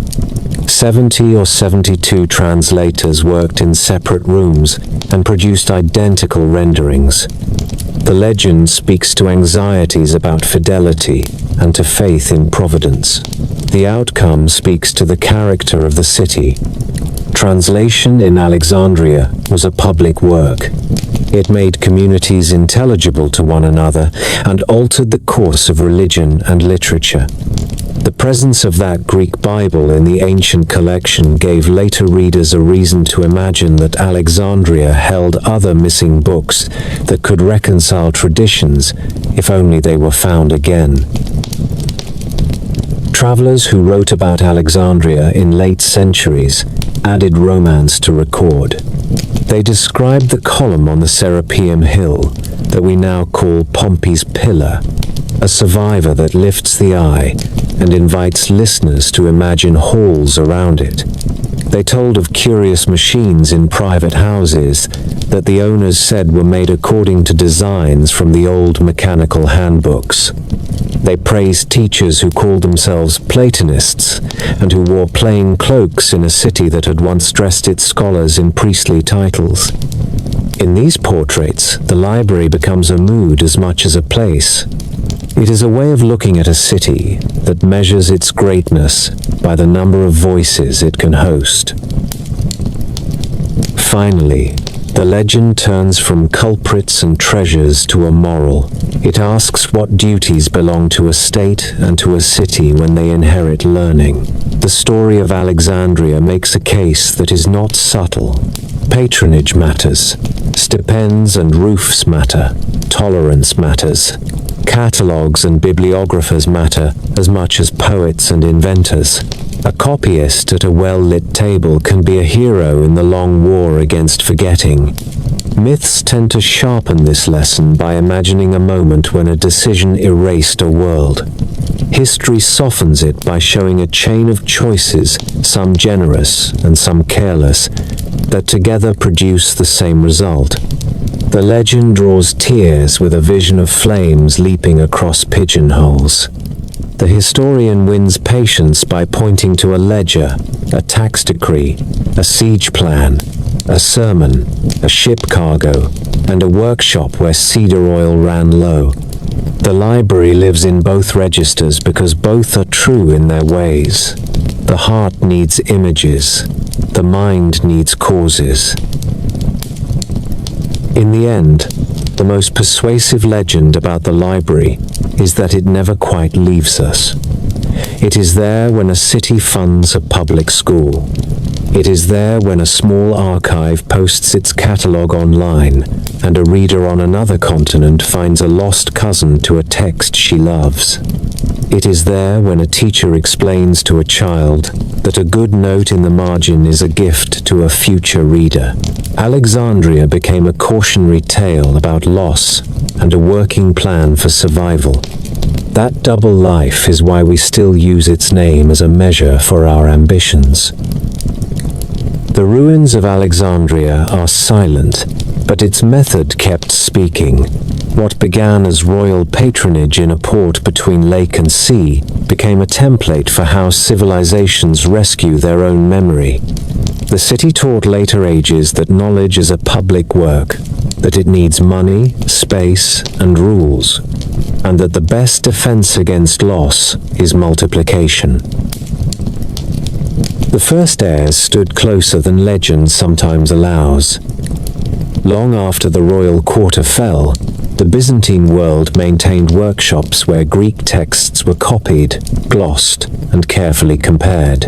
70 or 72 translators worked in separate rooms and produced identical renderings. The legend speaks to anxieties about fidelity and to faith in providence. The outcome speaks to the character of the city. Translation in Alexandria was a public work. It made communities intelligible to one another and altered the course of religion and literature. The presence of that Greek Bible in the ancient collection gave later readers a reason to imagine that Alexandria held other missing books that could reconcile traditions if only they were found again. Travelers who wrote about Alexandria in late centuries added romance to record. They described the column on the Serapeum Hill that we now call Pompey's Pillar, a survivor that lifts the eye and invites listeners to imagine halls around it. They told of curious machines in private houses that the owners said were made according to designs from the old mechanical handbooks. They praised teachers who called themselves Platonists and who wore plain cloaks in a city that had once dressed its scholars in priestly titles. In these portraits, the library becomes a mood as much as a place. It is a way of looking at a city that measures its greatness by the number of voices it can host. Finally, the legend turns from culprits and treasures to a moral. It asks what duties belong to a state and to a city when they inherit learning. The story of Alexandria makes a case that is not subtle. Patronage matters. Stipends and roofs matter. Tolerance matters. Catalogues and bibliographers matter as much as poets and inventors. A copyist at a well-lit table can be a hero in the long war against forgetting. Myths tend to sharpen this lesson by imagining a moment when a decision erased a world. History softens it by showing a chain of choices, some generous and some careless, that together produce the same result. The legend draws tears with a vision of flames leaping across pigeonholes. The historian wins patience by pointing to a ledger, a tax decree, a siege plan, a sermon, a ship cargo, and a workshop where cedar oil ran low. The library lives in both registers because both are true in their ways. The heart needs images, the mind needs causes. In the end, the most persuasive legend about the library is that it never quite leaves us. It is there when a city funds a public school. It is there when a small archive posts its catalogue online and a reader on another continent finds a lost cousin to a text she loves. It is there when a teacher explains to a child that a good note in the margin is a gift to a future reader. Alexandria became a cautionary tale about loss and a working plan for survival. That double life is why we still use its name as a measure for our ambitions. The ruins of Alexandria are silent, but its method kept speaking. What began as royal patronage in a port between lake and sea became a template for how civilizations rescue their own memory. The city taught later ages that knowledge is a public work, that it needs money, space, and rules, and that the best defense against loss is multiplication. The first heirs stood closer than legend sometimes allows. Long after the royal quarter fell, the Byzantine world maintained workshops where Greek texts were copied, glossed, and carefully compared.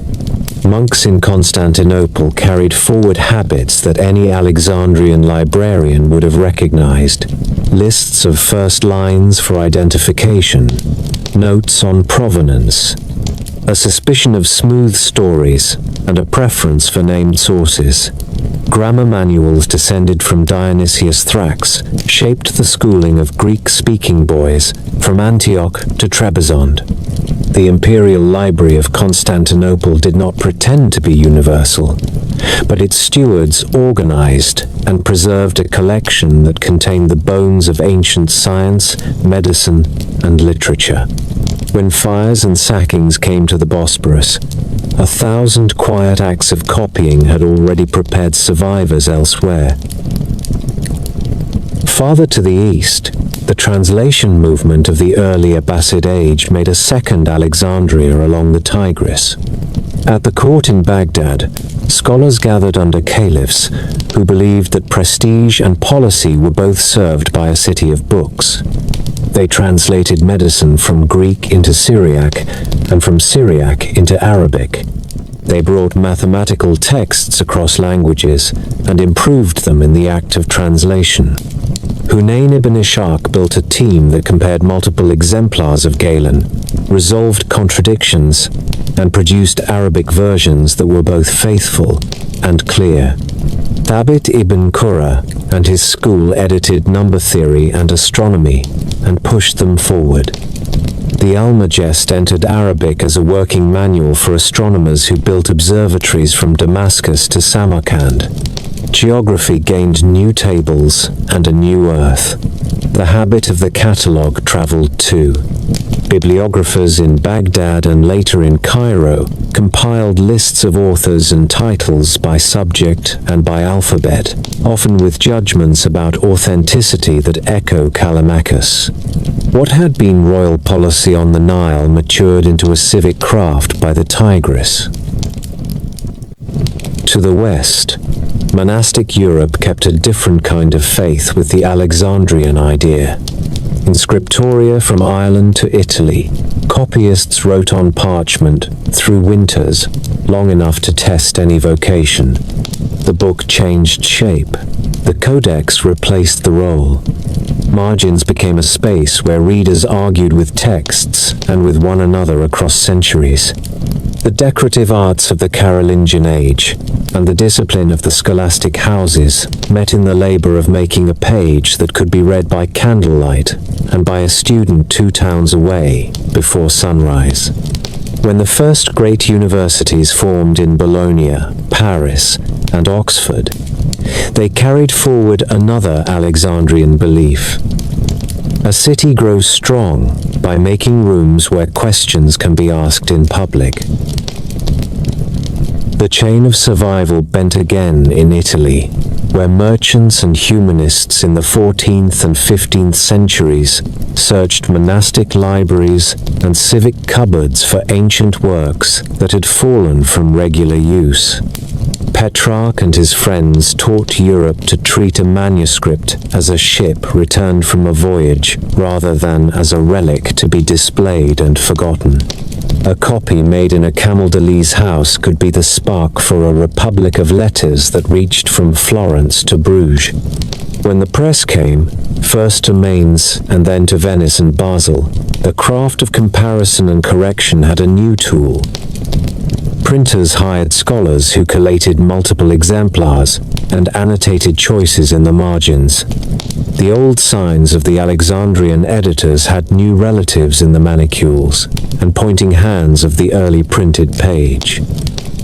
Monks in Constantinople carried forward habits that any Alexandrian librarian would have recognized. Lists of first lines for identification, notes on provenance, a suspicion of smooth stories, and a preference for named sources. Grammar manuals descended from Dionysius Thrax shaped the schooling of Greek-speaking boys from Antioch to Trebizond. The Imperial Library of Constantinople did not pretend to be universal, but its stewards organized and preserved a collection that contained the bones of ancient science, medicine, and literature. When fires and sackings came to the Bosporus, 1,000 quiet acts of copying had already prepared survivors elsewhere. Farther to the east, the translation movement of the early Abbasid age made a second Alexandria along the Tigris. At the court in Baghdad, scholars gathered under caliphs who believed that prestige and policy were both served by a city of books. They translated medicine from Greek into Syriac and from Syriac into Arabic. They brought mathematical texts across languages and improved them in the act of translation. Hunayn ibn Ishaq built a team that compared multiple exemplars of Galen, resolved contradictions, and produced Arabic versions that were both faithful and clear. Thabit ibn Qurra and his school edited number theory and astronomy and pushed them forward. The Almagest entered Arabic as a working manual for astronomers who built observatories from Damascus to Samarkand. Geography gained new tables and a new earth. The habit of the catalogue traveled too. Bibliographers in Baghdad and later in Cairo compiled lists of authors and titles by subject and by alphabet, often with judgments about authenticity that echo Callimachus. What had been royal policy on the Nile matured into a civic craft by the Tigris. To the west, monastic Europe kept a different kind of faith with the Alexandrian idea. In scriptoria from Ireland to Italy, copyists wrote on parchment through winters, long enough to test any vocation. The book changed shape. The codex replaced the roll. Margins became a space where readers argued with texts and with one another across centuries. The decorative arts of the Carolingian age and the discipline of the scholastic houses met in the labor of making a page that could be read by candlelight and by a student 2 towns away before sunrise. When the first great universities formed in Bologna, Paris, and Oxford, they carried forward another Alexandrian belief. A city grows strong by making rooms where questions can be asked in public. The chain of survival bent again in Italy, where merchants and humanists in the 14th and 15th centuries searched monastic libraries and civic cupboards for ancient works that had fallen from regular use. Petrarch and his friends taught Europe to treat a manuscript as a ship returned from a voyage rather than as a relic to be displayed and forgotten. A copy made in a Camaldolese house could be the spark for a republic of letters that reached from Florence to Bruges. When the press came, first to Mainz and then to Venice and Basel, the craft of comparison and correction had a new tool. Printers hired scholars who collated multiple exemplars and annotated choices in the margins. The old signs of the Alexandrian editors had new relatives in the manicules and pointing hands of the early printed page.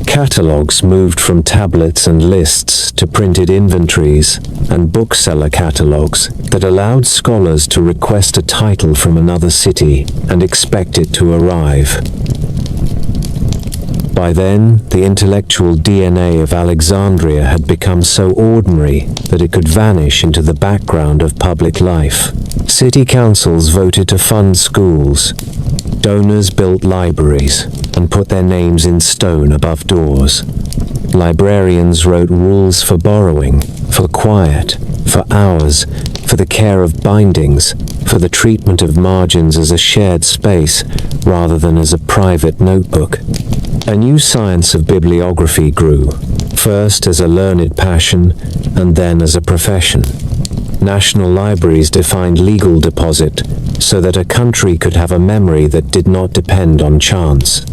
Catalogues moved from tablets and lists to printed inventories and bookseller catalogues that allowed scholars to request a title from another city and expect it to arrive. By then, the intellectual DNA of Alexandria had become so ordinary that it could vanish into the background of public life. City councils voted to fund schools. Donors built libraries and put their names in stone above doors. Librarians wrote rules for borrowing, for quiet, for hours, for the care of bindings, for the treatment of margins as a shared space rather than as a private notebook. A new science of bibliography grew, first as a learned passion and then as a profession. National libraries defined legal deposit so that a country could have a memory that did not depend on chance.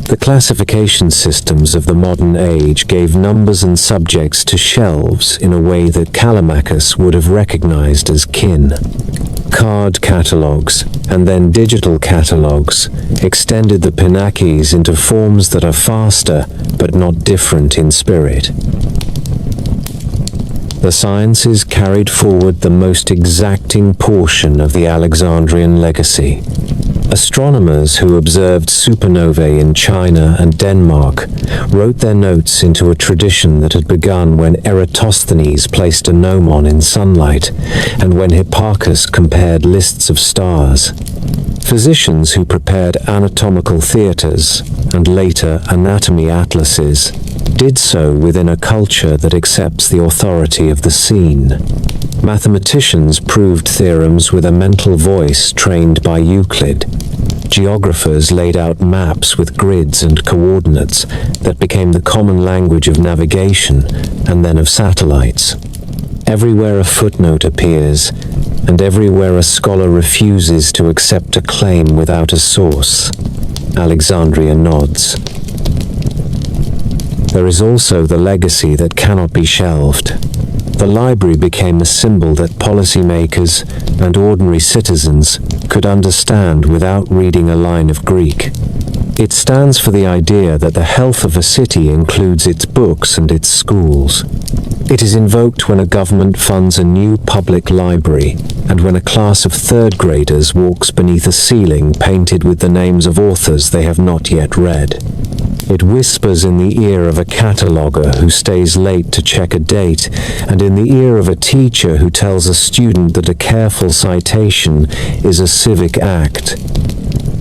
The classification systems of the modern age gave numbers and subjects to shelves in a way that Callimachus would have recognized as kin. Card catalogues, and then digital catalogues, extended the pinakes into forms that are faster but not different in spirit. The sciences carried forward the most exacting portion of the Alexandrian legacy. Astronomers who observed supernovae in China and Denmark wrote their notes into a tradition that had begun when Eratosthenes placed a gnomon in sunlight and when Hipparchus compared lists of stars. Physicians who prepared anatomical theaters and later anatomy atlases did so within a culture that accepts the authority of the seen. Mathematicians proved theorems with a mental voice trained by Euclid. Geographers laid out maps with grids and coordinates that became the common language of navigation and then of satellites. Everywhere a footnote appears, and everywhere a scholar refuses to accept a claim without a source, Alexandria nods. There is also the legacy that cannot be shelved. The library became a symbol that policymakers and ordinary citizens could understand without reading a line of Greek. It stands for the idea that the health of a city includes its books and its schools. It is invoked when a government funds a new public library and when a class of third graders walks beneath a ceiling painted with the names of authors they have not yet read. It whispers in the ear of a cataloger who stays late to check a date, and in the ear of a teacher who tells a student that a careful citation is a civic act.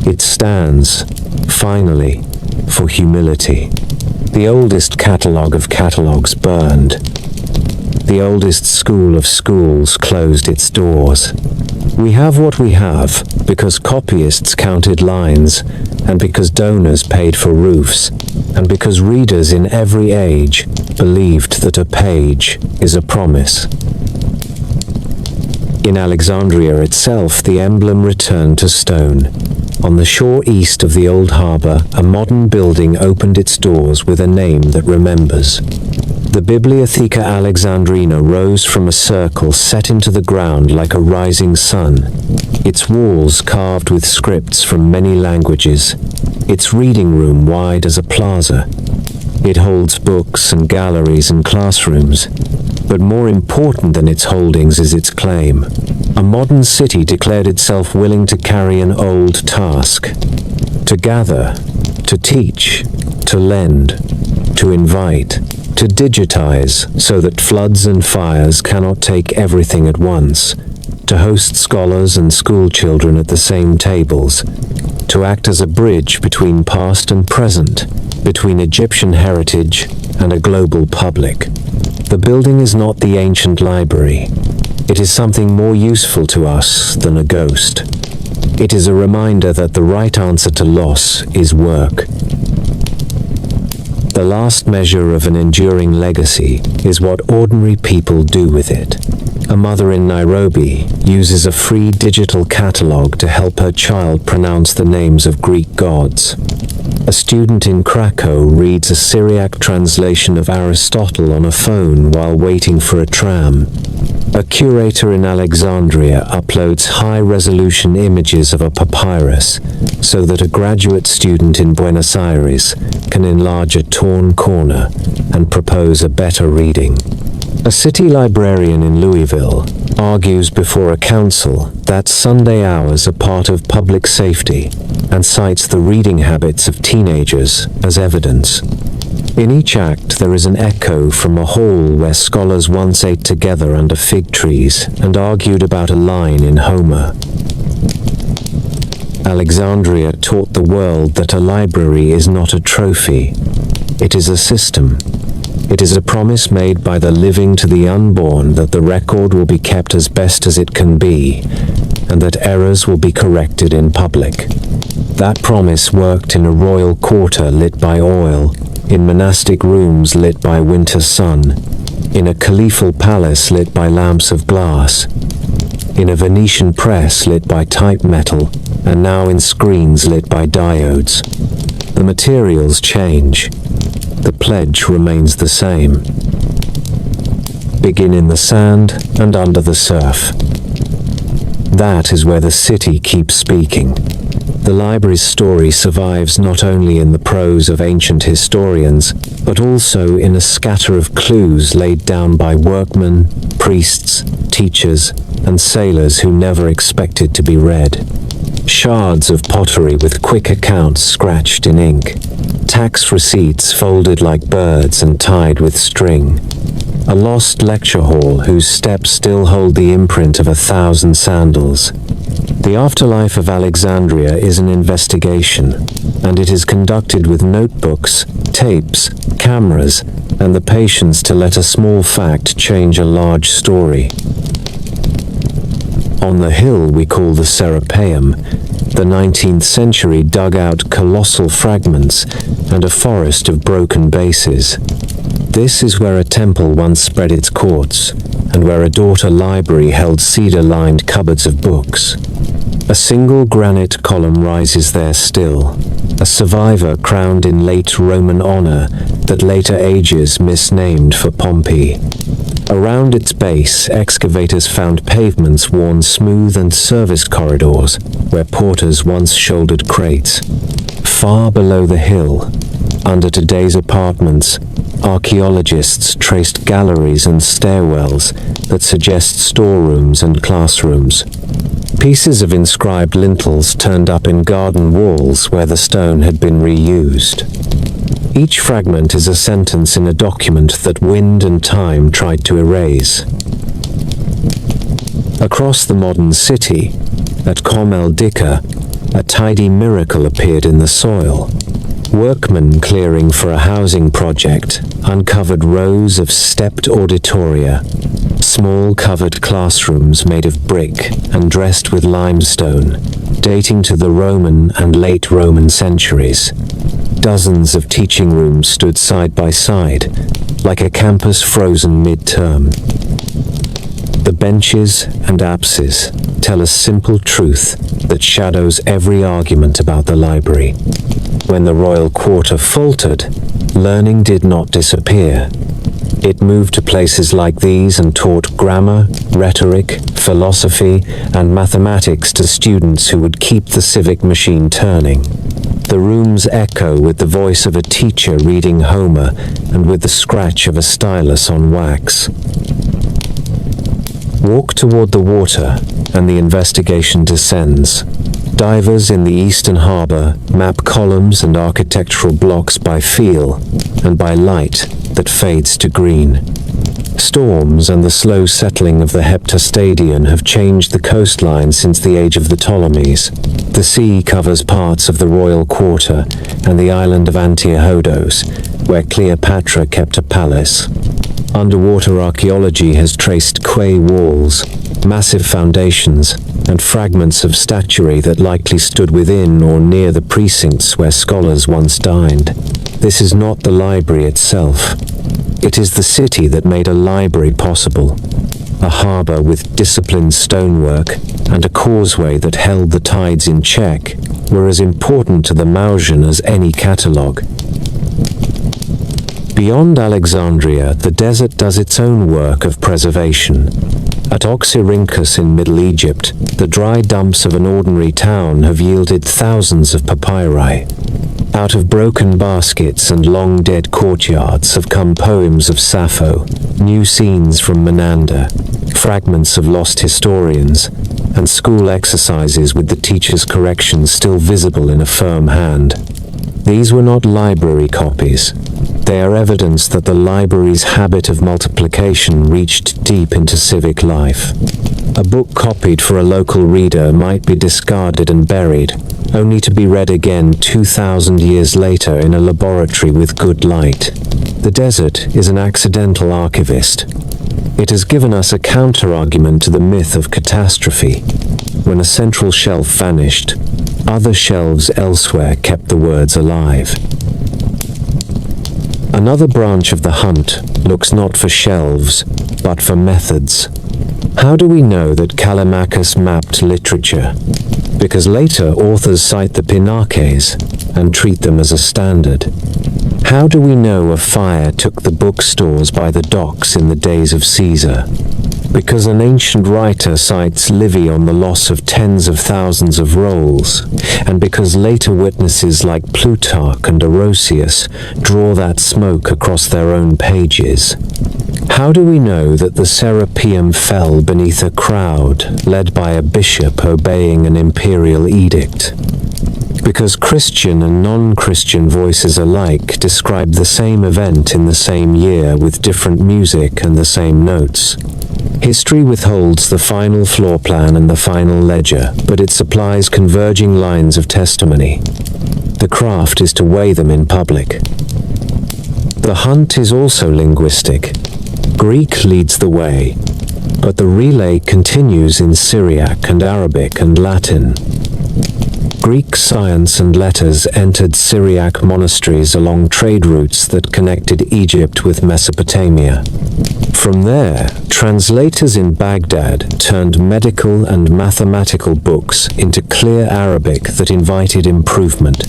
It stands, finally, for humility. The oldest catalogue of catalogues burned. The oldest school of schools closed its doors. We have what we have because copyists counted lines, and because donors paid for roofs, and because readers in every age believed that a page is a promise. In Alexandria itself, the emblem returned to stone. On the shore east of the old harbor, a modern building opened its doors with a name that remembers. The Bibliotheca Alexandrina rose from a circle set into the ground like a rising sun, its walls carved with scripts from many languages, its reading room wide as a plaza. It holds books and galleries and classrooms, but more important than its holdings is its claim. A modern city declared itself willing to carry an old task, to gather, to teach, to lend, to invite, to digitize so that floods and fires cannot take everything at once, to host scholars and school children at the same tables, to act as a bridge between past and present, between Egyptian heritage and a global public. The building is not the ancient library. It is something more useful to us than a ghost. It is a reminder that the right answer to loss is work. The last measure of an enduring legacy is what ordinary people do with it. A mother in Nairobi uses a free digital catalog to help her child pronounce the names of Greek gods. A student in Krakow reads a Syriac translation of Aristotle on a phone while waiting for a tram. A curator in Alexandria uploads high-resolution images of a papyrus so that a graduate student in Buenos Aires can enlarge a torn corner and propose a better reading. A city librarian in Louisville argues before a council that Sunday hours are part of public safety and cites the reading habits of teenagers as evidence. In each act there is an echo from a hall where scholars once ate together under fig trees and argued about a line in Homer. Alexandria taught the world that a library is not a trophy. It is a system. It is a promise made by the living to the unborn that the record will be kept as best as it can be, and that errors will be corrected in public. That promise worked in a royal quarter lit by oil, in monastic rooms lit by winter sun, in a caliphal palace lit by lamps of glass, in a Venetian press lit by type metal, and now in screens lit by diodes. The The materials change. The pledge remains the same. Begin in the sand and under the surf. That is where the city keeps speaking. The library's story survives not only in the prose of ancient historians, but also in a scatter of clues laid down by workmen, priests, teachers, and sailors who never expected to be read. Shards of pottery with quick accounts scratched in ink. Tax receipts folded like birds and tied with string. A lost lecture hall whose steps still hold the imprint of 1,000 sandals. The afterlife of Alexandria is an investigation, and it is conducted with notebooks, tapes, cameras, and the patience to let a small fact change a large story. On the hill we call the Serapeum, the 19th century dug out colossal fragments and a forest of broken bases. This is where a temple once spread its courts, and where a daughter library held cedar-lined cupboards of books. A single granite column rises there still, a survivor crowned in late Roman honor that later ages misnamed for Pompey. Around its base, excavators found pavements worn smooth and service corridors where porters once shouldered crates. Far below the hill, under today's apartments, archaeologists traced galleries and stairwells that suggest storerooms and classrooms. Pieces of inscribed lintels turned up in garden walls where the stone had been reused. Each fragment is a sentence in a document that wind and time tried to erase. Across the modern city, at Com el Dika, a tidy miracle appeared in the soil. Workmen clearing for a housing project uncovered rows of stepped auditoria, small covered classrooms made of brick and dressed with limestone, dating to the Roman and late Roman centuries. Dozens of teaching rooms stood side by side, like a campus frozen mid-term. The benches and apses tell a simple truth that shadows every argument about the library. When the royal quarter faltered, learning did not disappear. It moved to places like these and taught grammar, rhetoric, philosophy, and mathematics to students who would keep the civic machine turning. The rooms echo with the voice of a teacher reading Homer and with the scratch of a stylus on wax. Walk toward the water, and the investigation descends. Divers in the eastern harbor map columns and architectural blocks by feel and by light that fades to green. Storms and the slow settling of the Heptastadion have changed the coastline since the age of the Ptolemies. The sea covers parts of the royal quarter and the island of Antiohodos, where Cleopatra kept a palace. Underwater archaeology has traced quay walls, massive foundations, and fragments of statuary that likely stood within or near the precincts where scholars once dined. This is not the library itself. It is the city that made a library possible. A harbor with disciplined stonework and a causeway that held the tides in check were as important to the Museion as any catalogue. Beyond Alexandria, the desert does its own work of preservation. At Oxyrhynchus in Middle Egypt, the dry dumps of an ordinary town have yielded thousands of papyri. Out of broken baskets and long-dead courtyards have come poems of Sappho, new scenes from Menander, fragments of lost historians, and school exercises with the teacher's corrections still visible in a firm hand. These were not library copies. They are evidence that the library's habit of multiplication reached deep into civic life. A book copied for a local reader might be discarded and buried, only to be read again 2,000 years later in a laboratory with good light. The desert is an accidental archivist. It has given us a counter-argument to the myth of catastrophe. When a central shelf vanished, other shelves elsewhere kept the words alive. Another branch of the hunt looks not for shelves, but for methods. How do we know that Callimachus mapped literature? Because later authors cite the Pinakes, and treat them as a standard? How do we know a fire took the bookstores by the docks in the days of Caesar? Because an ancient writer cites Livy on the loss of tens of thousands of rolls, and because later witnesses like Plutarch and Orosius draw that smoke across their own pages. How do we know that the Serapeum fell beneath a crowd led by a bishop obeying an imperial edict? Because Christian and non-Christian voices alike describe the same event in the same year with different music and the same notes. History withholds the final floor plan and the final ledger, but it supplies converging lines of testimony. The craft is to weigh them in public. The hunt is also linguistic. Greek leads the way, but the relay continues in Syriac and Arabic and Latin. Greek science and letters entered Syriac monasteries along trade routes that connected Egypt with Mesopotamia. From there, translators in Baghdad turned medical and mathematical books into clear Arabic that invited improvement.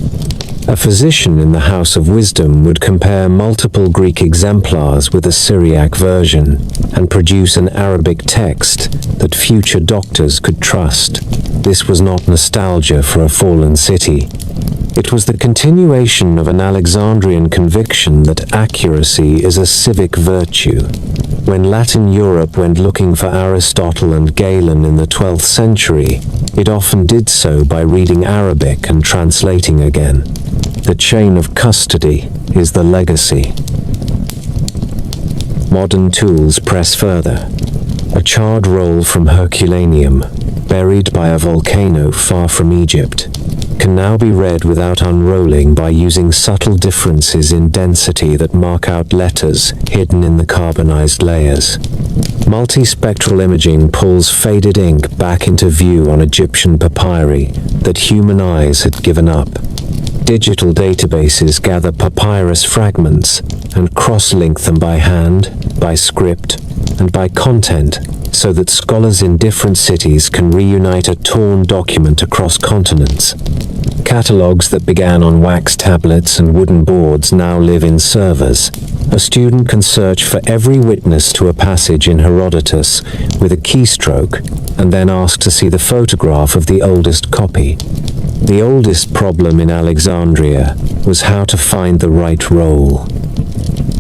A physician in the House of Wisdom would compare multiple Greek exemplars with a Syriac version and produce an Arabic text that future doctors could trust. This was not nostalgia for a fallen city. It was the continuation of an Alexandrian conviction that accuracy is a civic virtue. When Latin Europe went looking for Aristotle and Galen in the 12th century, it often did so by reading Arabic and translating again. The chain of custody is the legacy. Modern tools press further. A charred roll from Herculaneum, buried by a volcano far from Egypt, can now be read without unrolling by using subtle differences in density that mark out letters hidden in the carbonized layers. Multispectral imaging pulls faded ink back into view on Egyptian papyri that human eyes had given up. Digital databases gather papyrus fragments and cross-link them by hand, by script, and by content, so that scholars in different cities can reunite a torn document across continents. Catalogues that began on wax tablets and wooden boards now live in servers. A student can search for every witness to a passage in Herodotus with a keystroke and then ask to see the photograph of the oldest copy. The oldest problem in Alexandria was how to find the right roll.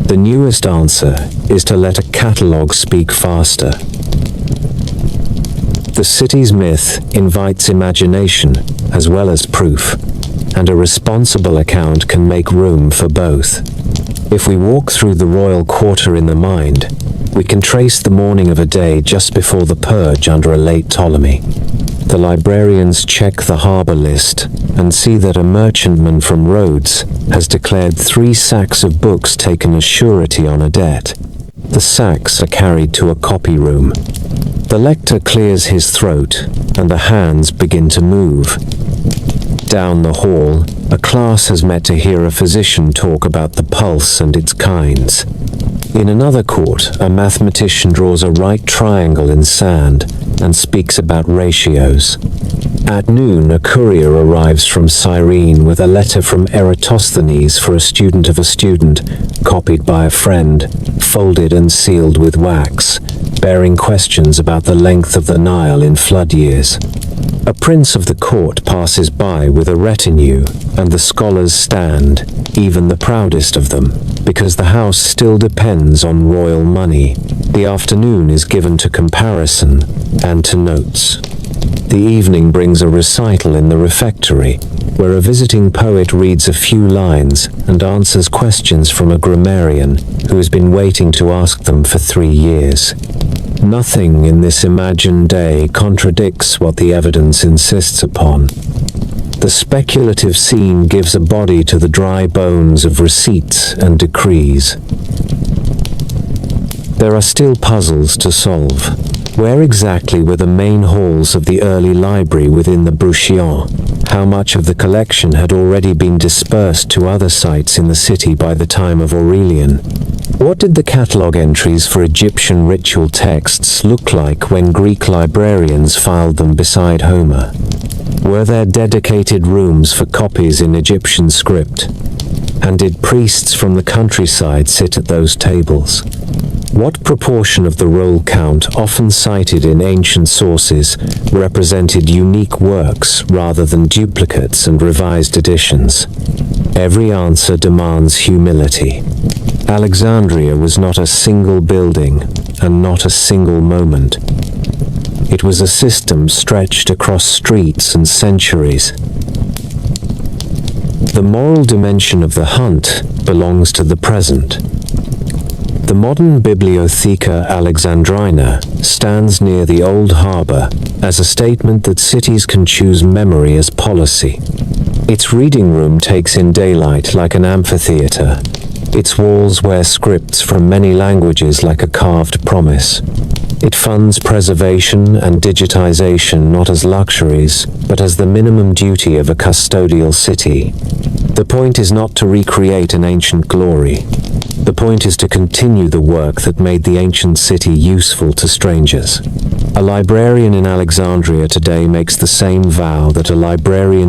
The newest answer is to let a catalogue speak faster. The city's myth invites imagination as well as proof, and a responsible account can make room for both. If we walk through the royal quarter in the mind, we can trace the morning of a day just before the purge under a late Ptolemy. The librarians check the harbor list and see that a merchantman from Rhodes has declared 3 sacks of books taken as surety on a debt. The sacks are carried to a copy room. The lector clears his throat, and the hands begin to move. Down the hall, a class has met to hear a physician talk about the pulse and its kinds. In another court, a mathematician draws a right triangle in sand and speaks about ratios. At noon, a courier arrives from Cyrene with a letter from Eratosthenes for a student of a student, copied by a friend, folded and sealed with wax, bearing questions about the length of the Nile in flood years. A prince of the court passes by with a retinue, and the scholars stand, even the proudest of them, because the house still depends on royal money. The afternoon is given to comparison and to notes. The evening brings a recital in the refectory, where a visiting poet reads a few lines and answers questions from a grammarian who has been waiting to ask them for 3 years. Nothing in this imagined day contradicts what the evidence insists upon. The speculative scene gives a body to the dry bones of receipts and decrees. There are still puzzles to solve. Where exactly were the main halls of the early library within the Museion? How much of the collection had already been dispersed to other sites in the city by the time of Aurelian? What did the catalogue entries for Egyptian ritual texts look like when Greek librarians filed them beside Homer? Were there dedicated rooms for copies in Egyptian script? And did priests from the countryside sit at those tables? What proportion of the roll count often cited in ancient sources represented unique works rather than duplicates and revised editions? Every answer demands humility. Alexandria was not a single building and not a single moment. It was a system stretched across streets and centuries. The moral dimension of the hunt belongs to the present. The modern Bibliotheca Alexandrina stands near the old harbour as a statement that cities can choose memory as policy. Its reading room takes in daylight like an amphitheatre. Its walls wear scripts from many languages like a carved promise. It funds preservation and digitization not as luxuries, but as the minimum duty of a custodial city. The point is not to recreate an ancient glory. The point is to continue the work that made the ancient city useful to strangers. A librarian in Alexandria today makes the same vow that a librarian